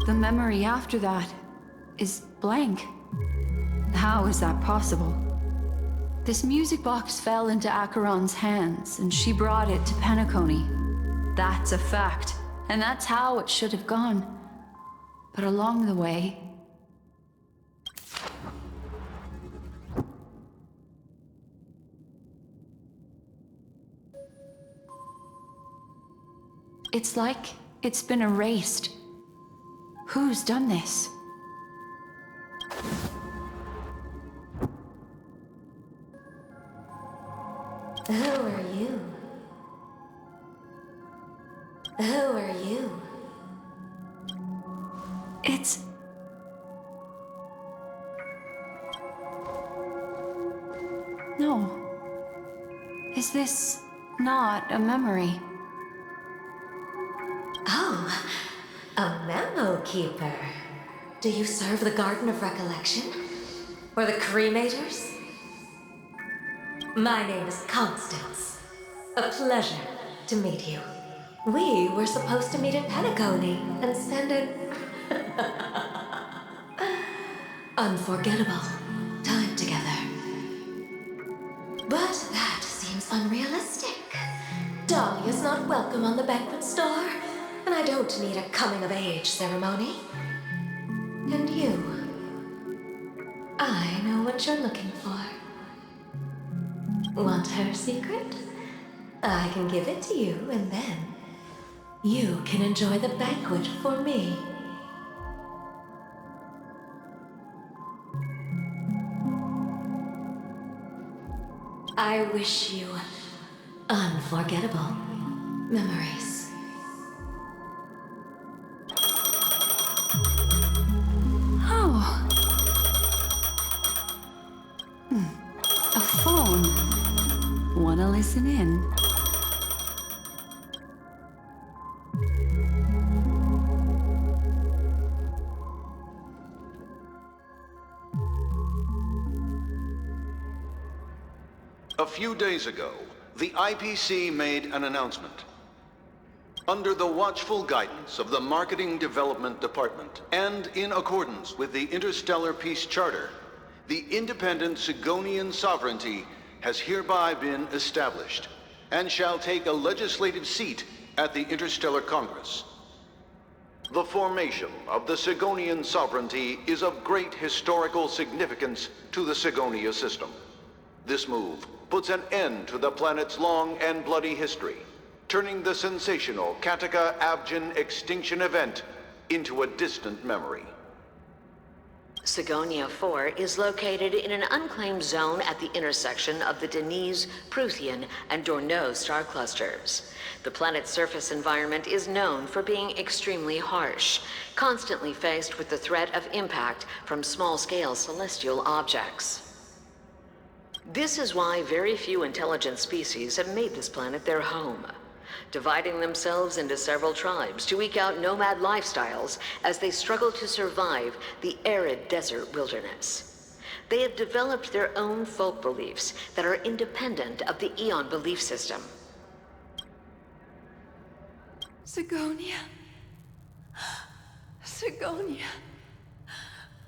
The memory after that is blank. How is that possible? This music box fell into Acheron's hands, and she brought it to Penacony. That's a fact, and that's how it should have gone. But along the way... it's like it's been erased. Who's done this? Who are you? Who are you? It's... No. Is this not a memory? Oh, a memo keeper. Do you serve the Garden of Recollection? Or the Cremators? My name is Constance. A pleasure to meet you. We were supposed to meet in Patagonia and spend an unforgettable time together. But that seems unrealistic. Dolly is not welcome on the banquet store, and I don't need a coming-of-age ceremony. And you, I know what you're looking for. Want her secret? I can give it to you, and then you can enjoy the banquet for me. I wish you unforgettable memories. Oh. A phone. Wanna listen in? A few days ago, the IPC made an announcement. Under the watchful guidance of the Marketing Development Department, and in accordance with the Interstellar Peace Charter, the independent Sigonian sovereignty has hereby been established, and shall take a legislative seat at the Interstellar Congress. The formation of the Sigonian sovereignty is of great historical significance to the Sigonia system. This move puts an end to the planet's long and bloody history, turning the sensational Kataka-Abjin extinction event into a distant memory. Sigonia 4 is located in an unclaimed zone at the intersection of the Denise, Prothean, and Dorneau star clusters. The planet's surface environment is known for being extremely harsh, constantly faced with the threat of impact from small-scale celestial objects. This is why very few intelligent species have made this planet their home, dividing themselves into several tribes to eke out nomad lifestyles as they struggle to survive the arid desert wilderness. They have developed their own folk beliefs that are independent of the Eon belief system. Sigonia. Sigonia.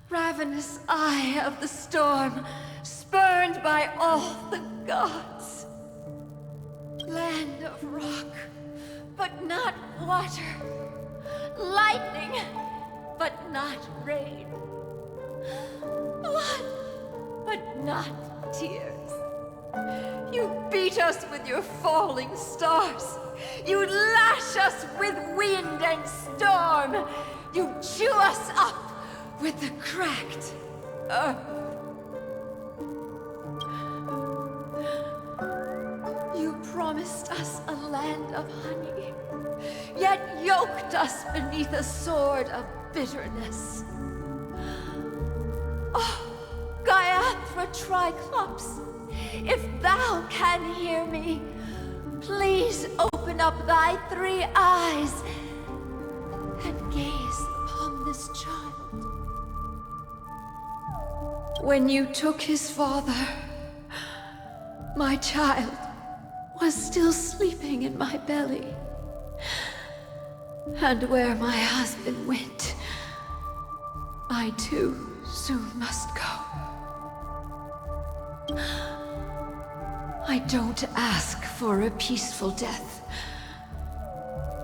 Ravenous eye of the storm, spurned by all the gods. Land of rock, but not water. Lightning, but not rain. Blood, but not tears. You beat us with your falling stars. You lash us with wind and storm. You chew us up with the cracked earth. You promised us a land of honey, yet yoked us beneath a sword of bitterness. Oh, Gaiathra Triclops, if thou can hear me, please open up thy 3 eyes and gaze upon this child. When you took his father, my child was still sleeping in my belly. And where my husband went, I too soon must go. I don't ask for a peaceful death.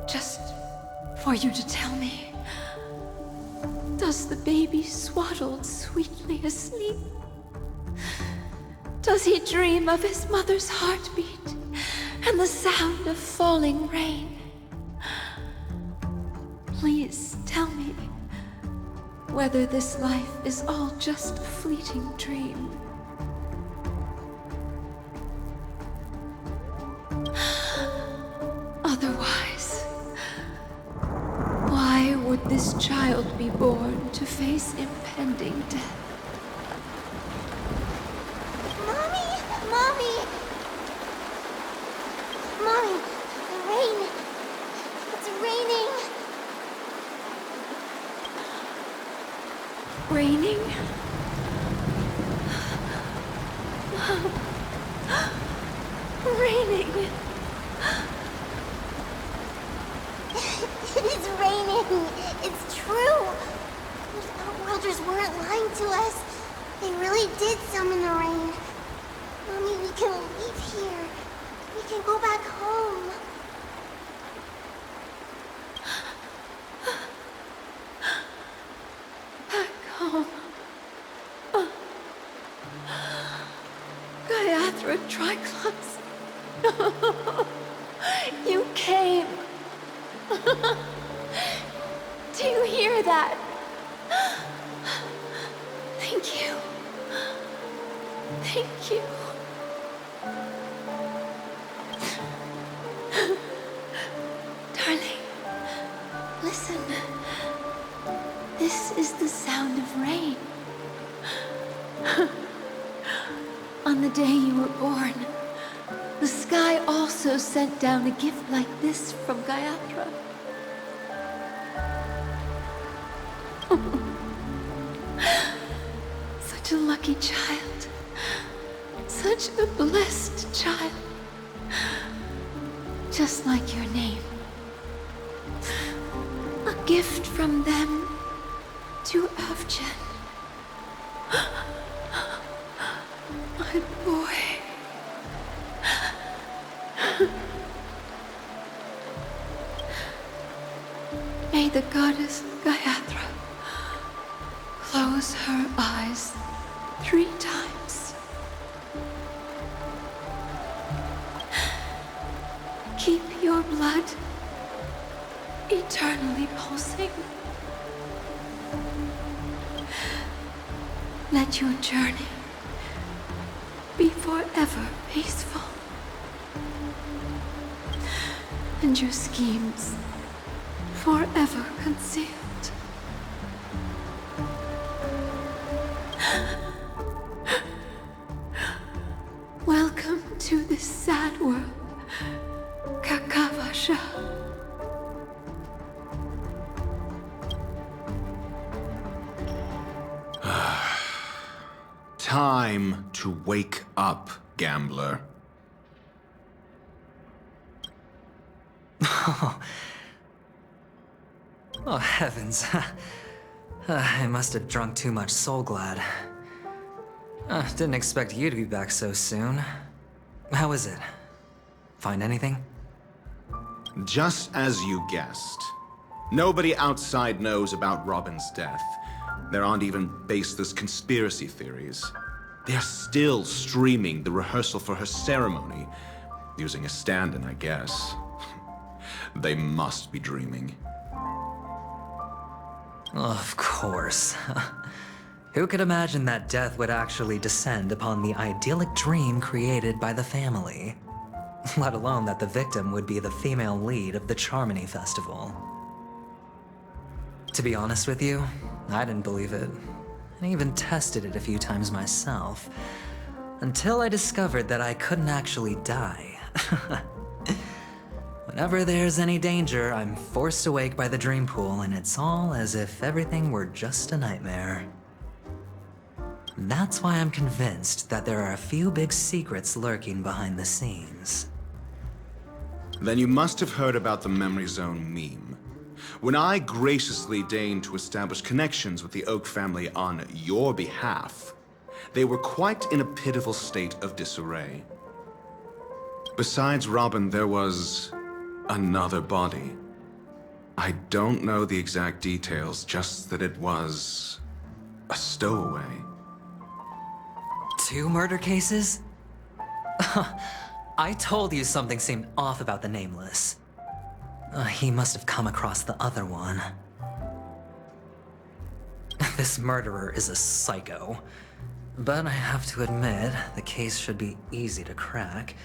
Just for you to tell me, does the baby swaddled sweetly asleep? Does he dream of his mother's heartbeat and the sound of falling rain? Please tell me whether this life is all just a fleeting dream. Otherwise, why would this child be born to face impending death? Mommy! Mommy! Mommy! The rain! It's raining! Raining? Raining! raining. It's true. Those outworlders weren't lying to us. They really did summon the rain. Mommy, we can leave here. We can go back home. Back home. Gayatri Triclops. You came. Do you hear that? Thank you. Thank you. Darling, listen. This is the sound of rain. On the day you were born, the sky also sent down a gift like this from Gayatri. Such a lucky child. Such a blessed child. Just like your name. A gift from them to Avjen. My boy. May the goddess Gayatri close her eyes 3 times. Keep your blood eternally pulsing. Let your journey be forever peaceful. And your schemes forever concealed. Welcome to this sad world, Kakavasha. Time to wake up, gambler. Oh, heavens. I must have drunk too much Soul Glad. Didn't expect you to be back so soon. How is it? Find anything? Just as you guessed. Nobody outside knows about Robin's death. There aren't even baseless conspiracy theories. They're still streaming the rehearsal for her ceremony, using a stand-in, I guess. They must be dreaming. Of course. Who could imagine that death would actually descend upon the idyllic dream created by the family? Let alone that the victim would be the female lead of the Charmony Festival. To be honest with you, I didn't believe it. I even tested it a few times myself. Until I discovered that I couldn't actually die. Whenever there's any danger, I'm forced awake by the dream pool, and it's all as if everything were just a nightmare. That's why I'm convinced that there are a few big secrets lurking behind the scenes. Then you must have heard about the Memory Zone meme. When I graciously deigned to establish connections with the Oak family on your behalf, they were quite in a pitiful state of disarray. Besides Robin, there was another body. I don't know the exact details, just that it was a stowaway. 2 murder cases? I told you something seemed off about the Nameless. He must have come across the other one. This murderer is a psycho. But I have to admit, the case should be easy to crack.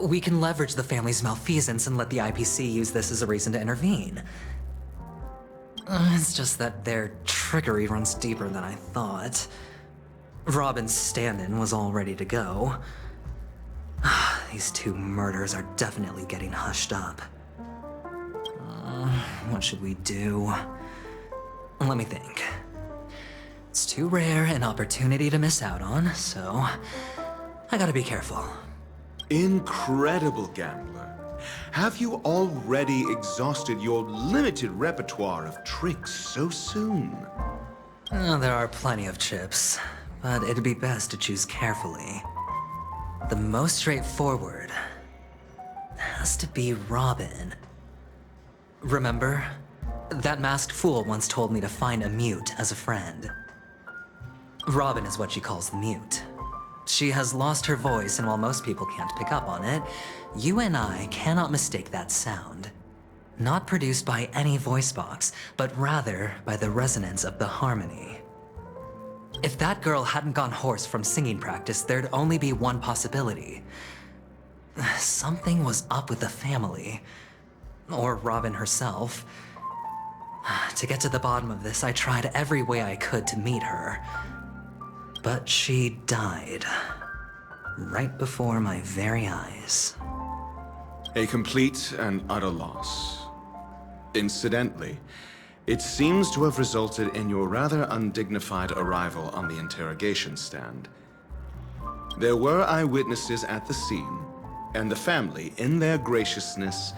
We can leverage the family's malfeasance and let the IPC use this as a reason to intervene. It's just that their trickery runs deeper than I thought. Robin's stand-in was all ready to go. These 2 murders are definitely getting hushed up. What should we do? Let me think. It's too rare an opportunity to miss out on, so I gotta be careful. Incredible, gambler. Have you already exhausted your limited repertoire of tricks so soon? There are plenty of chips, but it'd be best to choose carefully. The most straightforward has to be Robin. Remember? That masked fool once told me to find a mute as a friend. Robin is what she calls the mute. She has lost her voice, and while most people can't pick up on it, you and I cannot mistake that sound. Not produced by any voice box, but rather by the resonance of the harmony. If that girl hadn't gone hoarse from singing practice, there'd only be one possibility. Something was up with the family. Or Robin herself. To get to the bottom of this, I tried every way I could to meet her. But she died. Right before my very eyes. A complete and utter loss. Incidentally, it seems to have resulted in your rather undignified arrival on the interrogation stand. There were eyewitnesses at the scene, and the family, in their graciousness,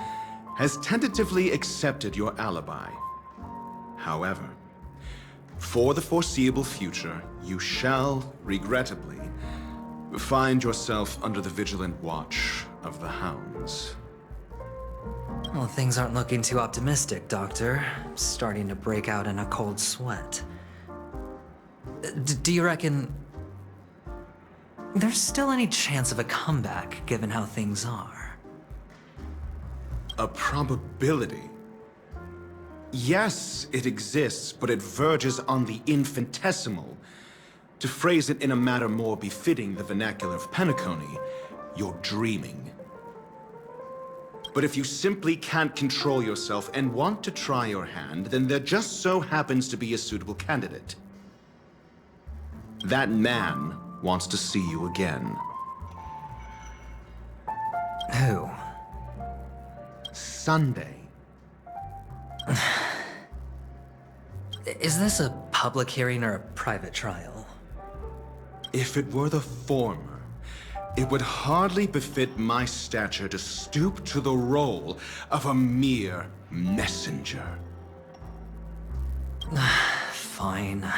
has tentatively accepted your alibi. However, for the foreseeable future, you shall, regrettably, find yourself under the vigilant watch of the hounds. Well, things aren't looking too optimistic, Doctor. I'm starting to break out in a cold sweat. Do you reckon there's still any chance of a comeback, given how things are? A probability? Yes, it exists, but it verges on the infinitesimal. To phrase it in a manner more befitting the vernacular of Penacony, you're dreaming. But if you simply can't control yourself and want to try your hand, then there just so happens to be a suitable candidate. That man wants to see you again. Who? Sunday. Is this a public hearing or a private trial? If it were the former, it would hardly befit my stature to stoop to the role of a mere messenger. Fine.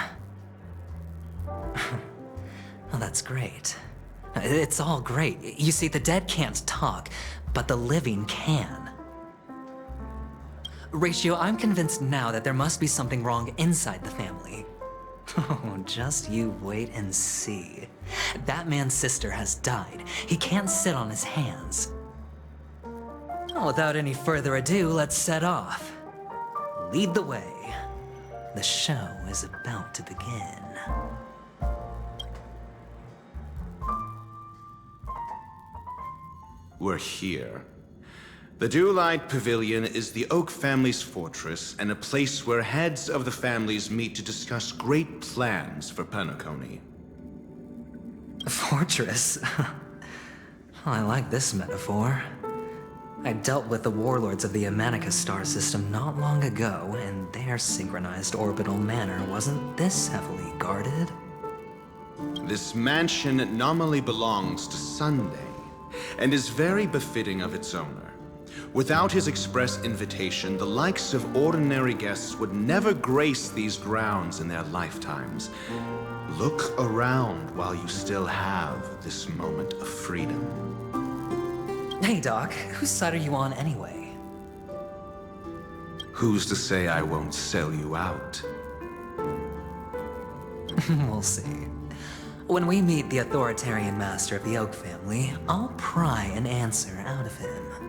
Well, that's great. It's all great. You see, the dead can't talk, but the living can. Ratio, I'm convinced now that there must be something wrong inside the family. Oh, just you wait and see. That man's sister has died. He can't sit on his hands. Well, without any further ado, let's set off. Lead the way. The show is about to begin. We're here. The Dewlight Pavilion is the Oak family's fortress and a place where heads of the families meet to discuss great plans for Penacony. A fortress? I like this metaphor. I dealt with the warlords of the Amanicus star system not long ago, and their synchronized orbital manor wasn't this heavily guarded. This mansion nominally belongs to Sunday, and is very befitting of its owner. Without his express invitation, the likes of ordinary guests would never grace these grounds in their lifetimes. Look around while you still have this moment of freedom. Hey, Doc, whose side are you on anyway? Who's to say I won't sell you out? We'll see. When we meet the authoritarian master of the Oak family, I'll pry an answer out of him.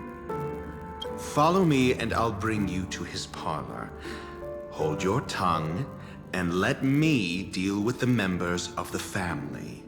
Follow me and I'll bring you to his parlor. Hold your tongue and let me deal with the members of the family.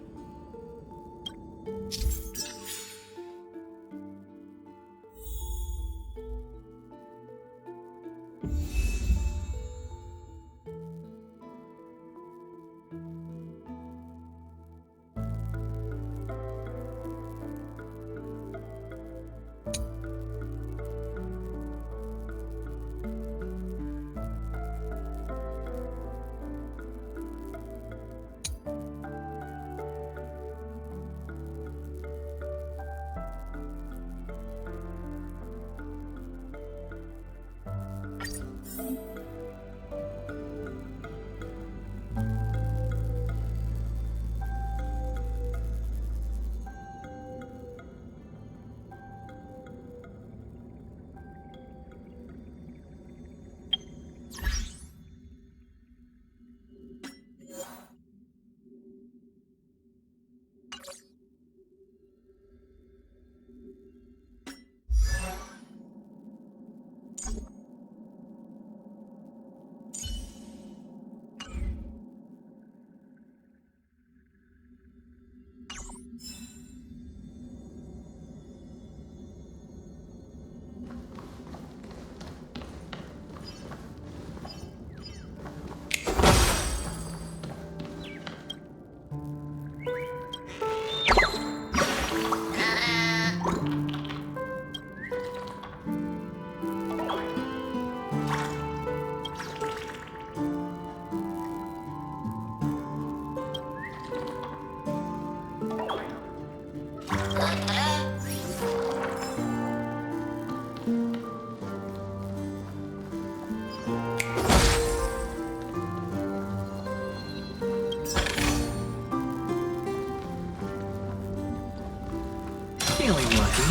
Feeling lucky.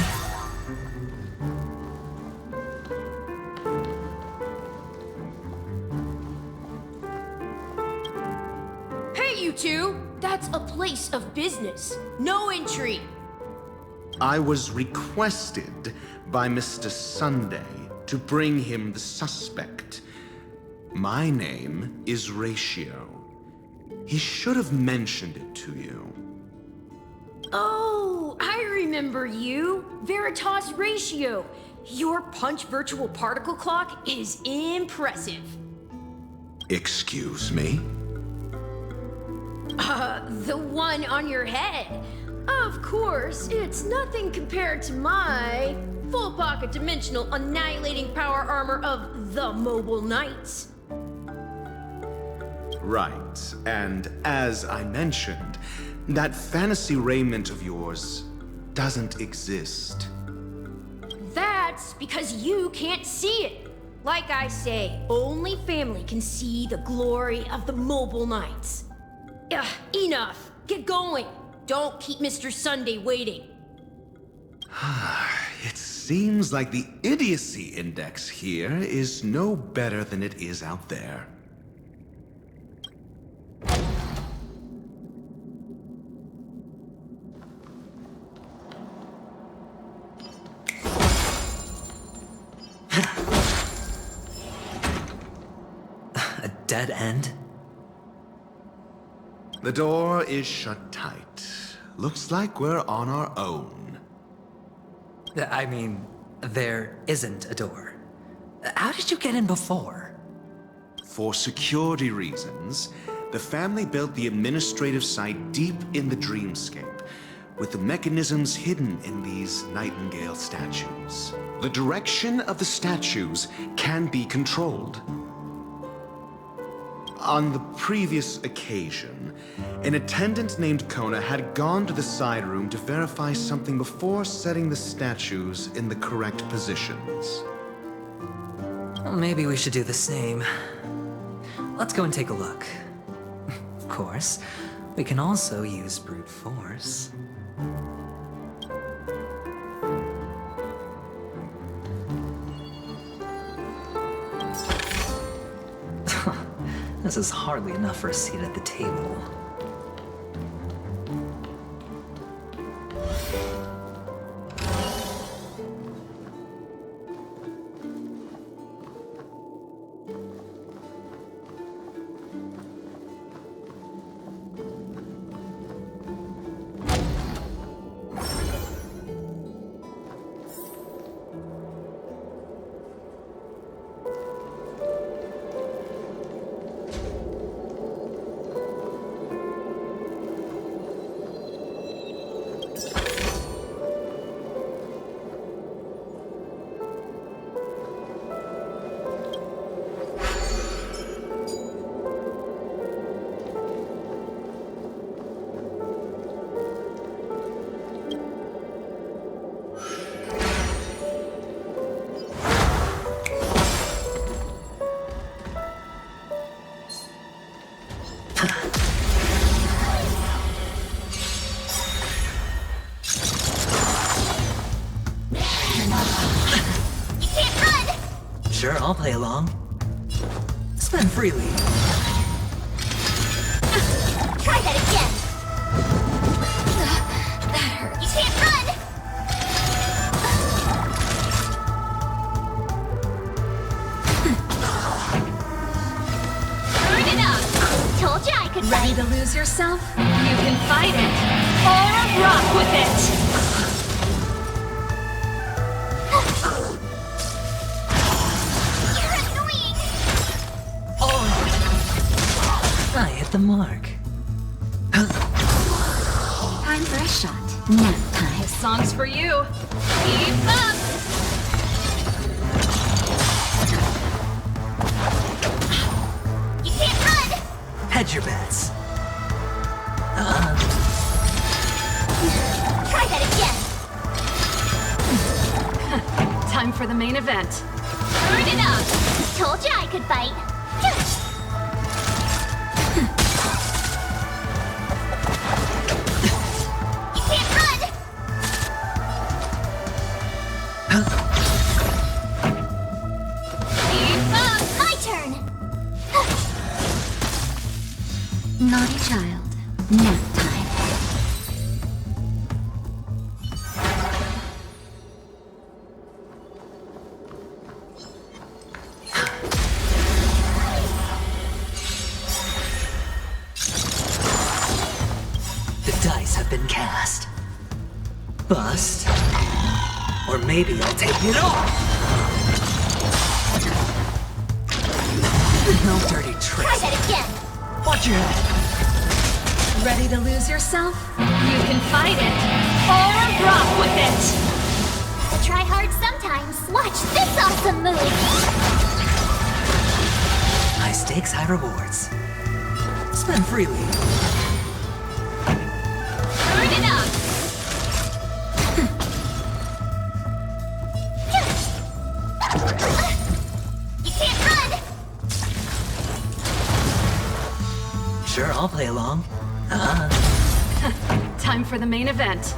Hey, you two! That's a place of business. No entry. I was requested by Mr. Sunday to bring him the suspect. My name is Ratio. He should have mentioned it to you. Oh, I remember you. Veritas Ratio. Your punch virtual particle clock is impressive. Excuse me? The one on your head. Of course, it's nothing compared to my full pocket dimensional annihilating power armor of the Mobile Knights. Right, and as I mentioned, that fantasy raiment of yours doesn't exist. That's because you can't see it. Like I say, only family can see the glory of the Mobile Knights. Ugh, enough. Get going. Don't keep Mr. Sunday waiting. It seems like the idiocy index here is no better than it is out there. A dead end? The door is shut tight. Looks like we're on our own. I mean, there isn't a door. How did you get in before? For security reasons, the family built the administrative site deep in the dreamscape, with the mechanisms hidden in these Nightingale statues. The direction of the statues can be controlled. On the previous occasion, an attendant named Kona had gone to the side room to verify something before setting the statues in the correct positions. Well, maybe we should do the same. Let's go and take a look. Of course, we can also use brute force. This is hardly enough for a seat at the table. Sure, I'll play along. Spend freely. Try that again. That hurts. You can't run. Turn it up. Told you I could Ready fight. to lose yourself? You can fight it. Or rock with it. I hit the mark. Time for a shot. Nap time. This song's for you. Keep up. You can't run. Hedge your bets. Try that again. Time for the main event. Turn it up. Told you I could fight. You can't run. Bust. Or maybe I'll take it all! No dirty tricks. Try that again! Watch your head. Ready to lose yourself? You can fight it! Or rock with it! To try hard sometimes, watch this awesome move! High stakes, high rewards. Spend freely. Turn it up! You can't run! Sure, I'll play along. Time for the main event.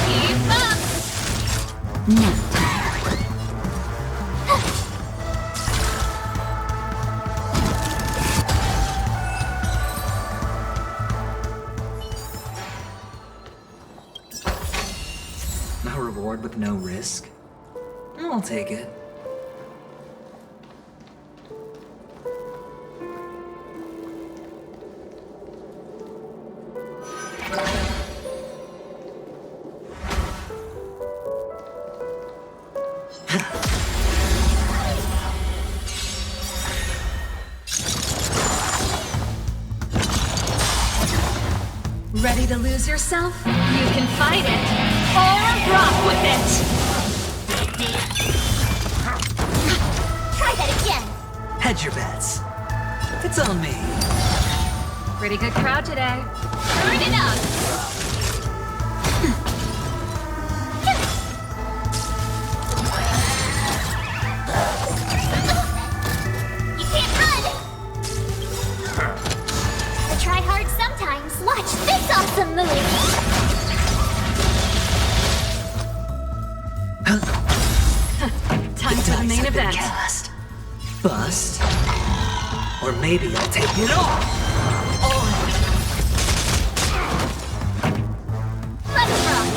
Keep up! A reward with no risk? I'll take it. Ready to lose yourself? You can fight it! Or rock with it! Try that again! Hedge your bets. It's on me. Pretty good crowd today. Turn it up! You can't run! To try hard sometimes, watch this awesome move! Time for the main event. Cast. Bust. Or maybe I'll take it all. Let's rock!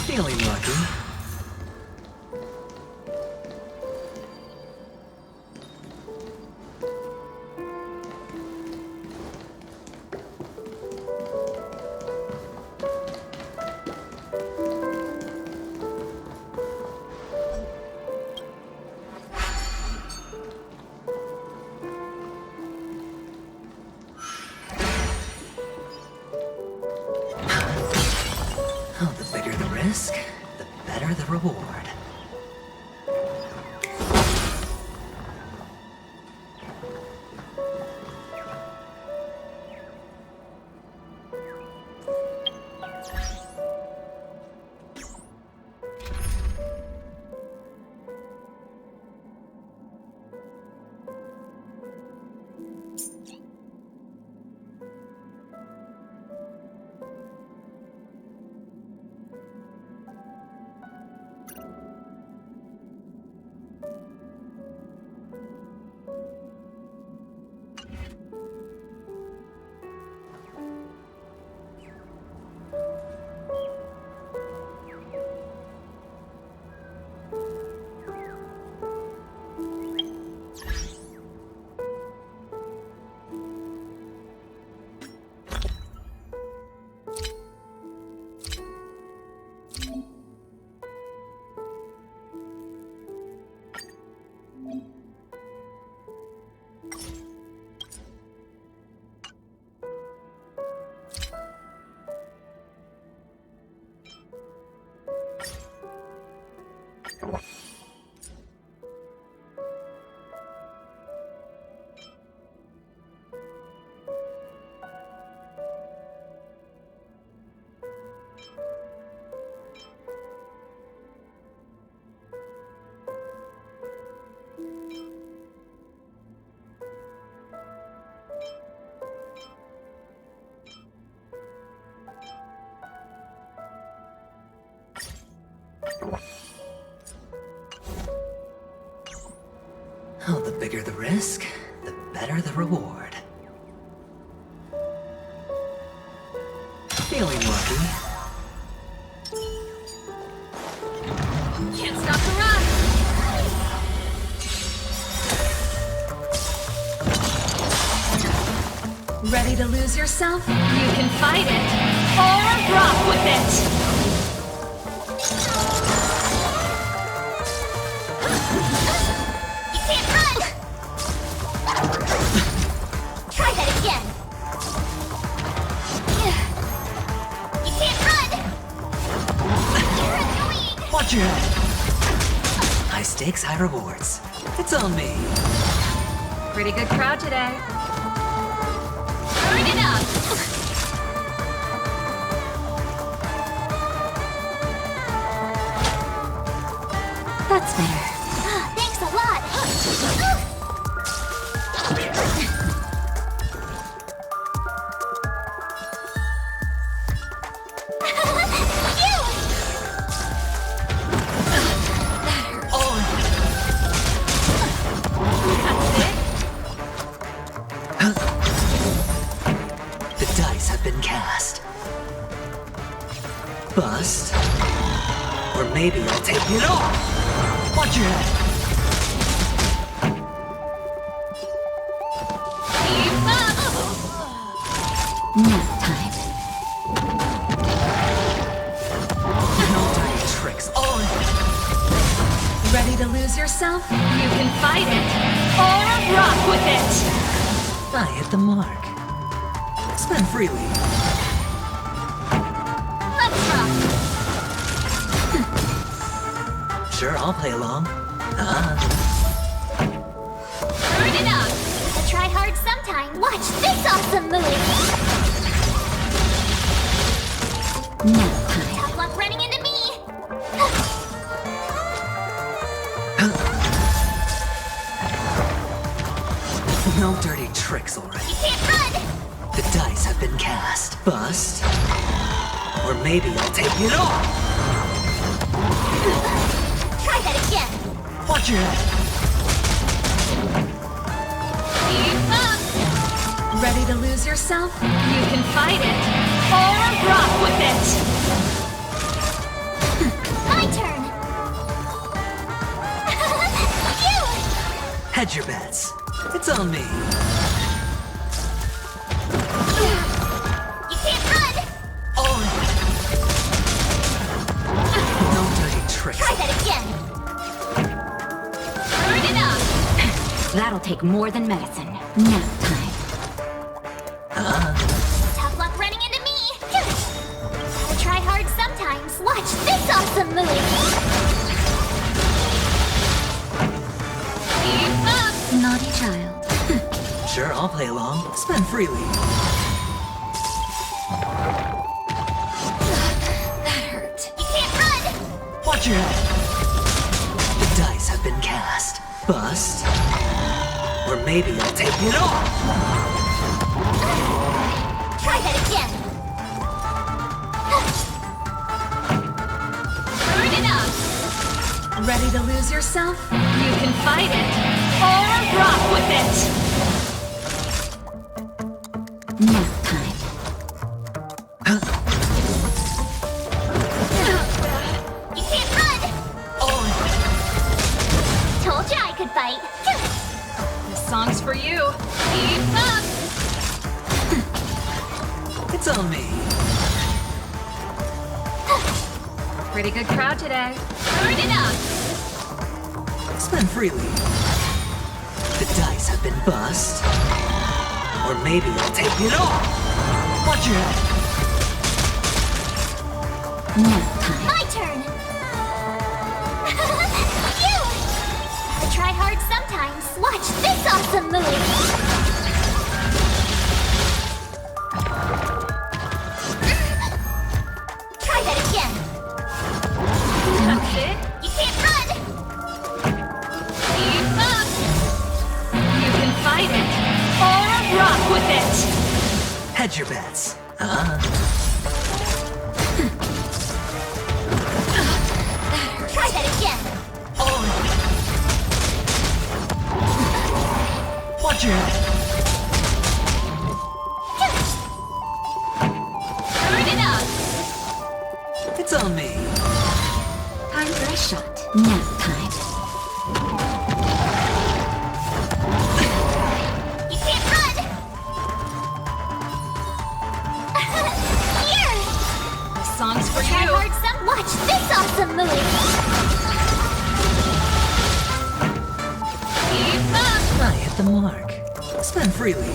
Feeling lucky. Oh, the bigger the risk, the better the reward. Oh, the bigger the risk, the better the reward. Feeling lucky. Can't stop the run! Ready to lose yourself? You can fight it, or rock with it! You can't run! Try that again! You can't run! You're annoying! Watch your head. High stakes, high rewards. It's on me. Pretty good crowd today. Turn it up! That's better. Thanks a lot! The dice have been cast. Bust. Or maybe I'll take it off. Watch your head. Keep up! Nap time. No dirty tricks. On. Ready to lose yourself? You can fight it, or rock with it! I hit the mark. Spend freely. Let's rock! Sure, I'll play along. Turn it up! I try hard sometime. Watch this awesome move! Nap time. Tough luck running into me! No dirty tricks, alright. You can't run! The dice have been cast. Bust. Or maybe I'll take it off. Try that again! Watch your head. Keep up! Ready to lose yourself? You can fight it, or rock with it! My turn! You! Hedge your bets. It's on me. You can't run! On. No dirty tricks. Try that again! Turn it up! That'll take more than medicine. Nap time. Tough luck running into me! Gotta try hard sometimes. Watch this awesome move! Keep up! Naughty child. Sure, I'll play along. Spend freely. That hurt. You can't run! Watch your head. The dice have been cast. Bust. Or maybe I'll take it off. Try that again! Turn it up! Ready to lose yourself? You can fight it, or rock with it! Nap time. You can't run! Told you I could fight. This song's for you. Keep up! It's on me. Pretty good crowd today. Turn it up! Spend freely. The dice have been bust. Or maybe I'll take it off. Watch your head. Nap time. My turn! You! Gotta try hard sometimes. Watch this awesome move! Try that again! That's it? You can't run! Keep up! You can fight it, or rock with it! Hedge your bets. Try that again! Watch your head. Turn it up! It's on me. Time for a shot. Nap time. You can't run! Watch this awesome move! I hit the mark. Spend freely.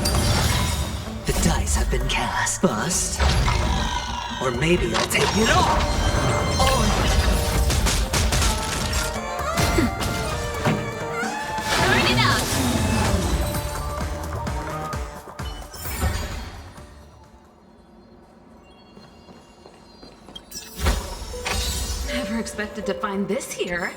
The dice have been cast. Bust. Or maybe I'll take it all. Turn it up! Never expected to find this here.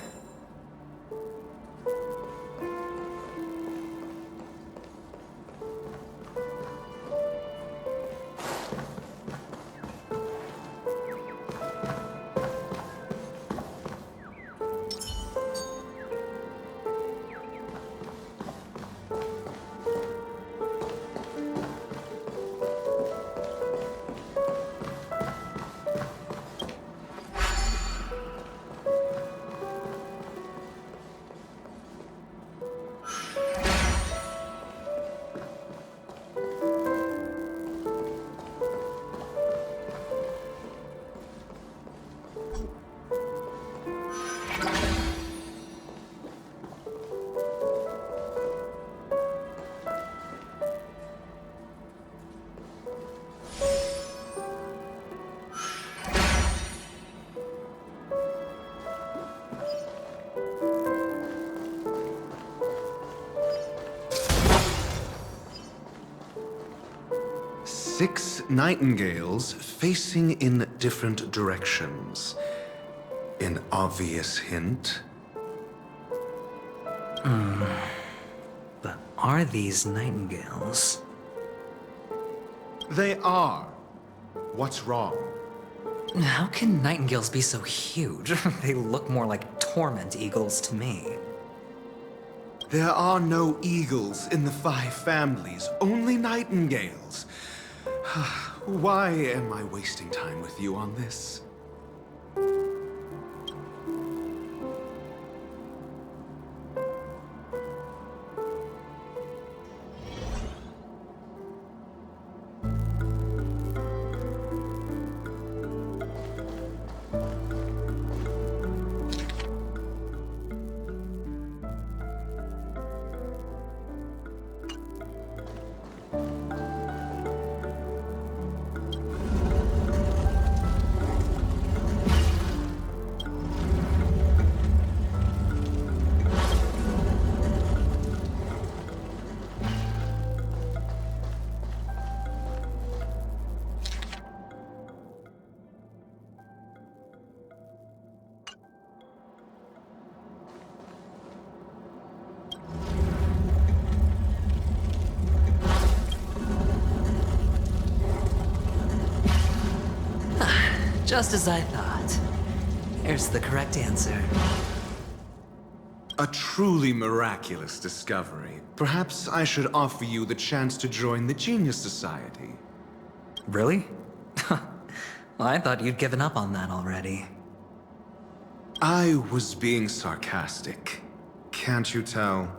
Six nightingales facing in different directions. An obvious hint. But are these nightingales? They are. What's wrong? How can nightingales be so huge? They look more like torment eagles to me. There are no eagles in the 5 families, only nightingales. Why am I wasting time with you on this? Just as I thought. Here's the correct answer. A truly miraculous discovery. Perhaps I should offer you the chance to join the Genius Society. Really? Well, I thought you'd given up on that already. I was being sarcastic. Can't you tell?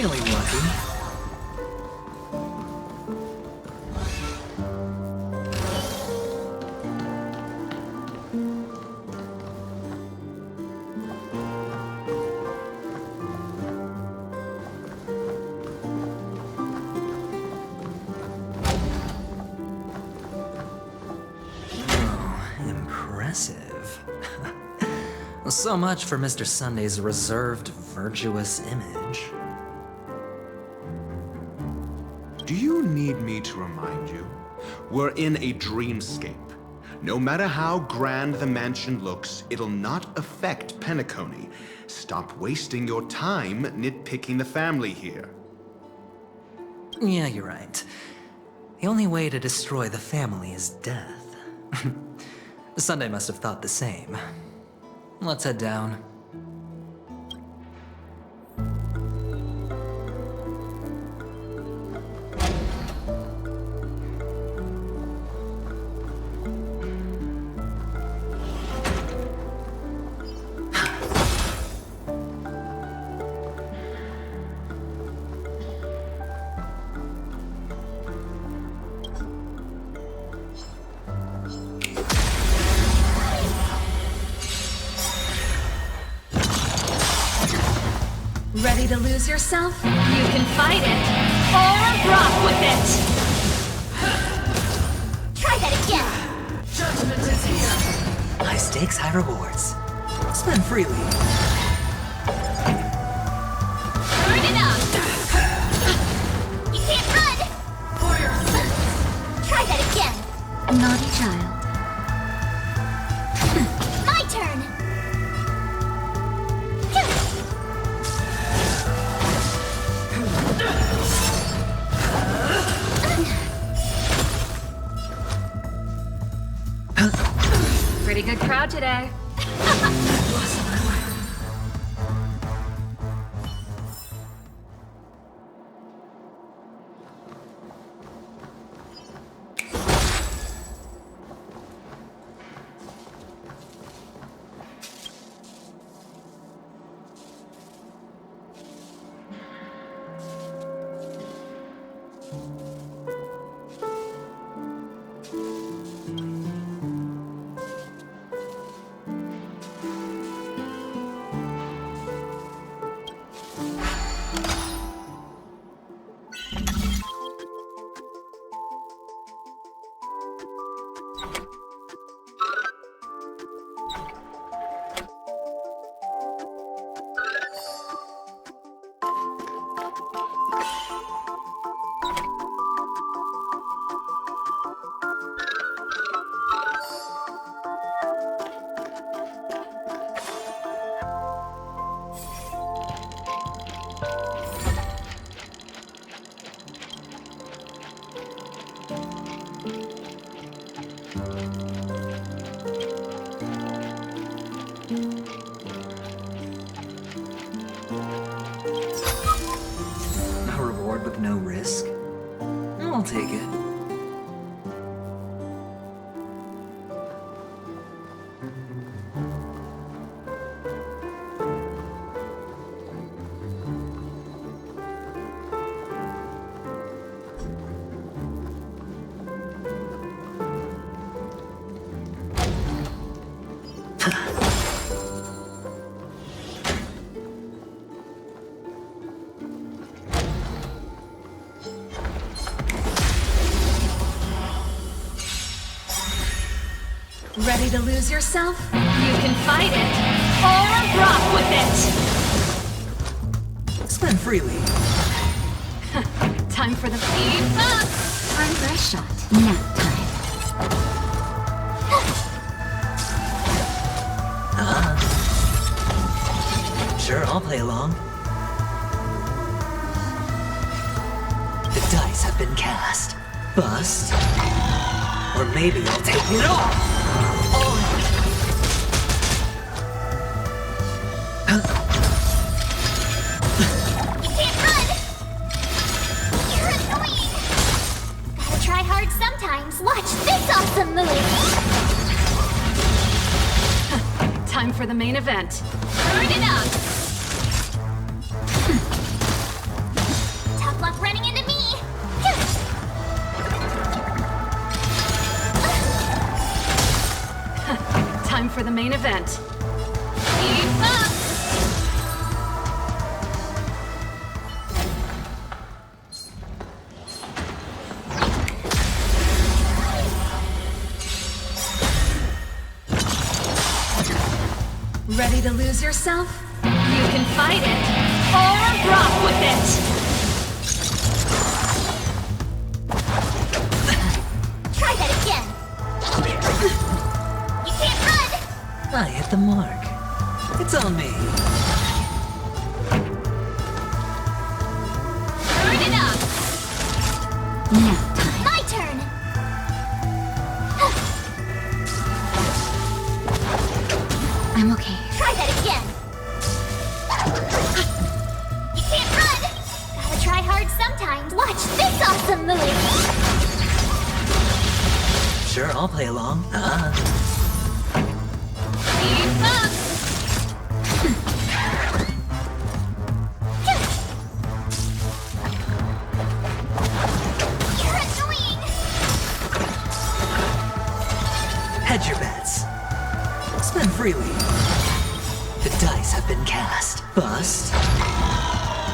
feeling lucky. Impressive. So much for Mr. Sunday's reserved, virtuous image. Do you need me to remind you? We're in a dreamscape. No matter how grand the mansion looks, it'll not affect Penacony. Stop wasting your time nitpicking the family here. Yeah, you're right. The only way to destroy the family is death. Sunday must have thought the same. Let's head down. Ready to lose yourself? You can fight it, or rock with it! Try that again! Judgment is here! High stakes, high rewards. Spend freely. Burn it up! You can't run! For yourself! Try that again! Naughty child. My turn! Pretty good crowd today. A reward with no risk? I'll take it. Ready to lose yourself? You can fight it, or rock with it! Spend freely. Time for the feed up! Time for a shot. Nap time. Sure, I'll play along. The dice have been cast. Bust. Or maybe I'll take it all! You can't run! You're annoying! Gotta try hard sometimes. Watch this awesome move! Time for the main event. Burn it up! for the main event. Keep up! Ready to lose yourself? You can fight it, or rock with it! Try that again! You can't run! I hit the mark. It's on me. Turn it up! My turn! I'm okay. Try that again! You can't run! Gotta try hard sometimes. Watch this awesome move! Sure, I'll play along. Keep up! You're annoying! Hedge your bets. Spend freely. The dice have been cast. Bust.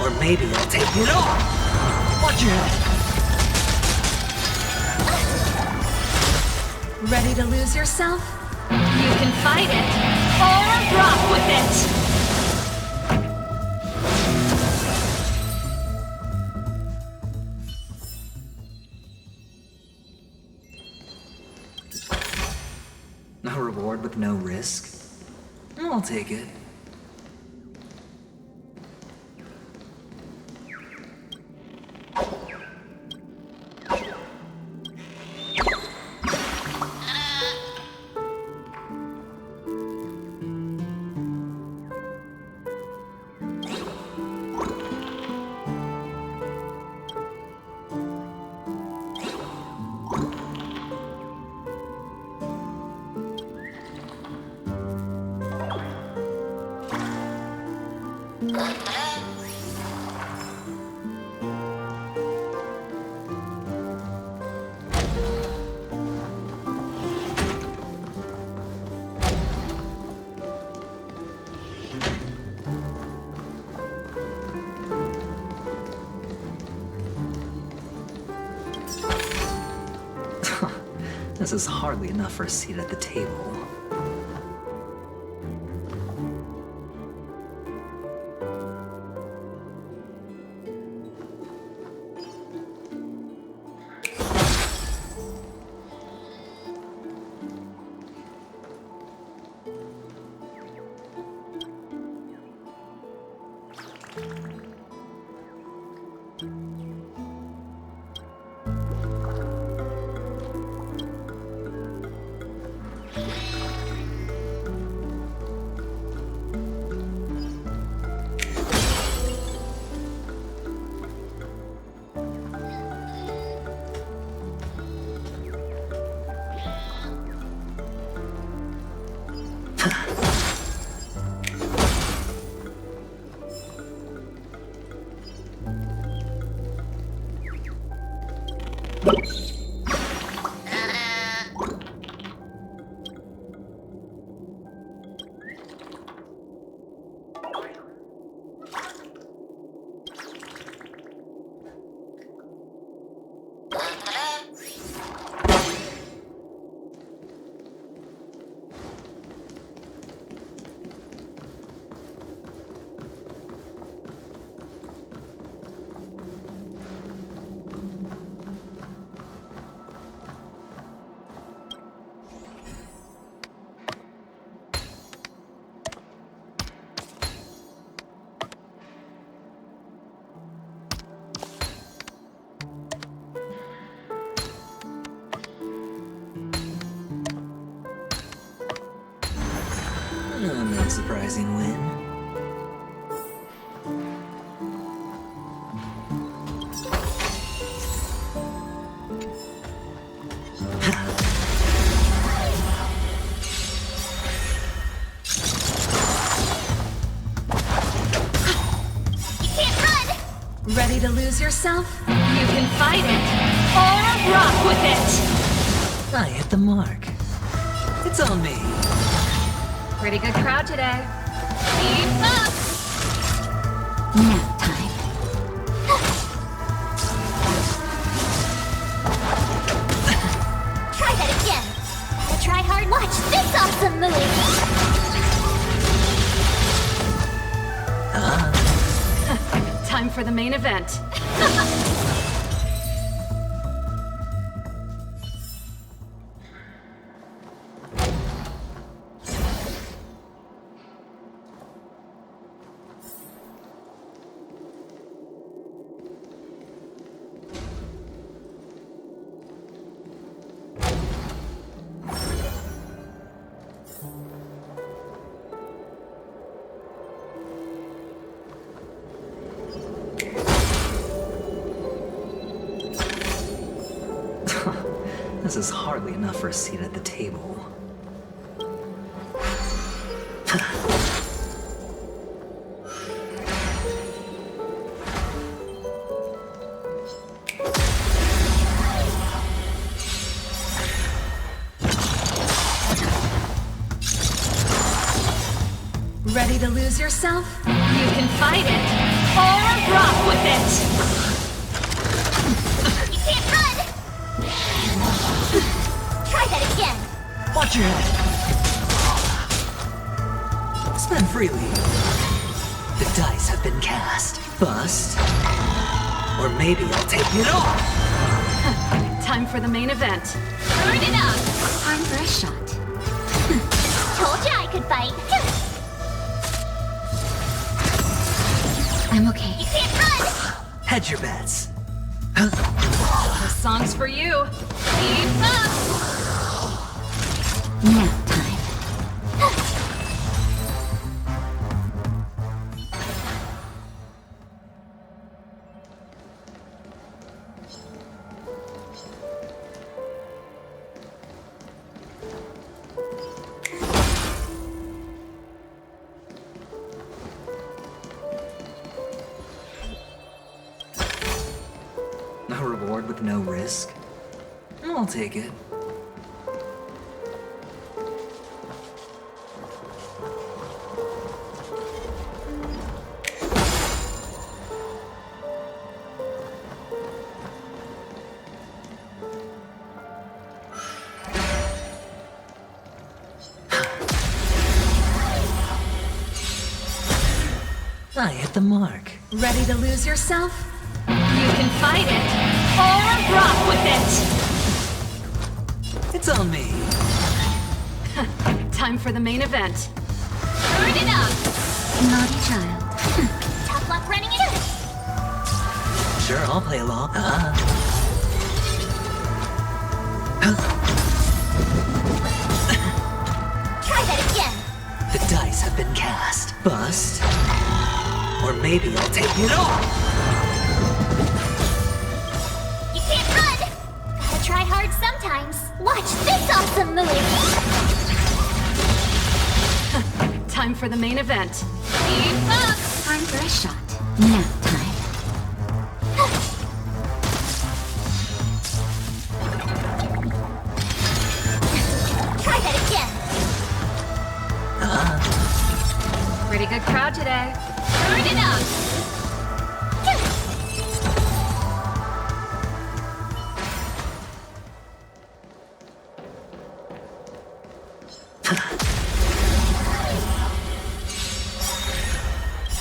Or maybe I'll take it all. Watch your head. Ready to lose yourself? You can fight it, or rock with it! A reward with no risk? I'll take it. This is hardly enough for a seat at the table. No surprising win. Ready to lose yourself? You can fight it, or rock with it! I hit the mark. It's on me. Pretty good crowd today. Keep up! Nap time. Try that again. Gotta try hard. Watch this awesome move. Time for the main event. This is hardly enough for a seat at the table. Ready to lose yourself? You can fight it, or rock with it! You can't run! Try that again! Watch your head! Spend freely. The dice have been cast. Bust. Or maybe I'll take it off! Time for the main event. Burn it up! Time for a shot. Told you I could fight. I'm okay. You can't run! Hedge your bets. This song's for you. Keep up! Nap time. A reward with no risk? I'll take it. I hit the mark. Ready to lose yourself? You can fight it, or rock with it! It's on me. Time for the main event. Burn it up! Naughty child. Tough luck running it. Sure, I'll play along. Try that again! The dice have been cast. Bust. Or maybe I'll take it off! You can't run! Gotta try hard sometimes. Watch this awesome move! Time for the main event. Keep up! Time for a shot. Nap time. Try that again! Pretty good crowd today. Burn it up!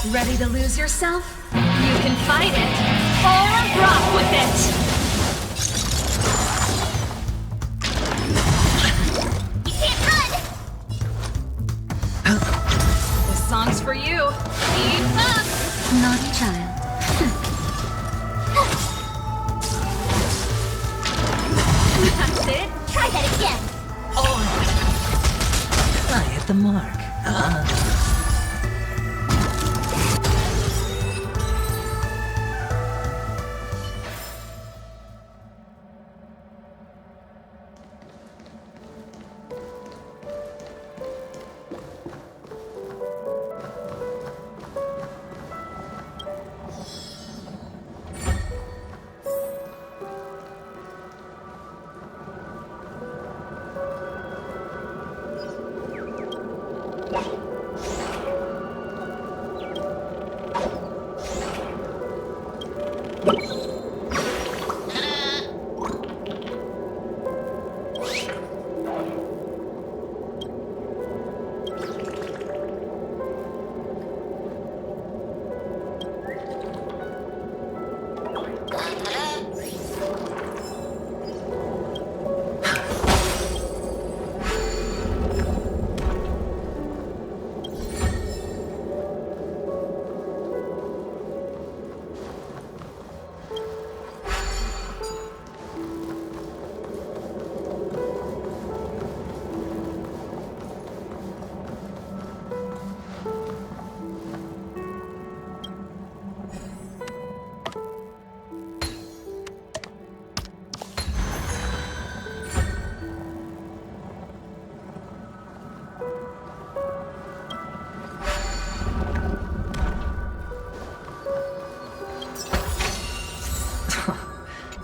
Ready to lose yourself? You can fight it, or rock with it! You can't run! This song's for you. Keep up! Naughty child. That's it. Try that again! I hit the mark.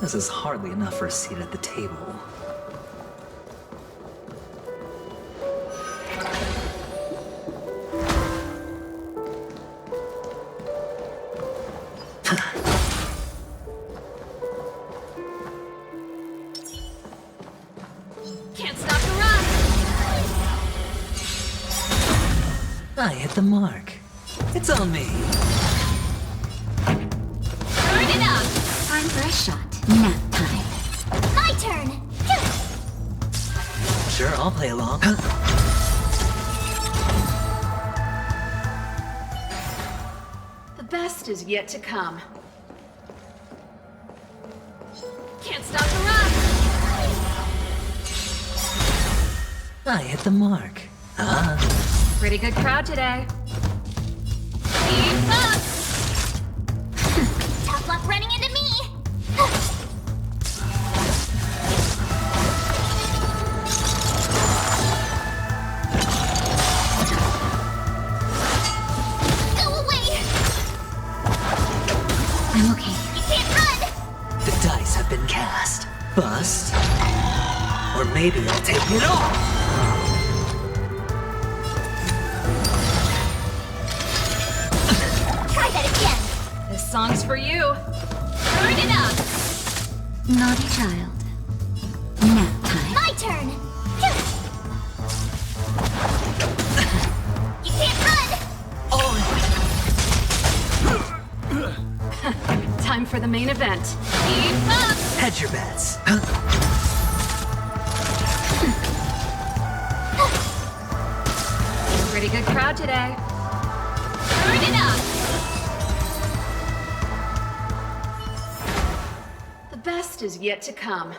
This is hardly enough for a seat at the table. Can't stop the run! I hit the mark. It's on me. Turn it up! Time for a shot. Nap time. My turn! Sure, I'll play along. The best is yet to come. Can't stop the run! I hit the mark. Pretty good crowd today. Keep up! Tough luck running into me! Go away! I'm okay. You can't run! The dice have been cast. Bust. Or maybe I'll take it off. Try that again! This song's for you. Turn it up! Naughty child. Nap time. My turn! You can't run! Time for the main event. Keep up! Hedge your bets. Pretty good crowd today. Turn it up! The best is yet to come.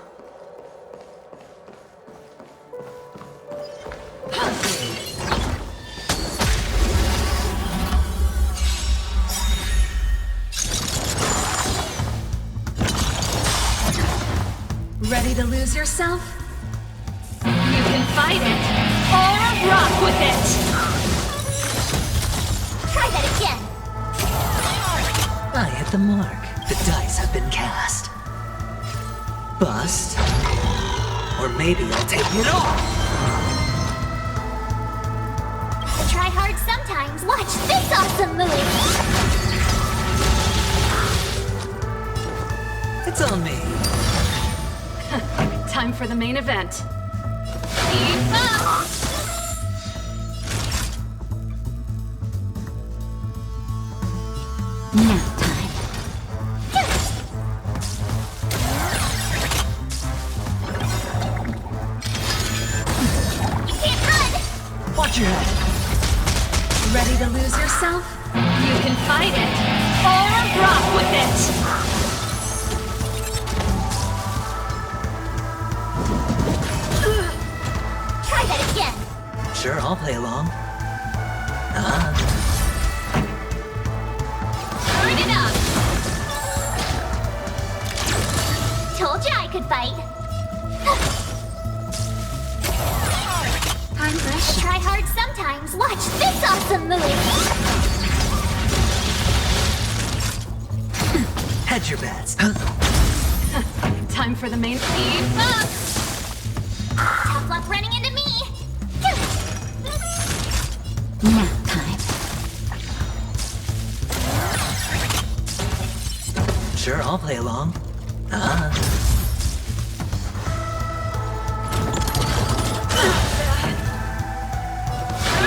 Ready to lose yourself? You can fight it, or rock with it! Try that again! I hit the mark. The dice have been cast. Bust. Or maybe I'll take it off. Try hard sometimes. Watch this awesome move! It's on me. Time for the main event. Keep up! Nap time. You can't run! Watch your head. Ready to lose yourself? You can fight it, or rock with it! Try that again! Sure, I'll play along. Turn it up! Told you I could fight. Time for a shot. Try hard sometimes. Watch this awesome move! Hedge your bets. Time for the main. Keep up! Tough luck running into me! Nap time. Sure, I'll play along. Turn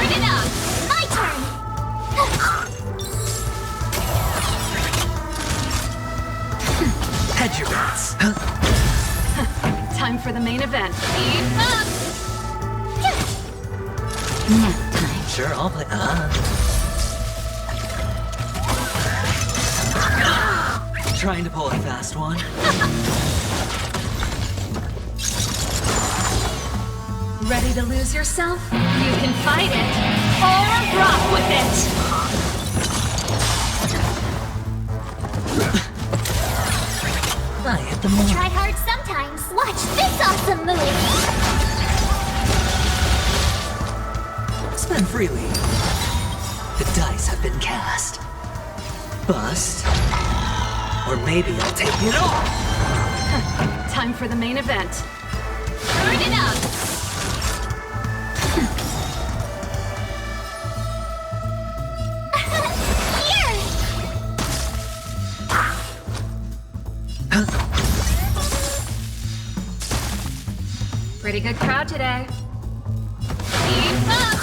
it up! My turn! Hedge your bets. Time for the main event. Keep up! Nap time. Sure, I'll play. Trying to pull a fast one. Ready to lose yourself? You can fight it, or rock with it! I hit the moon. Try hard sometimes. Watch this awesome move! Spend freely. The dice have been cast. Bust. Or maybe I'll take it all. Time for the main event. Turn it up! Here! Pretty good crowd today. Keep up!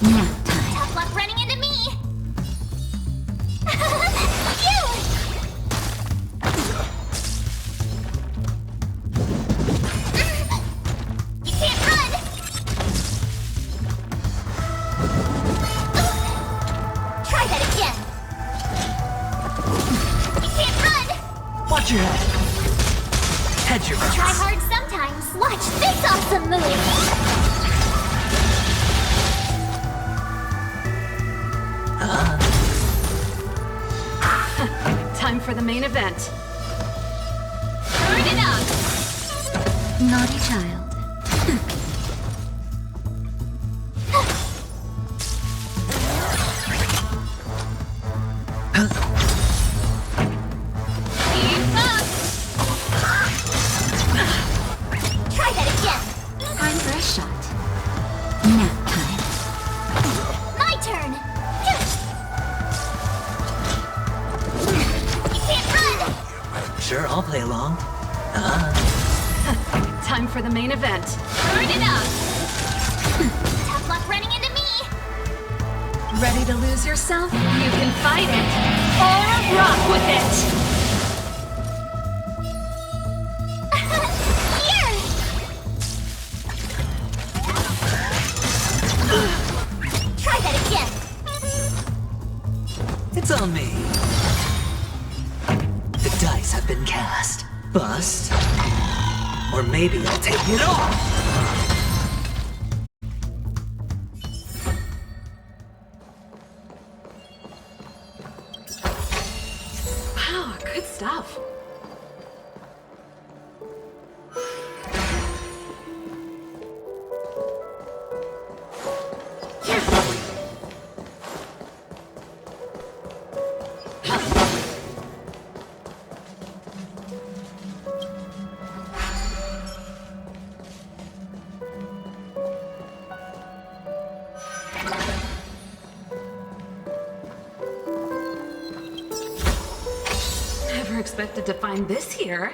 Nap time. Tough luck running into me! You! You can't run! Try that again! You can't run! Watch your head. Hedge your bets. Try hard sometimes. Watch this awesome move! Time for the main event. Turn it up! Naughty child. Keep up! Try that again! Time for a shot. Nap time. My turn! You can't run! Sure, I'll play along. Time for the main event. Turn it up! Tough luck running into me! Ready to lose yourself? You can fight it, or rock with it! Here! Try that again! It's on me. The dice have been cast. Bust. Or maybe I'll take it all. Wow, good stuff. Never expected to find this here.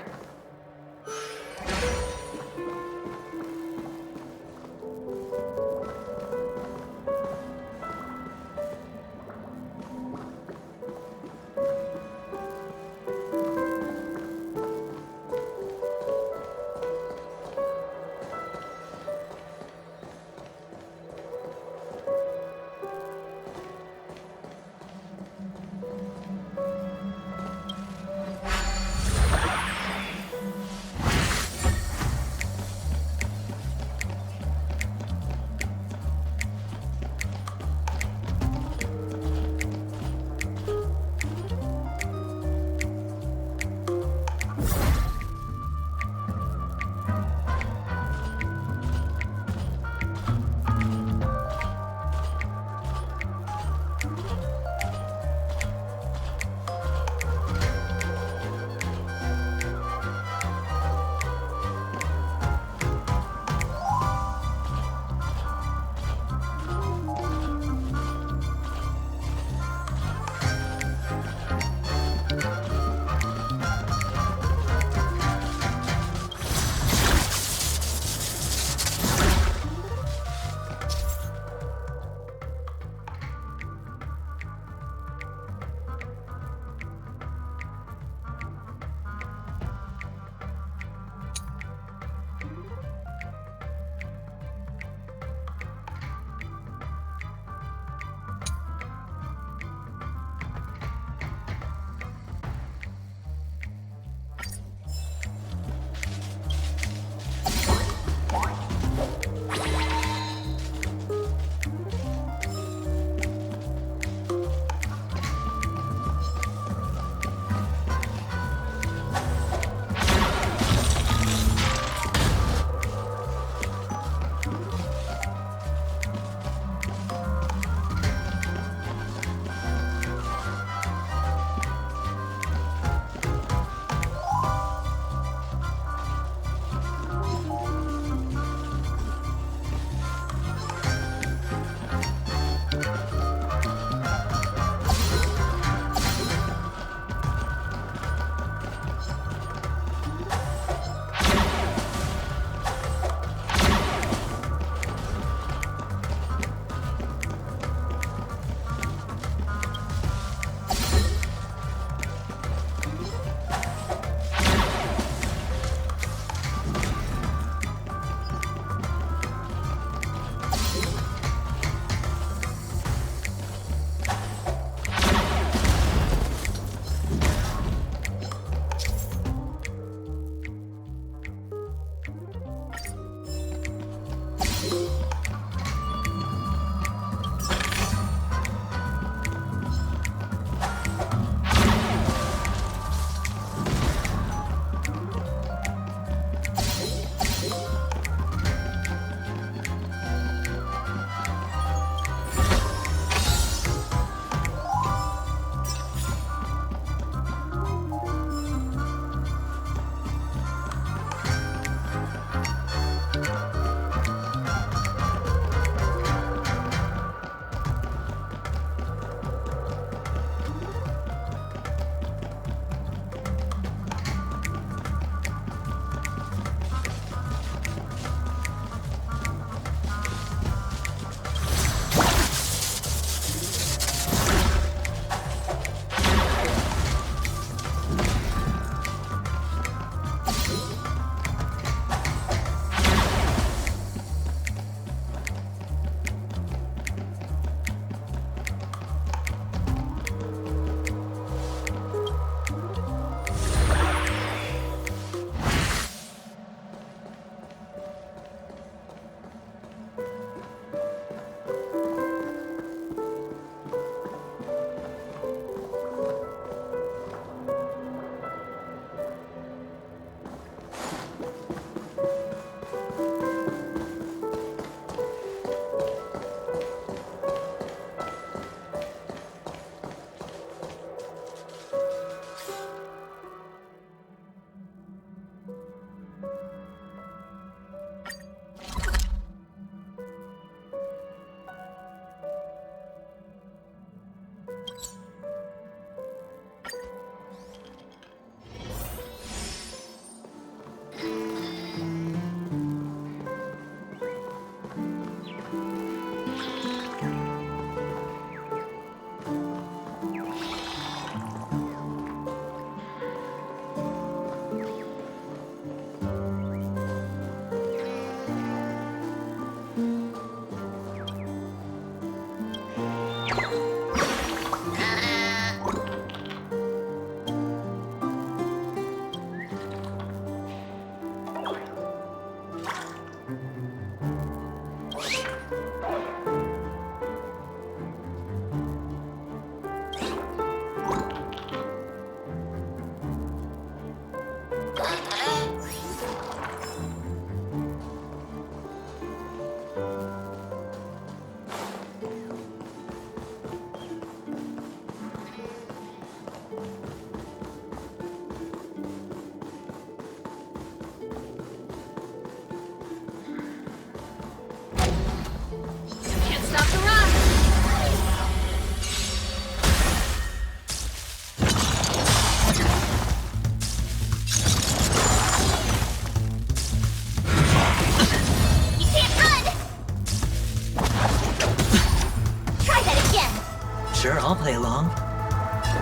long.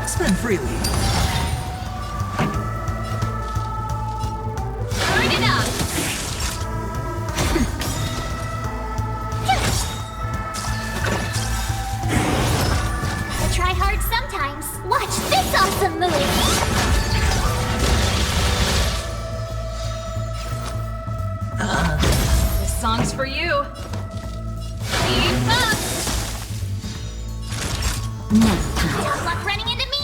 Spend freely. Burn it up! I try hard sometimes. Watch this awesome move! This song's for you. Keep up! Tough luck running into me!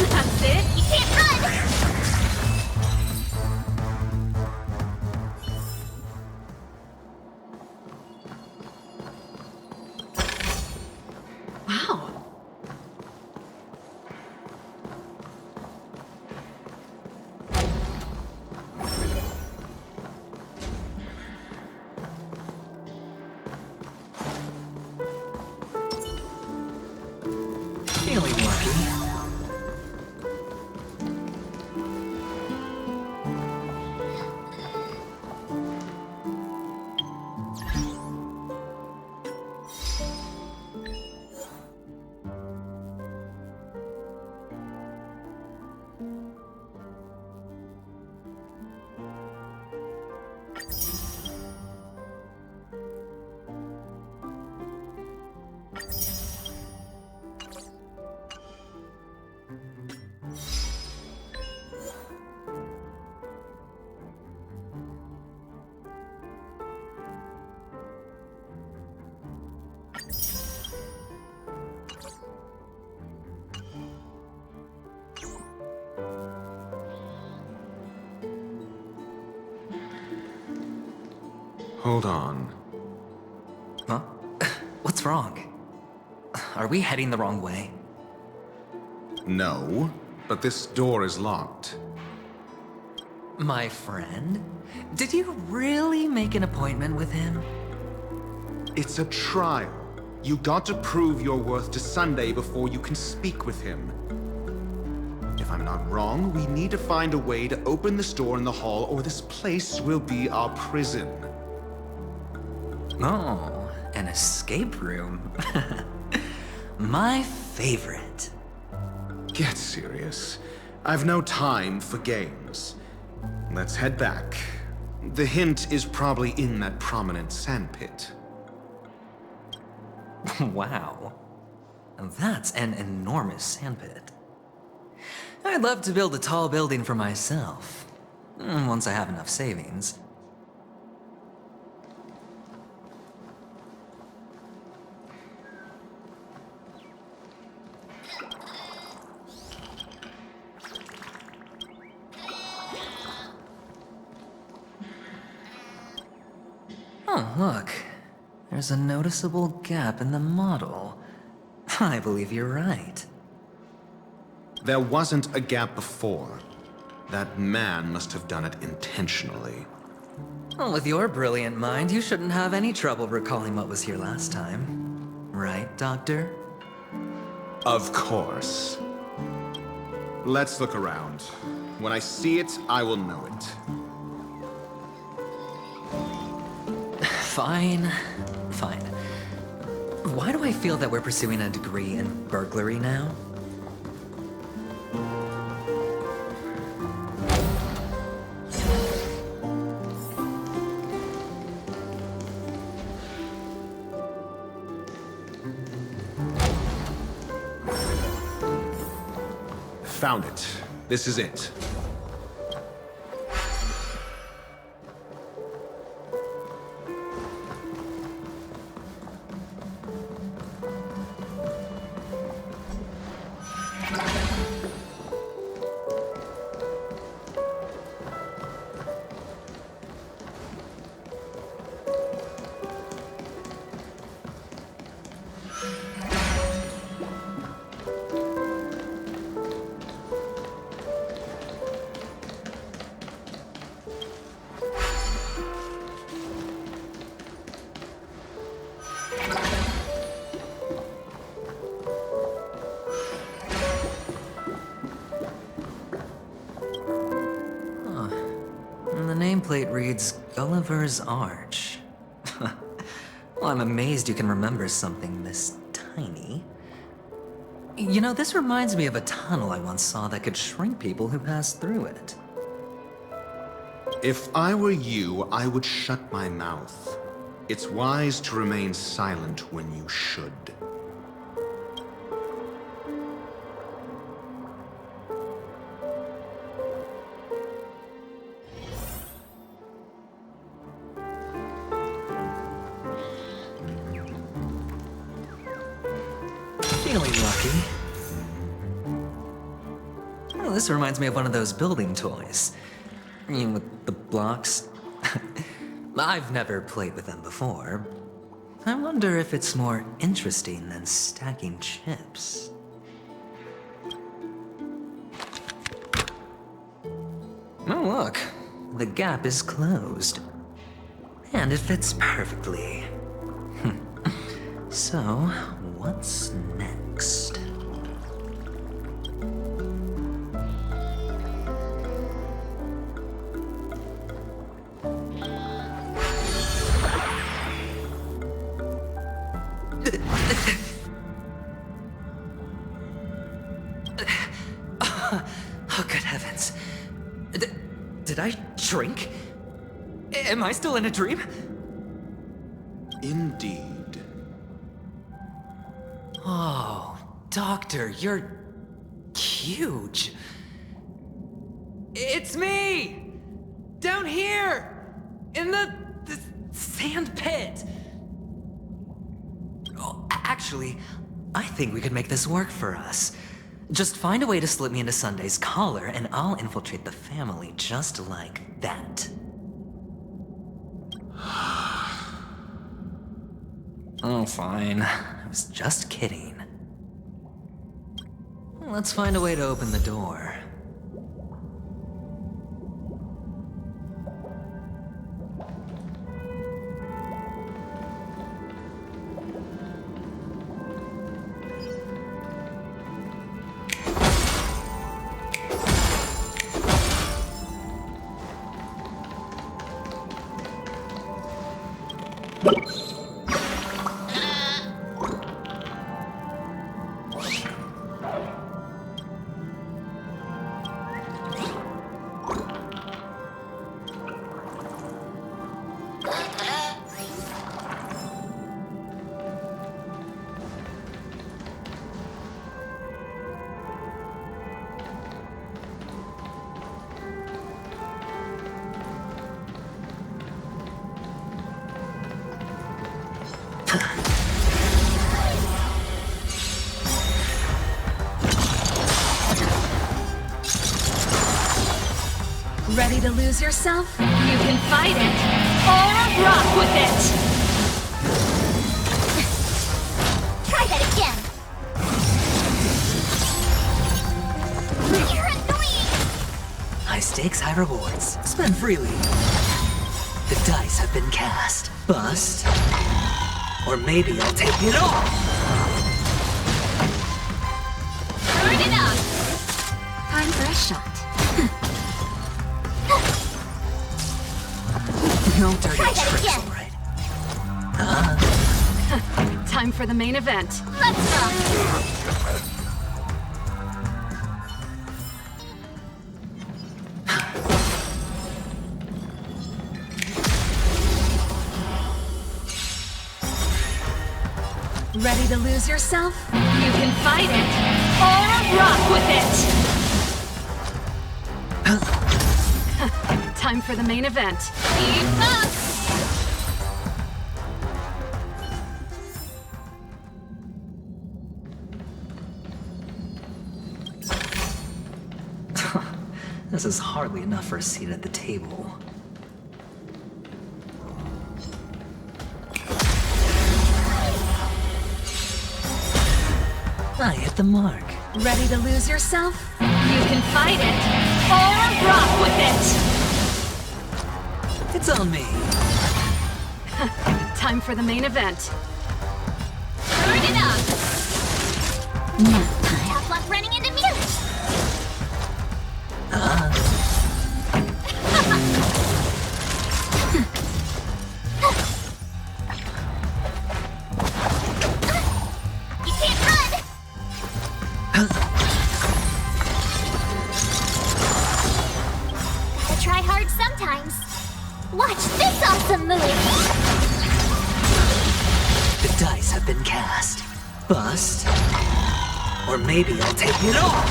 That's it. You can't run! Wow. Feeling lucky. Hold on. Huh? What's wrong? Are we heading the wrong way? No, but this door is locked. My friend? Did you really make an appointment with him? It's a trial. You got to prove your worth to Sunday before you can speak with him. If I'm not wrong, we need to find a way to open this door in the hall, or this place will be our prison. Oh, an escape room. My favorite. Get serious. I've no time for games. Let's head back. The hint is probably in that prominent sandpit. Wow. That's an enormous sandpit. I'd love to build a tall building for myself. Once I have enough savings. Oh, look. There's a noticeable gap in the model. I believe you're right. There wasn't a gap before. That man must have done it intentionally. Well, with your brilliant mind, you shouldn't have any trouble recalling what was here last time. Right, Doctor? Of course. Let's look around. When I see it, I will know it. Fine. Fine. Why do I feel that we're pursuing a degree in burglary now? Found it. This is it. Nameplate reads Gulliver's Arch. Well, I'm amazed you can remember something this tiny. You know, this reminds me of a tunnel I once saw that could shrink people who passed through it. If I were you, I would shut my mouth. It's wise to remain silent when you should. Feeling lucky. Well, this reminds me of one of those building toys. You know, with the blocks. I've never played with them before. I wonder if it's more interesting than stacking chips. Oh, look. The gap is closed. And it fits perfectly. So, what's next? Oh, good heavens. Did I shrink? Am I still in a dream? Indeed. Oh, Doctor, you're huge. It's me! Down here! In the sand pit! Oh, actually, I think we could make this work for us. Just find a way to slip me into Sunday's collar, and I'll infiltrate the family just like that. Oh, fine. I was just kidding. Let's find a way to open the door. Ready to lose yourself? You can fight it, or rock with it! Try that again! You're annoying! High stakes, high rewards. Spend freely. The dice have been cast. Bust. Or maybe I'll take it all! Turn it up! Time for a shot. No dirty Try that tricks, again. all right? Time for the main event. Let's rock! Ready to lose yourself? You can fight it, or rock with it! Time for the main event. Keep up! This is hardly enough for a seat at the table. I hit the mark. Ready to lose yourself? You can fight it, or rock with it! It's on me. Time for the main event. Turn it up! Tough luck running into music! Gotta try hard sometimes. Watch this awesome move! The dice have been cast. Bust. Or maybe I'll take it all!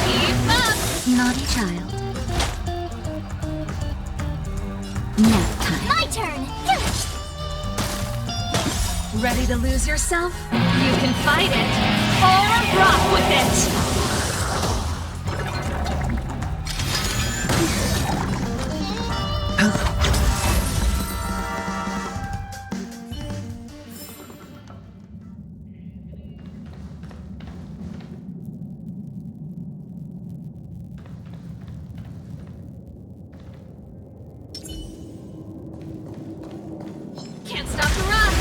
Keep up! Naughty child. Nap time. My turn! Ready to lose yourself? You can fight it, or rock with it! Can't stop the run!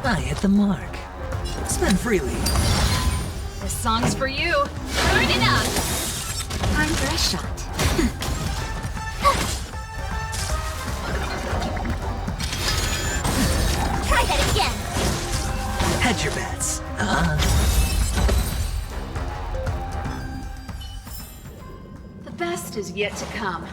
I hit the mark. Spend freely. This song's for you. Turn it up! Time for a shot. Try that again! Hedge your bets. The best is yet to come.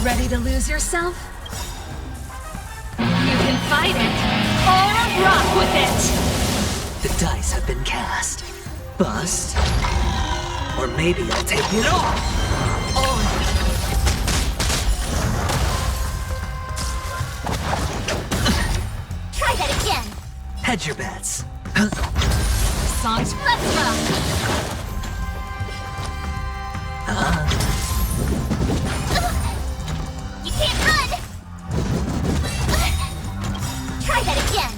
Ready to lose yourself? You can fight it, or rock with it! The dice have been cast. Bust. Or maybe I'll take it all! Try that again! Hedge your bets. Songs, let's rock! You can't run! Try that again!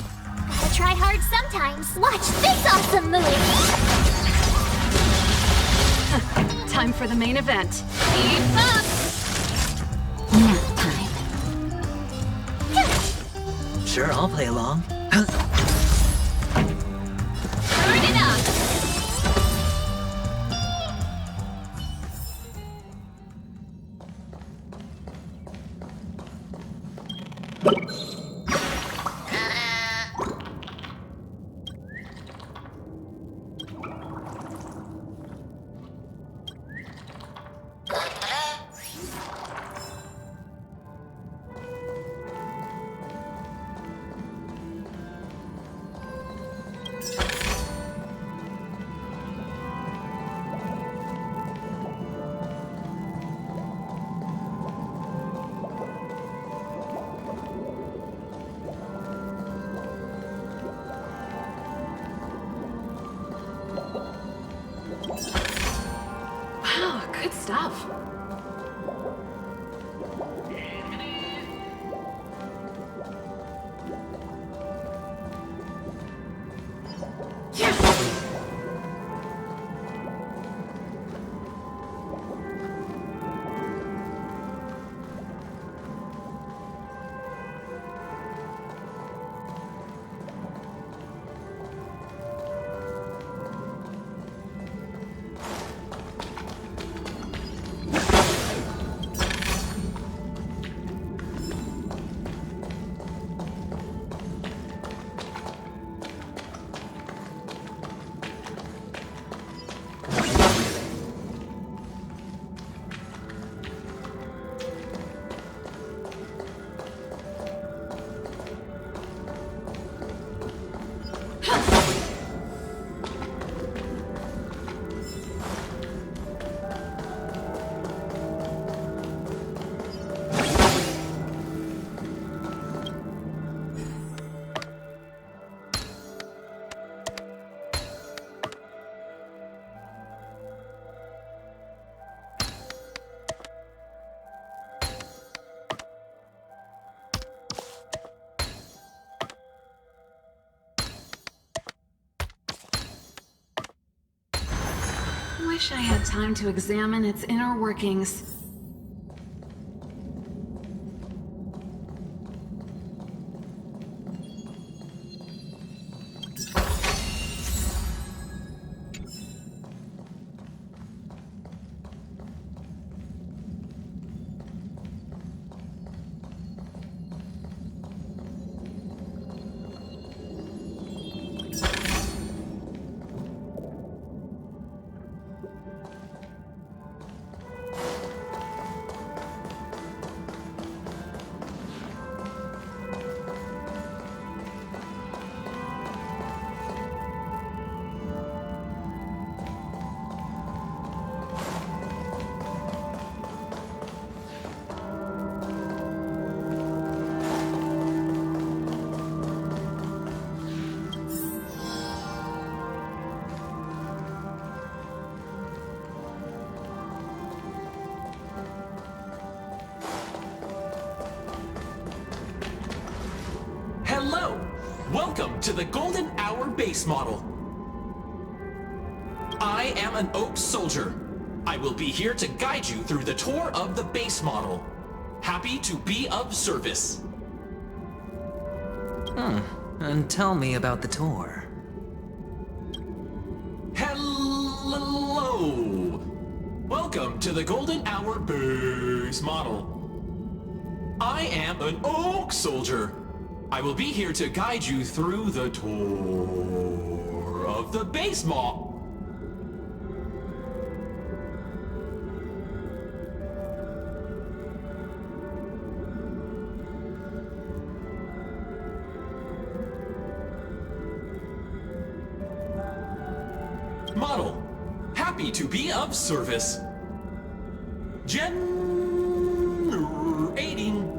Gotta try hard sometimes. Watch this awesome move! Time for the main event. Keep up! Nap time. Sure, I'll play along. Turn it up! Good stuff. Wish I had time to examine its inner workings. Hello! Welcome to the Golden Hour base model. I am an Oak Soldier. I will be here to guide you through the tour of the base model. Happy to be of service. And tell me about the tour. Hello! Welcome to the Golden Hour base model. I am an Oak Soldier. I will be here to guide you through the tour of the base model. Model, happy to be of service. Generating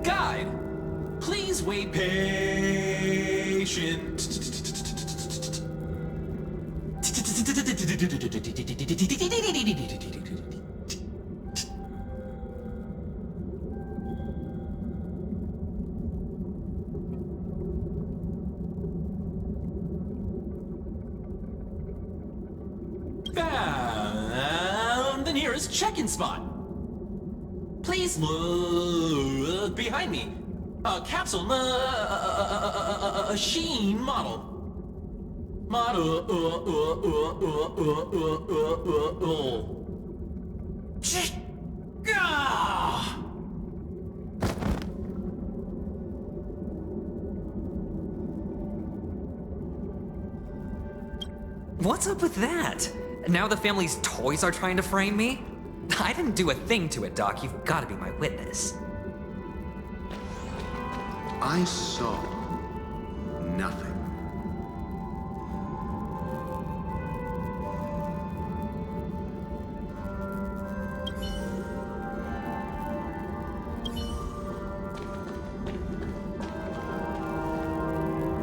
guide. Please wait patient. Found the nearest check-in spot. Please look behind me. A capsule machine model. What's up with that? Now the family's toys are trying to frame me? I didn't do a thing to it, Doc. You've got to be my witness. I saw nothing.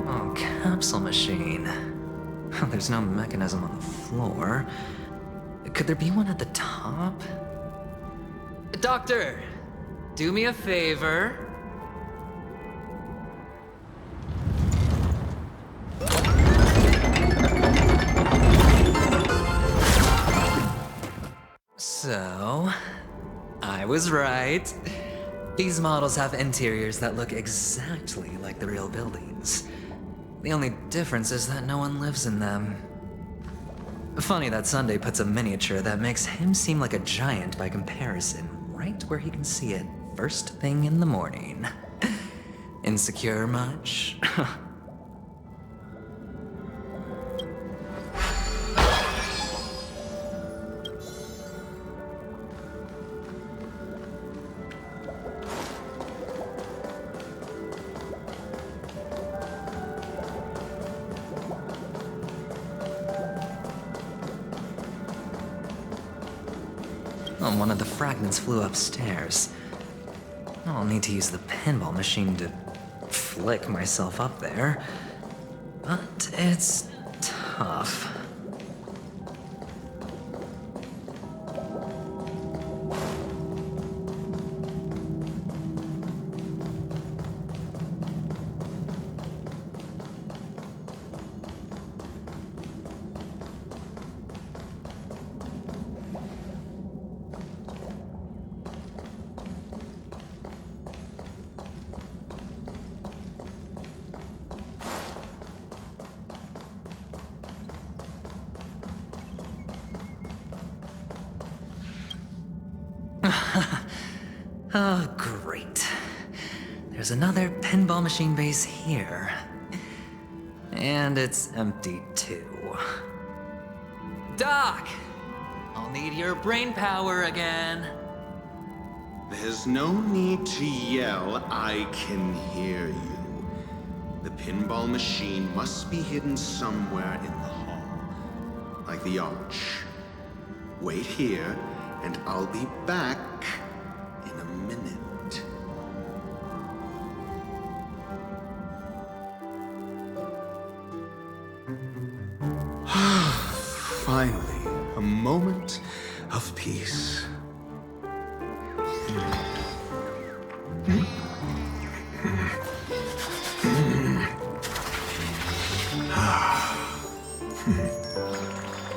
Oh, capsule machine. There's no mechanism on the floor. Could there be one at the top? Doctor, do me a favor. So, I was right. These models have interiors that look exactly like the real buildings. The only difference is that no one lives in them. Funny that Sunday puts a miniature that makes him seem like a giant by comparison right where he can see it first thing in the morning. Insecure much? One of the fragments flew upstairs. I'll need to use the pinball machine to flick myself up there. But it's tough. Oh, great. There's another pinball machine base here. And it's empty too. Doc! I'll need your brain power again. There's no need to yell, I can hear you. The pinball machine must be hidden somewhere in the hall. Like the arch. Wait here, and I'll be back in a minute. Finally, a moment of peace.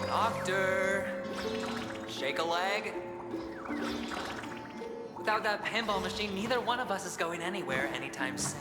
Doctor! Shake a leg? Without that pinball machine, neither one of us is going anywhere anytime soon.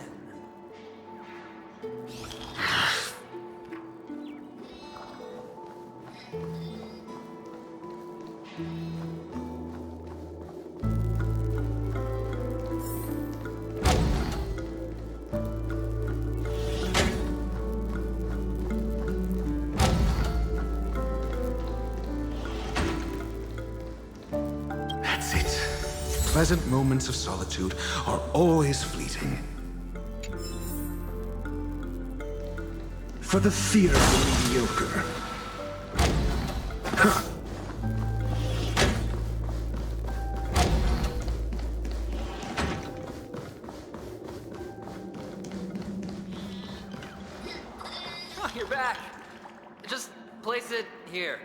That's it. Pleasant moments of solitude are always fleeting. For the fear of the mediocre. Huh. Oh, you're back. Just place it here.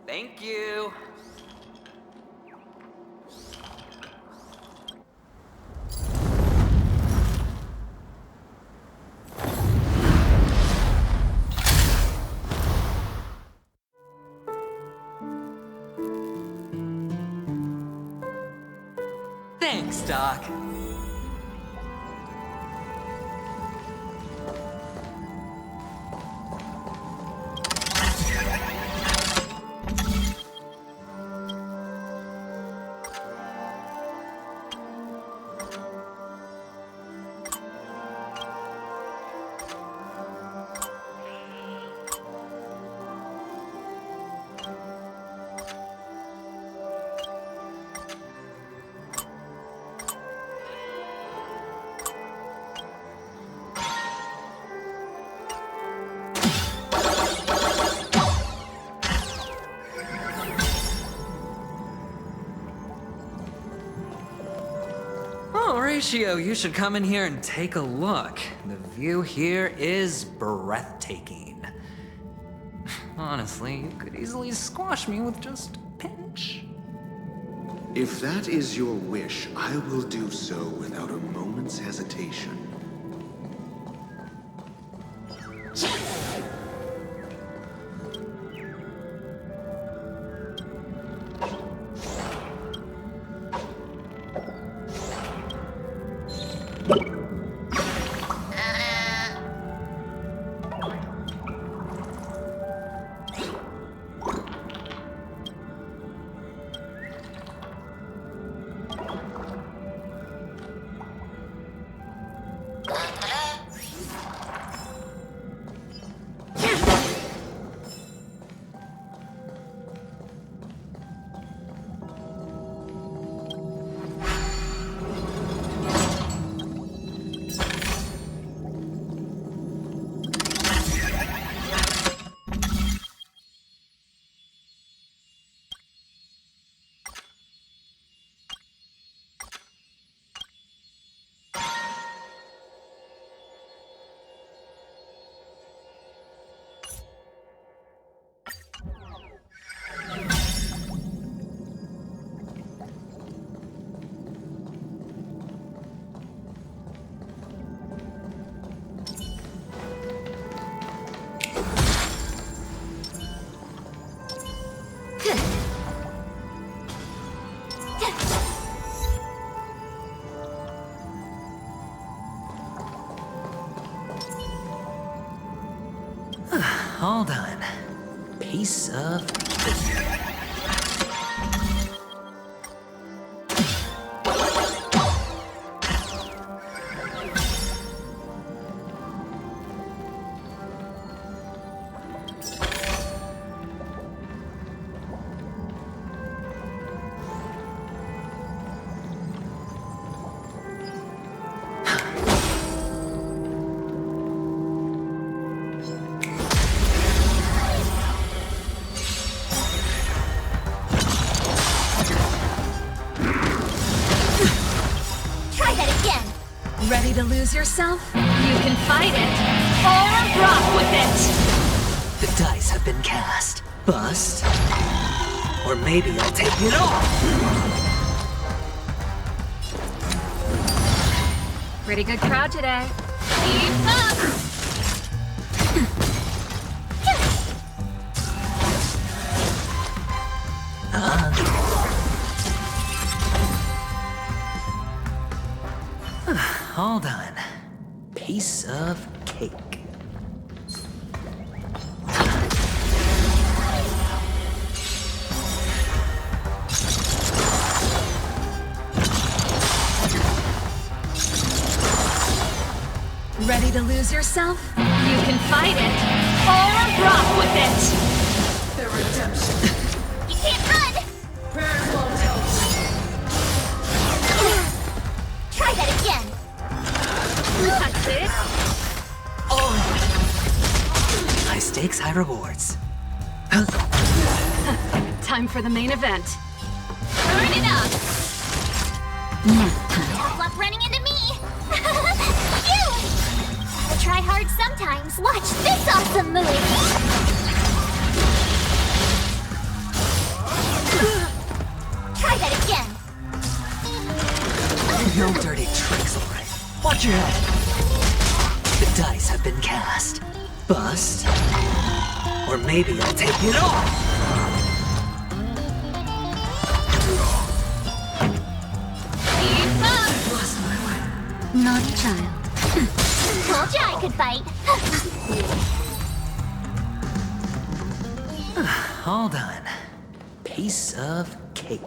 Thank you. Thanks, Doc. Horatio, you should come in here and take a look. The view here is breathtaking. Honestly, you could easily squash me with just a pinch. If that is your wish, I will do so without a moment's hesitation. Hold on. Piece of... Ready to lose yourself? You can fight it, or rock with it! The dice have been cast. Bust. Or maybe I'll take it all. Pretty good crowd today. Keep up! Hold on. Piece of cake. Ready to lose yourself? You can fight it, or rock with it! The redemption. You can't run! Prayers won't help. Try that again! That's it! High stakes, high rewards. Time for the main event. Turn it up! Nap time. Tough luck running into me! Phew! Gotta try hard sometimes. Watch this awesome move! Try that again! No dirty tricks, alright? Watch your head. The dice have been cast. Bust. Or maybe I'll take it all. Keep up! Naughty child. Told you I could fight. Hold on. Piece of cake.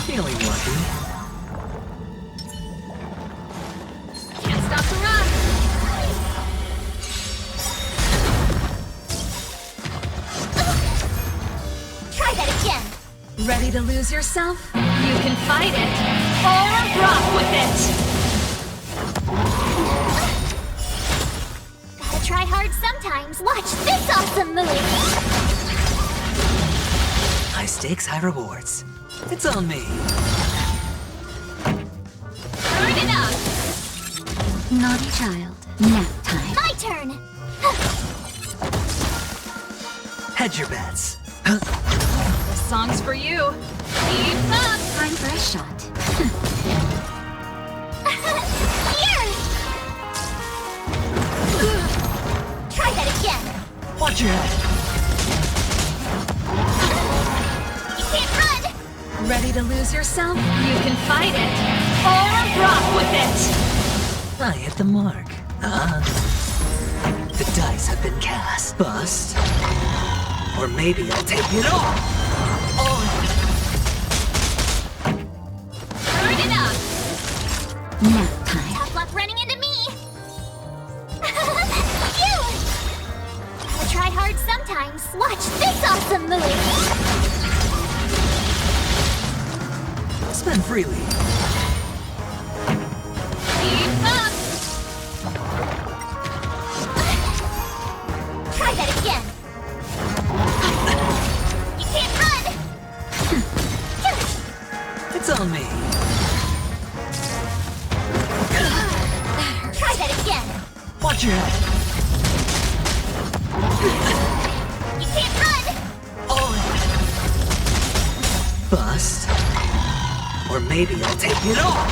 Feeling lucky. Can't stop the run! Try that again. Ready to lose yourself? You can fight it, or rock with it! Gotta try hard sometimes. Watch this awesome move. High stakes, high rewards. It's on me. Turn it up! Naughty child. Nap time. My turn. Hedge your bets. This song's for you. Keep up! Time for a shot. Here! Try that again. Watch your head. You can't run. Ready to lose yourself? You can fight it, or rock with it! I hit the mark. The dice have been cast. Bust. Or maybe I'll take it all. Turn it up! Nap time. Tough luck running into me. You! Gotta try hard sometimes. Watch this awesome move. Spend freely. Keep up! Try that again. You can't run. It's on me. Try that again. Watch your head. You can't run. Bust. Or maybe I'll take it all.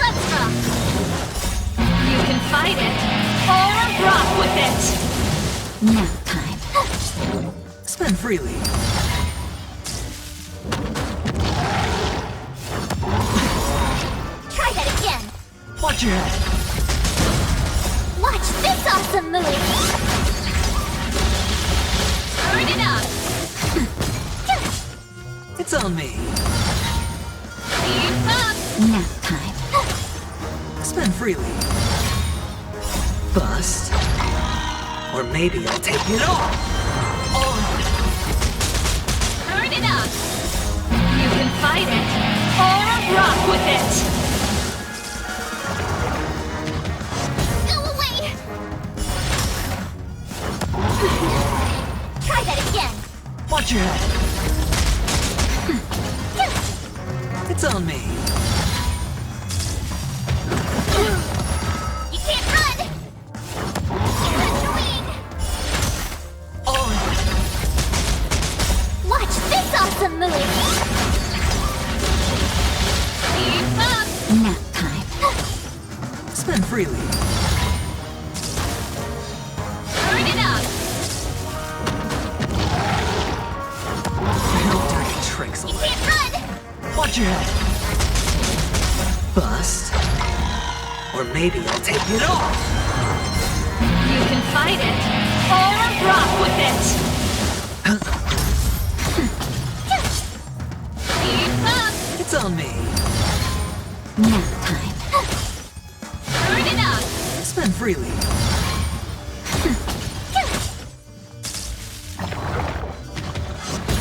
Let's rock. You can fight it, or rock with it! Nap time. Spend freely. Try that again. Watch your head. Watch this awesome move. Turn it up! It's on me. Keep up! Nap time. Spend freely. Bust. Or maybe I'll take it all. Turn it up! You can fight it, or rock with it! Go away. Try that again. Watch your head. It's on me. You can't run. You're annoying. Watch this awesome move. Keep up! Nap time. Spend freely. Turn it up! No dirty tricks. You can't run. Watch your head. Bust. Or maybe I'll take it all. You can fight it, or rock with it! Keep up! It's on me. Nap time. Turn it up! Spend freely.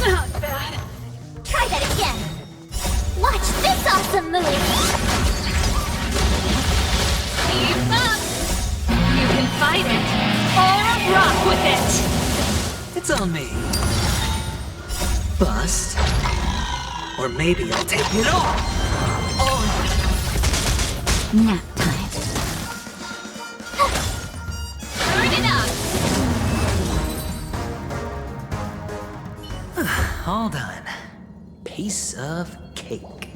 Not bad. Try that again. Watch this awesome move. Keep up! You can fight it, or rock with it! It's on me. Bust. Or maybe I'll take it all. Nap time. Turn it up! All done. Piece of cake.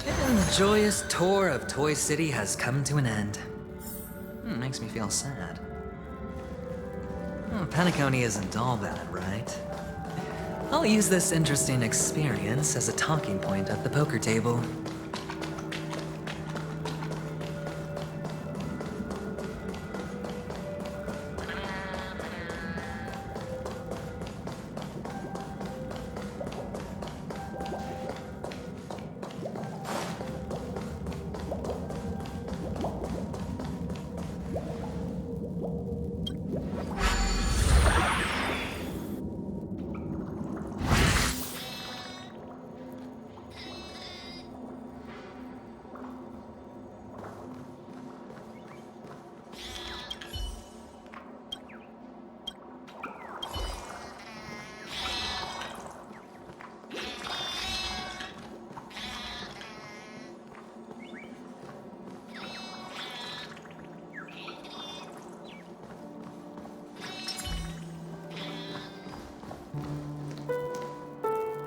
And the joyous tour of Toy City has come to an end. Makes me feel sad. Penacony isn't all bad, right? I'll use this interesting experience as a talking point at the poker table.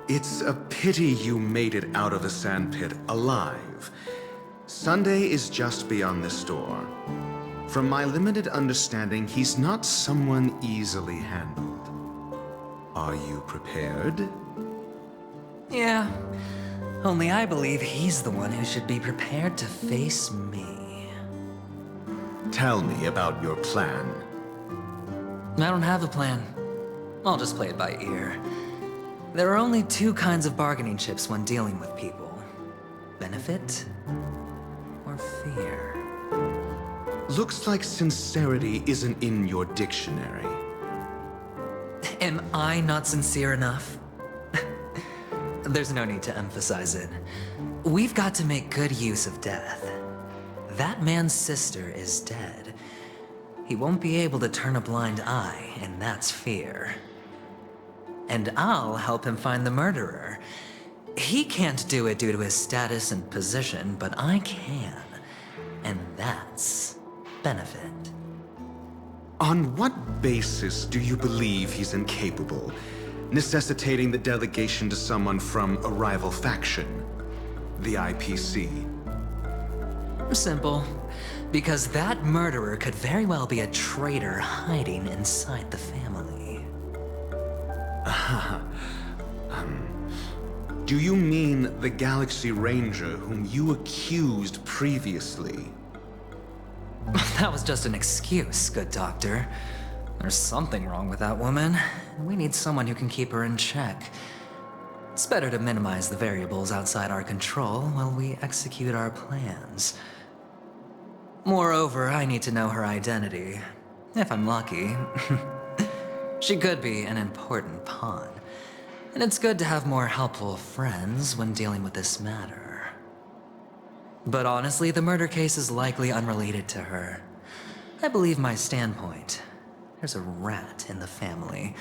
It's a pity you made it out of the sandpit alive. Sunday is just beyond this door. From my limited understanding, he's not someone easily handled. Are you prepared? Yeah, only I believe he's the one who should be prepared to face me. Tell me about your plan. I don't have a plan. I'll just play it by ear. There are only two kinds of bargaining chips when dealing with people. Benefit or fear. Looks like sincerity isn't in your dictionary. Am I not sincere enough? There's no need to emphasize it. We've got to make good use of death. That man's sister is dead. He won't be able to turn a blind eye, and that's fear. And I'll help him find the murderer. He can't do it due to his status and position, but I can. And that's benefit. On what basis do you believe he's incapable, necessitating the delegation to someone from a rival faction, the IPC? Simple. Because that murderer could very well be a traitor hiding inside the family. Do you mean the Galaxy Ranger whom you accused previously? That was just an excuse, good doctor. There's something wrong with that woman. We need someone who can keep her in check. It's better to minimize the variables outside our control while we execute our plans. Moreover, I need to know her identity. If I'm lucky. She could be an important pawn. And it's good to have more helpful friends when dealing with this matter. But honestly, the murder case is likely unrelated to her. I believe my standpoint. There's a rat in the family.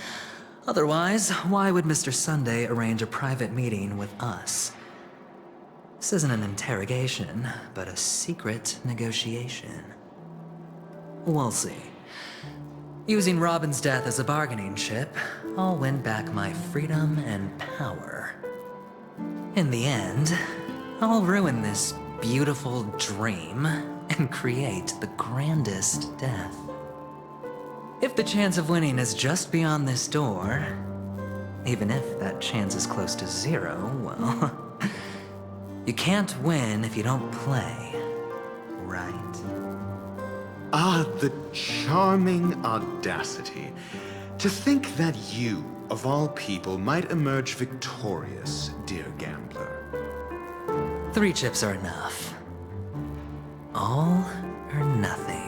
Otherwise, why would Mr. Sunday arrange a private meeting with us? This isn't an interrogation, but a secret negotiation. We'll see. Using Robin's death as a bargaining chip, I'll win back my freedom and power. In the end, I'll ruin this beautiful dream and create the grandest death. If the chance of winning is just beyond this door, even if that chance is close to zero, well, you can't win if you don't play, right? Ah, the charming audacity. To think that you, of all people, might emerge victorious, dear gambler. 3 chips are enough. All or nothing.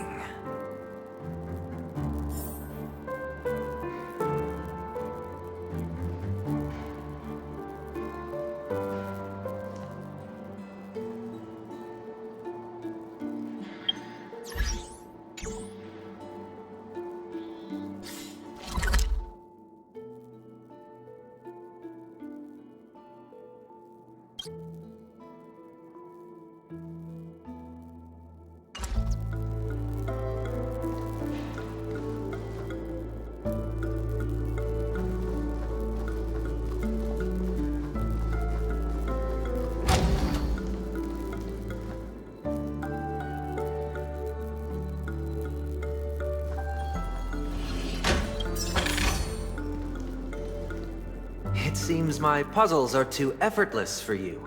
seems my puzzles are too effortless for you,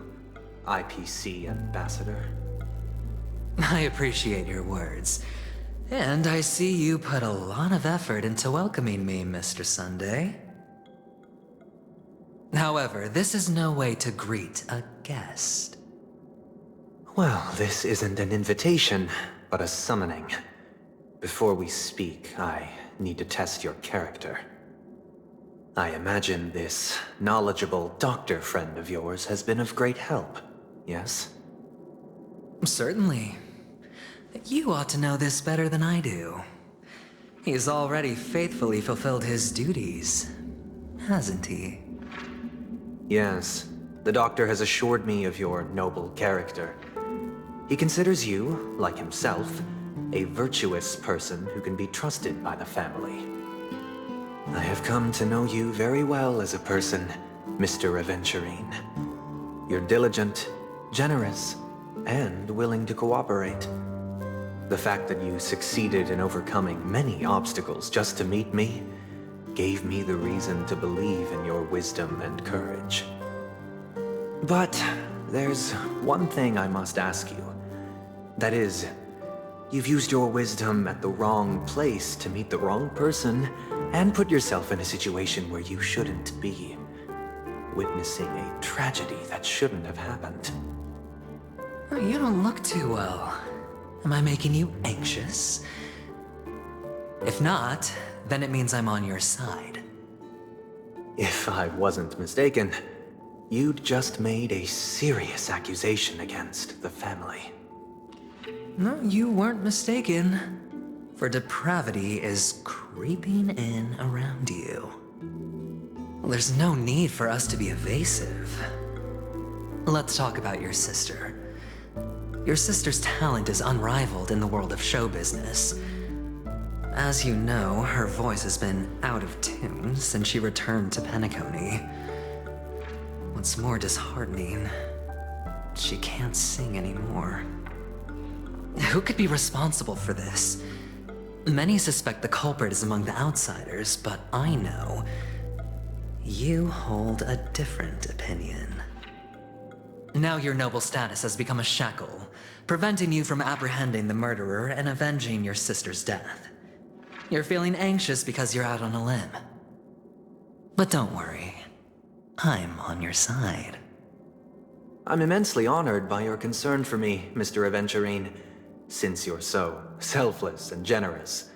IPC Ambassador. I appreciate your words. And I see you put a lot of effort into welcoming me, Mr. Sunday. However, this is no way to greet a guest. Well, this isn't an invitation, but a summoning. Before we speak, I need to test your character. I imagine this knowledgeable doctor friend of yours has been of great help, yes? Certainly. You ought to know this better than I do. He's already faithfully fulfilled his duties, hasn't he? Yes, the doctor has assured me of your noble character. He considers you, like himself, a virtuous person who can be trusted by the family. I have come to know you very well as a person, Mr. Aventurine. You're diligent, generous, and willing to cooperate. The fact that you succeeded in overcoming many obstacles just to meet me gave me the reason to believe in your wisdom and courage. But there's one thing I must ask you. That is, you've used your wisdom at the wrong place to meet the wrong person and put yourself in a situation where you shouldn't be, witnessing a tragedy that shouldn't have happened. You don't look too well. Am I making you anxious? If not, then it means I'm on your side. If I wasn't mistaken, you'd just made a serious accusation against the family. No, you weren't mistaken. For depravity is creeping in around you. There's no need for us to be evasive. Let's talk about your sister. Your sister's talent is unrivaled in the world of show business. As you know, her voice has been out of tune since she returned to Penacony. What's more disheartening, she can't sing anymore. Who could be responsible for this? Many suspect the culprit is among the outsiders, but I know you hold a different opinion. Now your noble status has become a shackle, preventing you from apprehending the murderer and avenging your sister's death. You're feeling anxious because you're out on a limb. But don't worry, I'm on your side. I'm immensely honored by your concern for me, Mr. Aventurine. Since you're so selfless and generous,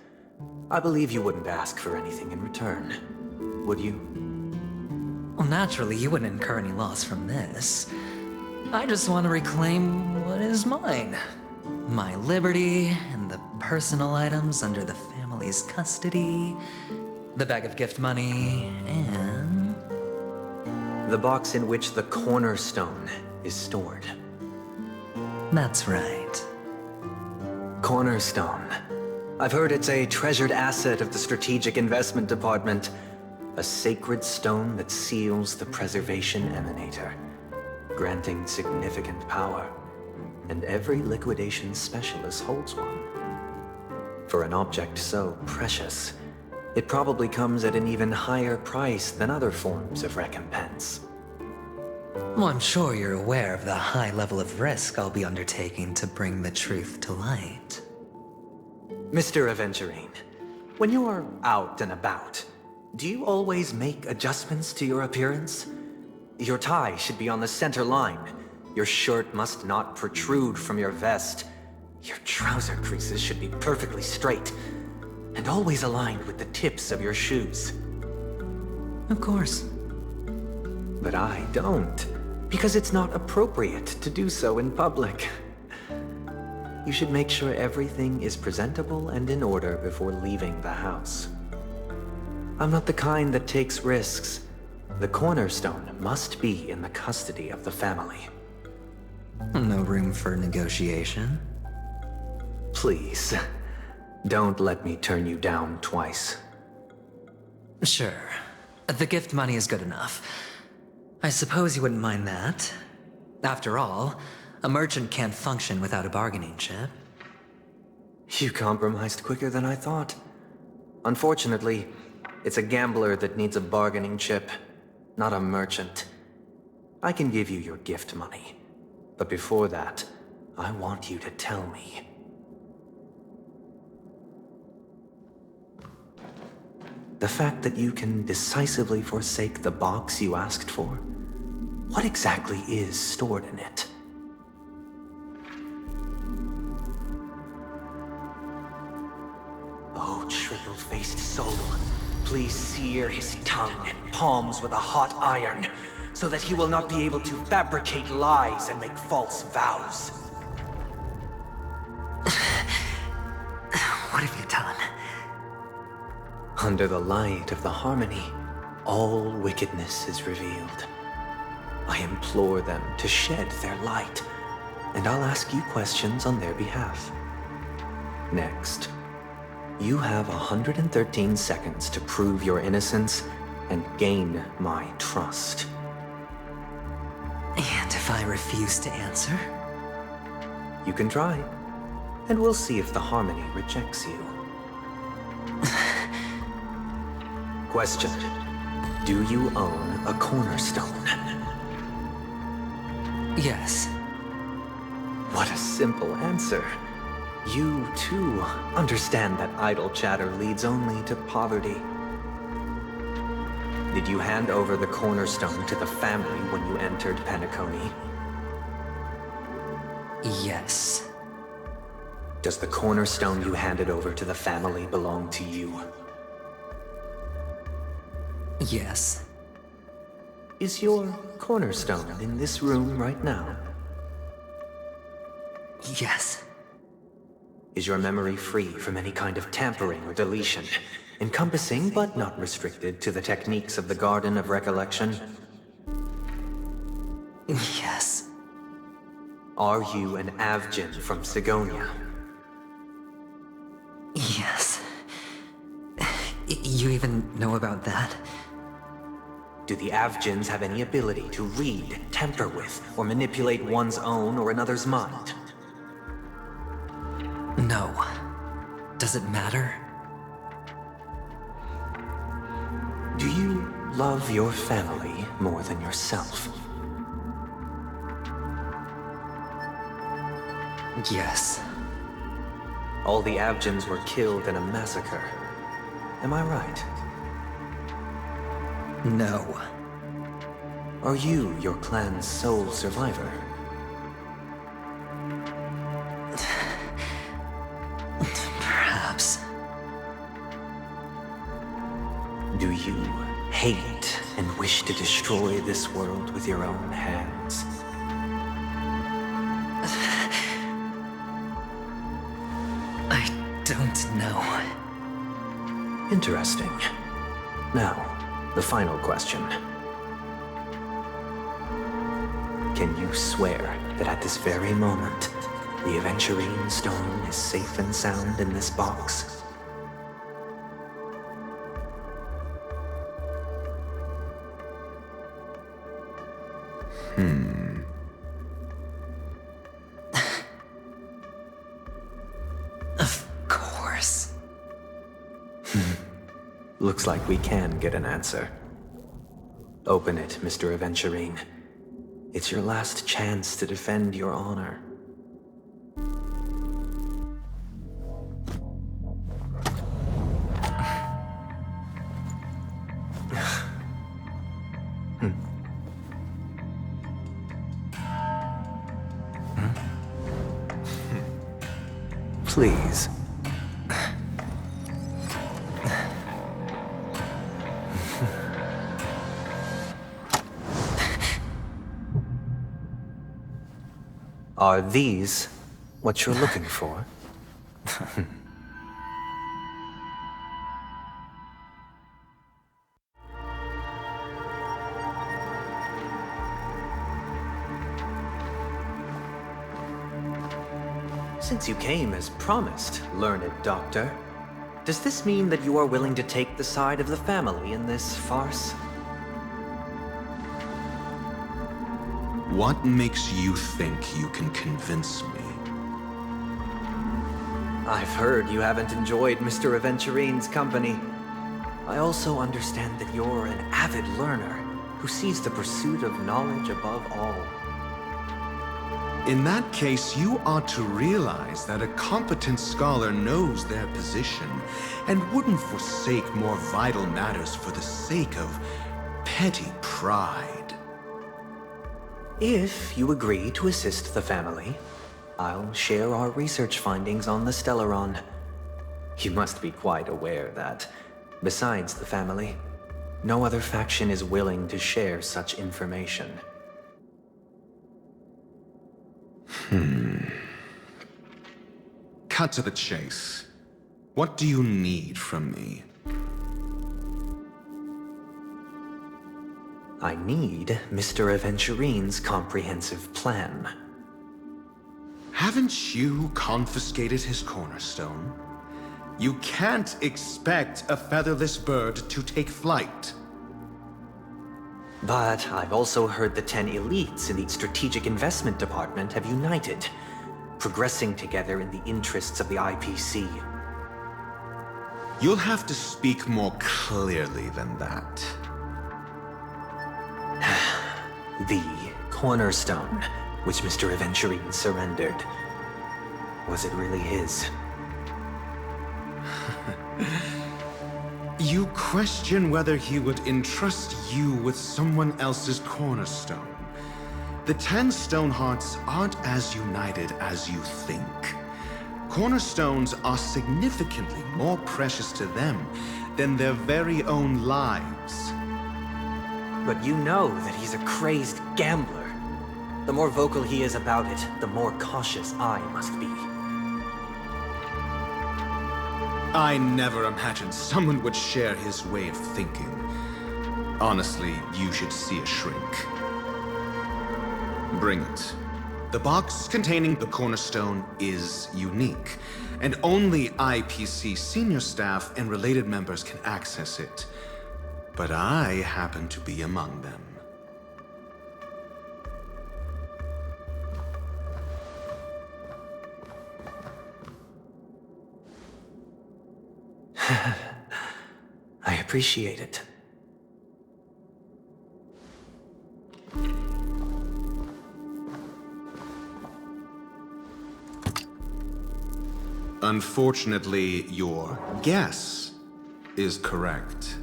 I believe you wouldn't ask for anything in return, would you? Well, naturally, you wouldn't incur any loss from this. I just want to reclaim what is mine. My liberty and the personal items under the family's custody, the bag of gift money, and the box in which the cornerstone is stored. That's right. Cornerstone. I've heard it's a treasured asset of the Strategic Investment Department. A sacred stone that seals the Preservation Emanator, granting significant power. And every liquidation specialist holds one. For an object so precious, it probably comes at an even higher price than other forms of recompense. Well, I'm sure you're aware of the high level of risk I'll be undertaking to bring the truth to light. Mr. Aventurine, when you're out and about, do you always make adjustments to your appearance? Your tie should be on the center line. Your shirt must not protrude from your vest. Your trouser creases should be perfectly straight, and always aligned with the tips of your shoes. Of course. But I don't, because it's not appropriate to do so in public. You should make sure everything is presentable and in order before leaving the house. I'm not the kind that takes risks. The cornerstone must be in the custody of the family. No room for negotiation? Please, don't let me turn you down twice. Sure. The gift money is good enough. I suppose you wouldn't mind that. After all, a merchant can't function without a bargaining chip. You compromised quicker than I thought. Unfortunately, it's a gambler that needs a bargaining chip. not a merchant. I can give you your gift money. But before that, I want you to tell me. The fact that you can decisively forsake the box you asked for, what exactly is stored in it? Oh, triple-faced soul, please sear his tongue and palms with a hot iron, so that he will not be able to fabricate lies and make false vows. What have you done? Under the light of the harmony, all wickedness is revealed. I implore them to shed their light, and I'll ask you questions on their behalf. Next, you have 113 seconds to prove your innocence and gain my trust. And if I refuse to answer? You can try, and we'll see if the harmony rejects you. Question: do you own a cornerstone? Yes. What a simple answer. You, too, understand that idle chatter leads only to poverty. Did you hand over the cornerstone to the family when you entered Penacony? Yes. Does the cornerstone you handed over to the family belong to you? Yes. Is your cornerstone in this room right now? Yes. Is your memory free from any kind of tampering or deletion, encompassing but not restricted to the techniques of the Garden of Recollection? Yes. Are you an Avgin from Sigonia? Yes. You even know about that? Do the Avgins have any ability to read, tamper with, or manipulate one's own or another's mind? No. Does it matter? Do you love your family more than yourself? Yes. All the Avgins were killed in a massacre. Am I right? No. Are you your clan's sole survivor? Perhaps. Do you hate and wish to destroy this world with your own hands? I don't know. Interesting. Now, the final question. Can you swear that at this very moment, the Aventurine Stone is safe and sound in this box? Of course. Looks like we can get an answer. Open it, Mr. Aventurine. It's your last chance to defend your honor. Please. Are these what you're looking for? Since you came as promised, learned doctor, does this mean that you are willing to take the side of the family in this farce? What makes you think you can convince me? I've heard you haven't enjoyed Mr. Aventurine's company. I also understand that you're an avid learner who who sees the pursuit of knowledge above all. In that case, you ought to realize that a competent scholar knows their position and wouldn't forsake more vital matters for the sake of petty pride. If you agree to assist the family, I'll share our research findings on the Stellaron. You must be quite aware that, besides the family, no other faction is willing to share such information. Cut to the chase. What do you need from me? I need Mr. Aventurine's comprehensive plan. Haven't you confiscated his cornerstone? You can't expect a featherless bird to take flight. But I've also heard the 10 elites in the Strategic Investment Department have united, progressing together in the interests of the IPC. You'll have to speak more clearly than that. The cornerstone, which Mr. Aventurine surrendered. Was it really his? You question whether he would entrust you with someone else's cornerstone. The 10 Stonehearts aren't as united as you think. Cornerstones are significantly more precious to them than their very own lives. But you know that he's a crazed gambler. The more vocal he is about it, the more cautious I must be. I never imagined someone would share his way of thinking. Honestly, you should see a shrink. Bring it. The box containing the cornerstone is unique, and only IPC senior staff and related members can access it. But I happen to be among them. I appreciate it. Unfortunately, your guess is correct.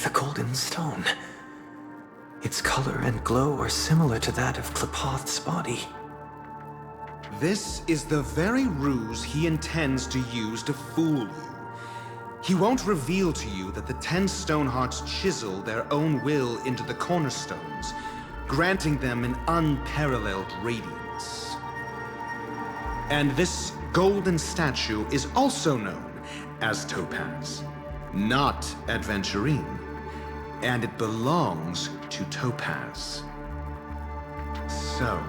The golden stone. Its color and glow are similar to that of Klepoth's body. This is the very ruse he intends to use to fool you. He won't reveal to you that the 10 Stonehearts chisel their own will into the cornerstones, granting them an unparalleled radiance. And this golden statue is also known as Topaz, not Adventurine, and it belongs to Topaz. So,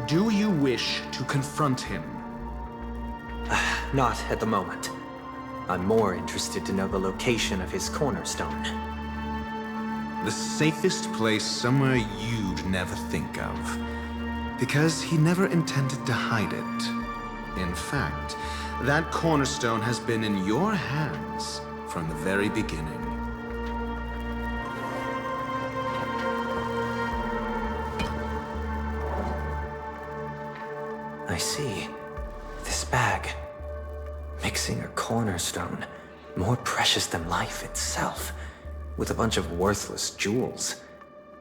do you wish to confront him? Not at the moment. I'm more interested to know the location of his cornerstone. The safest place somewhere you'd never think of. Because he never intended to hide it. In fact, that cornerstone has been in your hands from the very beginning. I see. This bag. Mixing a cornerstone, more precious than life itself, with a bunch of worthless jewels,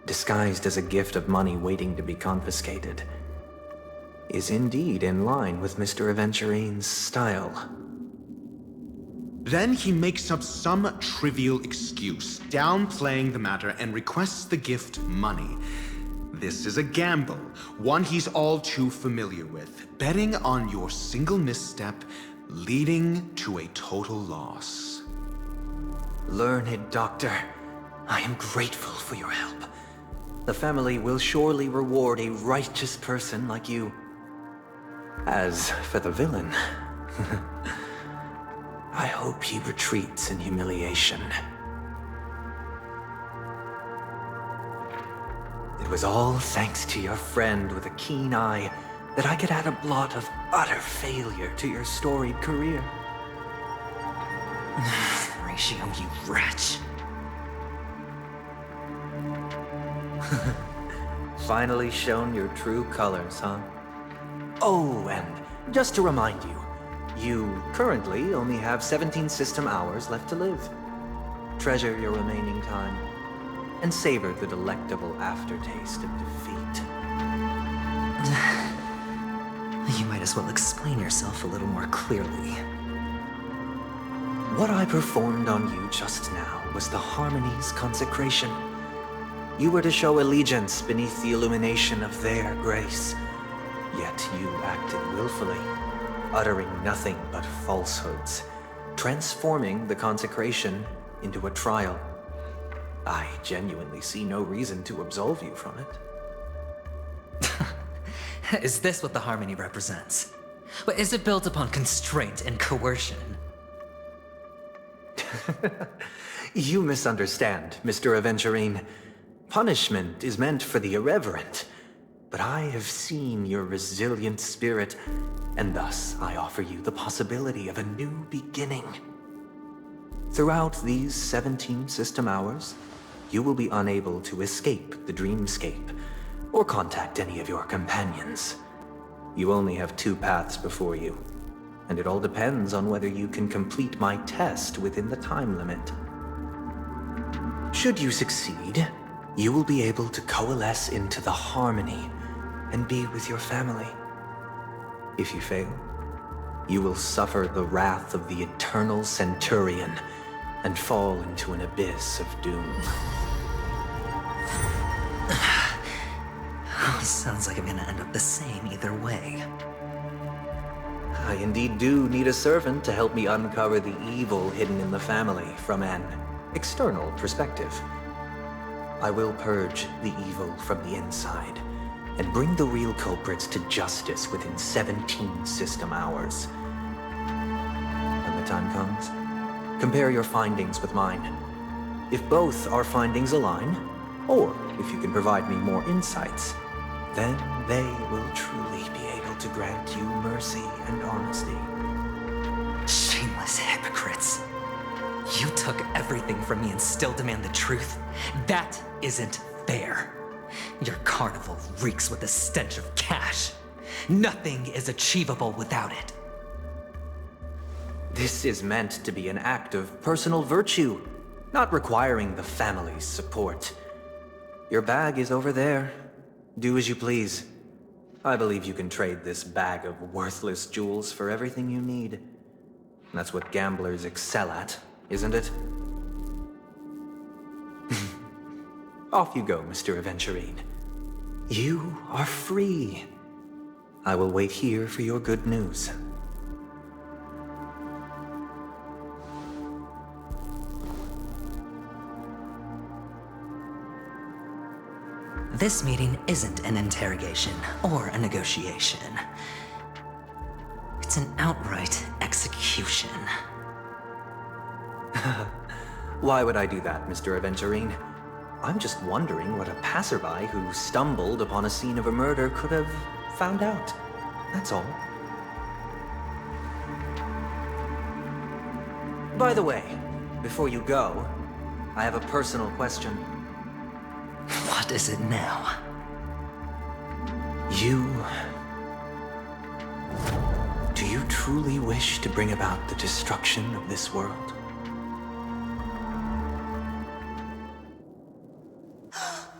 disguised as a gift of money waiting to be confiscated, is indeed in line with Mr. Aventurine's style. Then he makes up some trivial excuse, downplaying the matter, and requests the gift money. This is a gamble, one he's all too familiar with, betting on your single misstep, leading to a total loss. Learned doctor, I am grateful for your help. The family will surely reward a righteous person like you. As for the villain, I hope he retreats in humiliation. It was all thanks to your friend with a keen eye that I could add a blot of utter failure to your storied career. Ratio, you wretch. Finally shown your true colors, huh? Oh, and just to remind you, you currently only have 17 system hours left to live. Treasure your remaining time, and savor the delectable aftertaste of defeat. You might as well explain yourself a little more clearly. What I performed on you just now was the Harmony's consecration. You were to show allegiance beneath the illumination of their grace. Yet you acted willfully, uttering nothing but falsehoods, transforming the consecration into a trial. I genuinely see no reason to absolve you from it. Is this what the Harmony represents? But is it built upon constraint and coercion? You misunderstand, Mr. Aventurine. Punishment is meant for the irreverent. But I have seen your resilient spirit, and thus I offer you the possibility of a new beginning. Throughout these 17 system hours, you will be unable to escape the dreamscape, or contact any of your companions. You only have 2 paths before you, and it all depends on whether you can complete my test within the time limit. Should you succeed, you will be able to coalesce into the Harmony and be with your family. If you fail, you will suffer the wrath of the Eternal Centurion and fall into an abyss of doom. Sounds like I'm gonna end up the same either way. I indeed do need a servant to help me uncover the evil hidden in the family from an external perspective. I will purge the evil from the inside and bring the real culprits to justice within 17 system hours. When the time comes, compare your findings with mine. If both our findings align, or if you can provide me more insights, then they will truly be able to grant you mercy and honesty. Shameless hypocrites. You took everything from me and still demand the truth? That isn't fair. Your carnival reeks with the stench of cash. Nothing is achievable without it. This is meant to be an act of personal virtue, not requiring the family's support. Your bag is over there. Do as you please. I believe you can trade this bag of worthless jewels for everything you need. That's what gamblers excel at, isn't it? Off you go, Mr. Aventurine. You are free. I will wait here for your good news. This meeting isn't an interrogation or a negotiation. It's an outright execution. Why would I do that, Mr. Aventurine? I'm just wondering what a passerby who stumbled upon a scene of a murder could have found out. That's all. By the way, before you go, I have a personal question. What is it now? Do you truly wish to bring about the destruction of this world?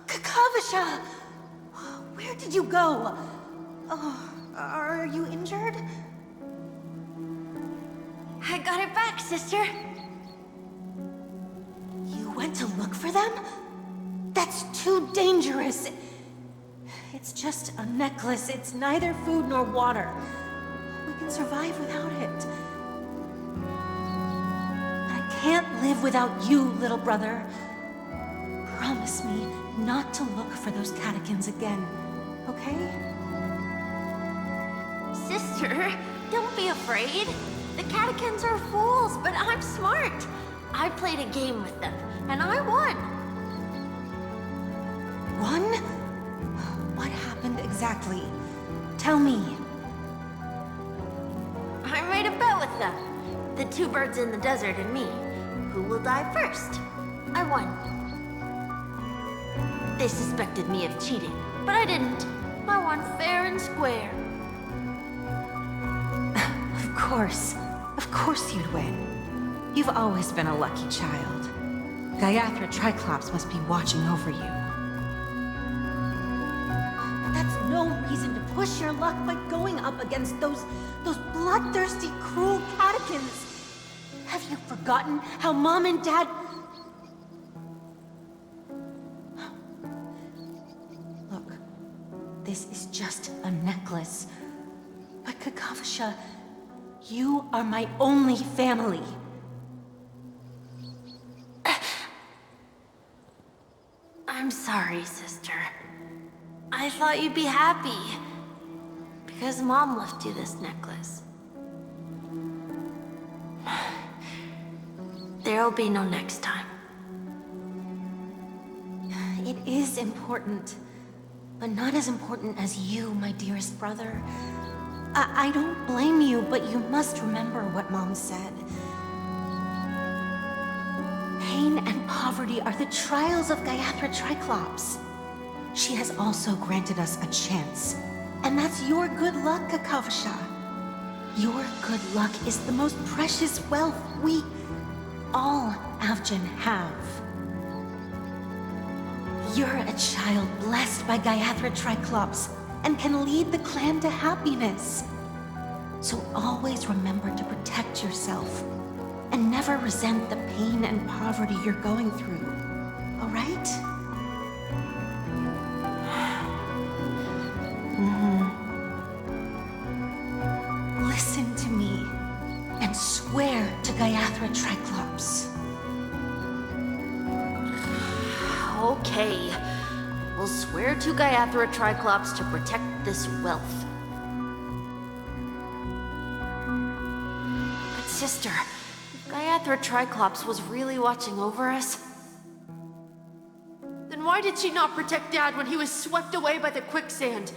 Kakavasha! Where did you go? Oh, are you injured? I got it back, sister. You went to look for them? That's too dangerous. It's just a necklace. It's neither food nor water. We can survive without it. I can't live without you, little brother. Promise me not to look for those catechins again, okay? Sister, don't be afraid. The catechins are fools, but I'm smart. I played a game with them, and I won. Won? What happened exactly? Tell me. I made a bet with them. The two birds in the desert and me. Who will die first? I won. They suspected me of cheating, but I didn't. I won fair and square. Of course you'd win. You've always been a lucky child. Gaiathra Triclops must be watching over you. That's no reason to push your luck by going up against those bloodthirsty, cruel catechins. Have you forgotten how Mom and Dad... Look, this is just a necklace. But Kakavasha, you are my only family. I'm sorry, sister. I thought you'd be happy. Because Mom left you this necklace. There'll be no next time. It is important. But not as important as you, my dearest brother. I don't blame you, but you must remember what Mom said. Pain and poverty are the trials of Gaiathra Triclops. She has also granted us a chance. And that's your good luck, Kakavasha. Your good luck is the most precious wealth we, all Avgin, have. You're a child blessed by Gaiathra Triclops and can lead the clan to happiness. So always remember to protect yourself and never resent the pain and poverty you're going through, all right? Listen to me and swear to Gaiathra Triclops. Okay. We'll swear to Gaiathra Triclops to protect this wealth. But sister, if Gaiathra Triclops was really watching over us, then why did she not protect Dad when he was swept away by the quicksand?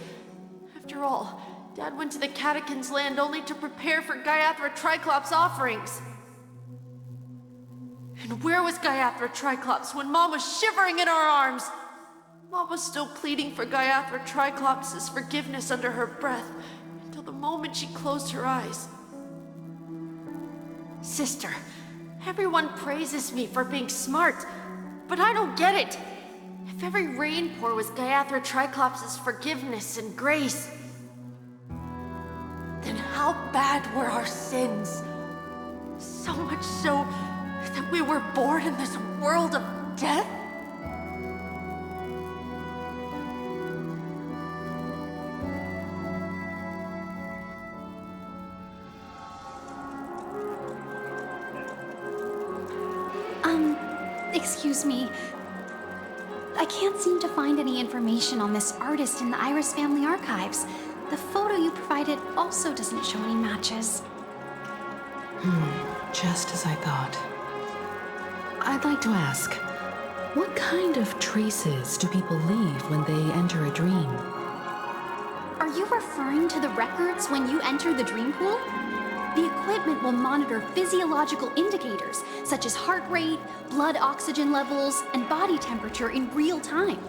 After all, Dad went to the Catechins' land only to prepare for Gaiathra Triclops' offerings. And where was Gaiathra Triclops when Mom was shivering in our arms? Mom was still pleading for Gaiathra Triclops' forgiveness under her breath, until the moment she closed her eyes. Sister, everyone praises me for being smart, but I don't get it. If every rain pour was Gaiathra Triclops' forgiveness and grace, then how bad were our sins? So much so that we were born in this world of death? Excuse me. I can't seem to find any information on this artist in the Iris family archives. The photo you provided also doesn't show any matches. Just as I thought. I'd like to ask, what kind of traces do people leave when they enter a dream? Are you referring to the records when you enter the dream pool? The equipment will monitor physiological indicators such as heart rate, blood oxygen levels, and body temperature in real time.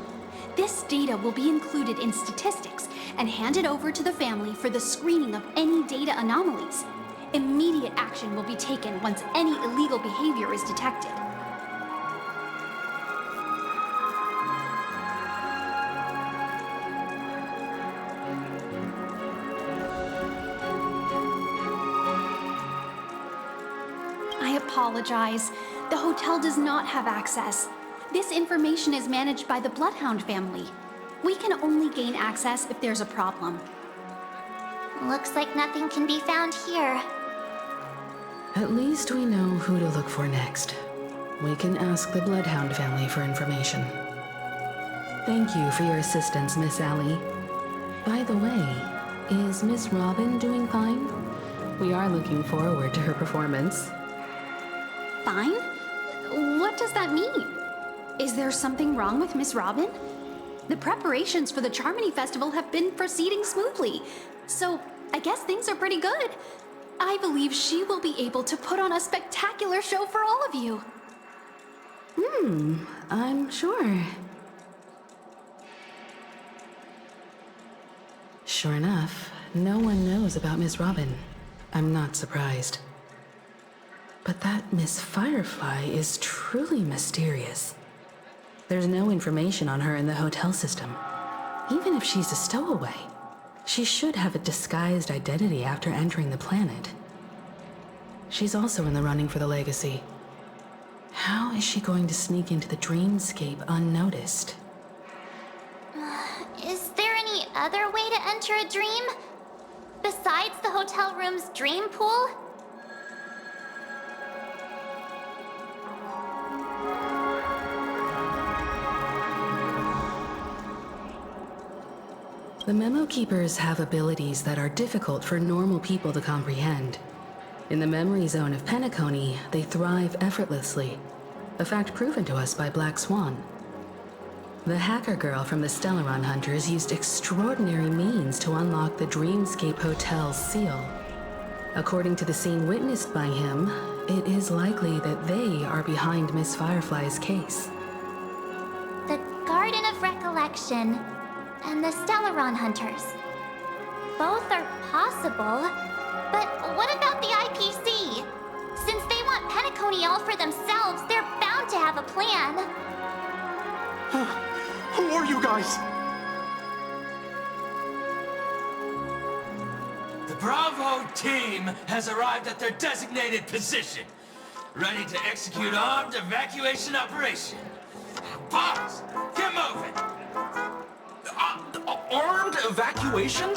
This data will be included in statistics and handed over to the family for the screening of any data anomalies. Immediate action will be taken once any illegal behavior is detected. I apologize. The hotel does not have access. This information is managed by the Bloodhound family. We can only gain access if there's a problem. Looks like nothing can be found here. At least we know who to look for next. We can ask the Bloodhound family for information. Thank you for your assistance, Miss Allie. By the way, is Miss Robin doing fine? We are looking forward to her performance. Fine? What does that mean? Is there something wrong with Miss Robin? The preparations for the Charmony Festival have been proceeding smoothly, so I guess things are pretty good. I believe she will be able to put on a spectacular show for all of you. I'm sure. Sure enough, no one knows about Miss Robin. I'm not surprised. But that Miss Firefly is truly mysterious. There's no information on her in the hotel system. Even if she's a stowaway, she should have a disguised identity after entering the planet. She's also in the running for the legacy. How is she going to sneak into the dreamscape unnoticed? Is there any other way to enter a dream? Besides the hotel room's dream pool? The Memo Keepers have abilities that are difficult for normal people to comprehend. In the memory zone of Penacony, they thrive effortlessly, a fact proven to us by Black Swan. The hacker girl from the Stellaron Hunters used extraordinary means to unlock the Dreamscape Hotel's seal. According to the scene witnessed by him, it is likely that they are behind Miss Firefly's case. The Garden of Recollection and the Stellaron Hunters. Both are possible, but what about the IPC? Since they want Penacony all for themselves, they're bound to have a plan. Who are you guys? The Bravo team has arrived at their designated position, ready to execute armed evacuation operation. Boss, get moving! Armed evacuation?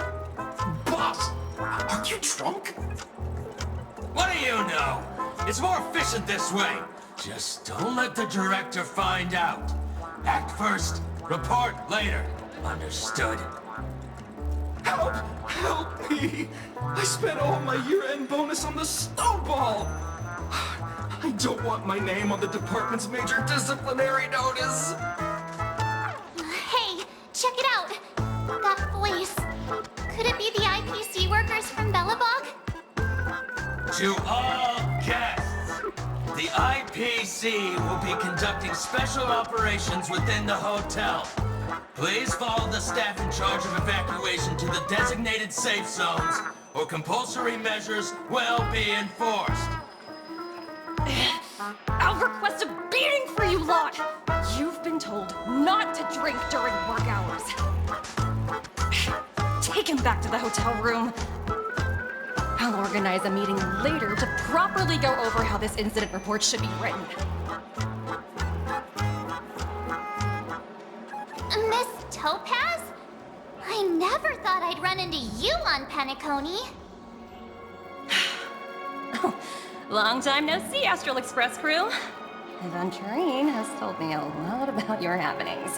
Boss, are you drunk? What do you know? It's more efficient this way. Just don't let the director find out. Act first, report later. Understood? Help! Help me! I spent all my year-end bonus on the snowball! I don't want my name on the department's major disciplinary notice! Hey, check it out! That voice. Could it be the IPC workers from Bellabog? To all guests, the IPC will be conducting special operations within the hotel. Please follow the staff in charge of evacuation to the designated safe zones, or compulsory measures will be enforced. I'll request a beating for you lot! You've been told not to drink during work hours. Take him back to the hotel room. I'll organize a meeting later to properly go over how this incident report should be written. Miss Topaz? I never thought I'd run into you on Penacony. Long time no see, Astral Express crew. Aventurine has told me a lot about your happenings.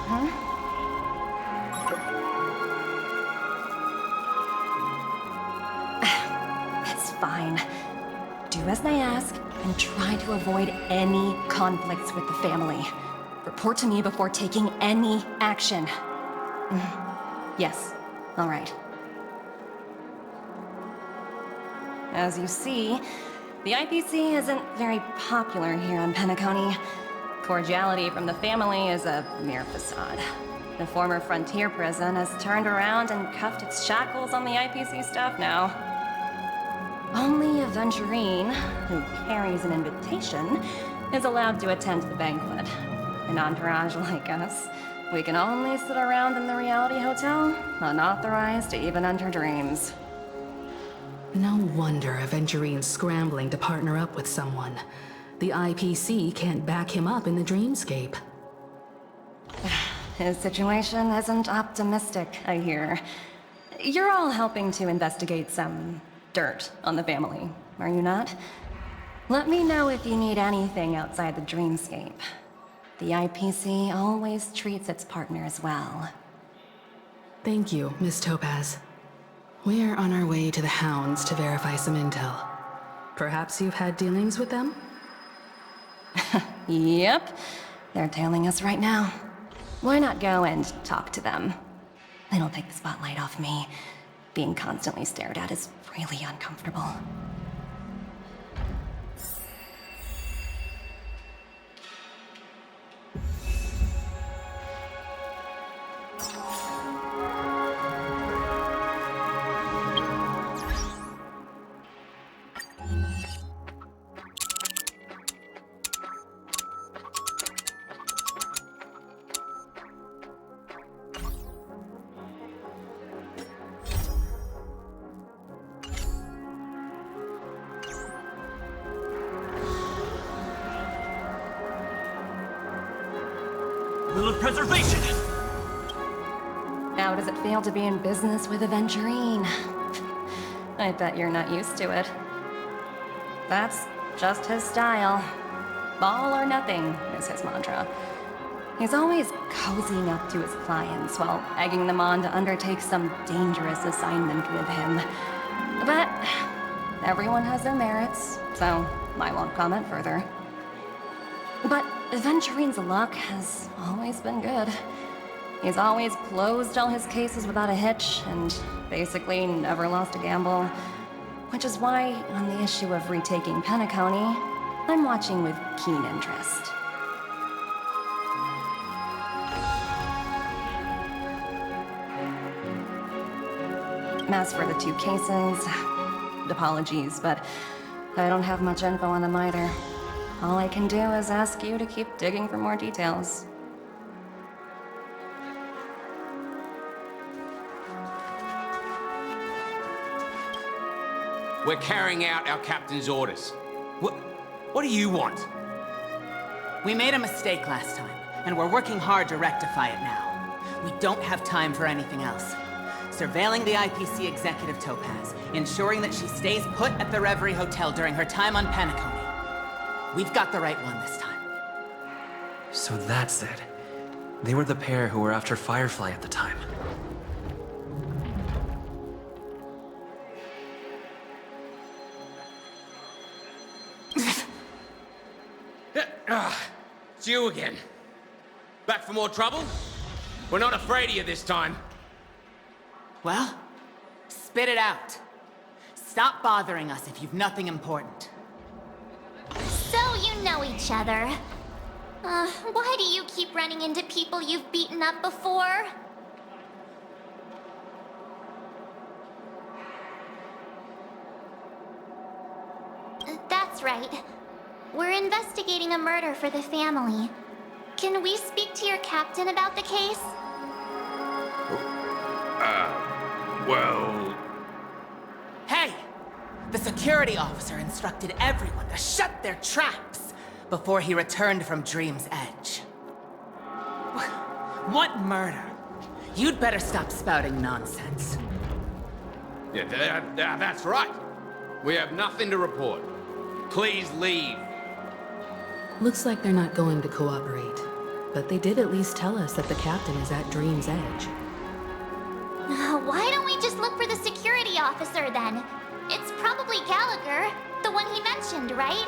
Huh? It's fine. Do as they ask, and try to avoid any conflicts with the family. Report to me before taking any action. Yes, all right. As you see, the IPC isn't very popular here on Penacony. Cordiality from the family is a mere facade. The former frontier prison has turned around and cuffed its shackles on the IPC staff now. Only Aventurine, who carries an invitation, is allowed to attend the banquet. An entourage like us, we can only sit around in the reality hotel, unauthorized to even enter dreams. No wonder Aventurine's scrambling to partner up with someone. The IPC can't back him up in the dreamscape. His situation isn't optimistic, I hear. You're all helping to investigate some dirt on the family, are you not? Let me know if you need anything outside the dreamscape. The IPC always treats its partners well. Thank you, Miss Topaz. We're on our way to the Hounds to verify some intel. Perhaps you've had dealings with them? Yep. They're tailing us right now. Why not go and talk to them? It'll take the spotlight off me. Being constantly stared at is really uncomfortable. Little preservation! How does it feel to be in business with Aventurine? I bet you're not used to it. That's just his style. All or nothing is his mantra. He's always cozying up to his clients while egging them on to undertake some dangerous assignment with him. But everyone has their merits, so I won't comment further. But Aventurine's luck has always been good. He's always closed all his cases without a hitch, and basically never lost a gamble. Which is why, on the issue of retaking Penacony, I'm watching with keen interest. As for the two cases, apologies, but I don't have much info on them either. All I can do is ask you to keep digging for more details. We're carrying out our captain's orders. What do you want? We made a mistake last time, and we're working hard to rectify it now. We don't have time for anything else. Surveilling the IPC executive Topaz, ensuring that she stays put at the Reverie Hotel during her time on Penacony. We've got the right one this time. So that's it. They were the pair who were after Firefly at the time. It's you again. Back for more trouble? We're not afraid of you this time. Well, spit it out. Stop bothering us if you've nothing important. So you know each other. Why do you keep running into people you've beaten up before? That's right. We're investigating a murder for the family. Can we speak to your captain about the case? Well... Hey! The security officer instructed everyone to shut their traps before he returned from Dream's Edge. What murder? You'd better stop spouting nonsense. Yeah, that's right. We have nothing to report. Please leave. Looks like they're not going to cooperate. But they did at least tell us that the captain is at Dream's Edge. Why don't we just look for the security officer then? It's probably Gallagher, the one he mentioned, right?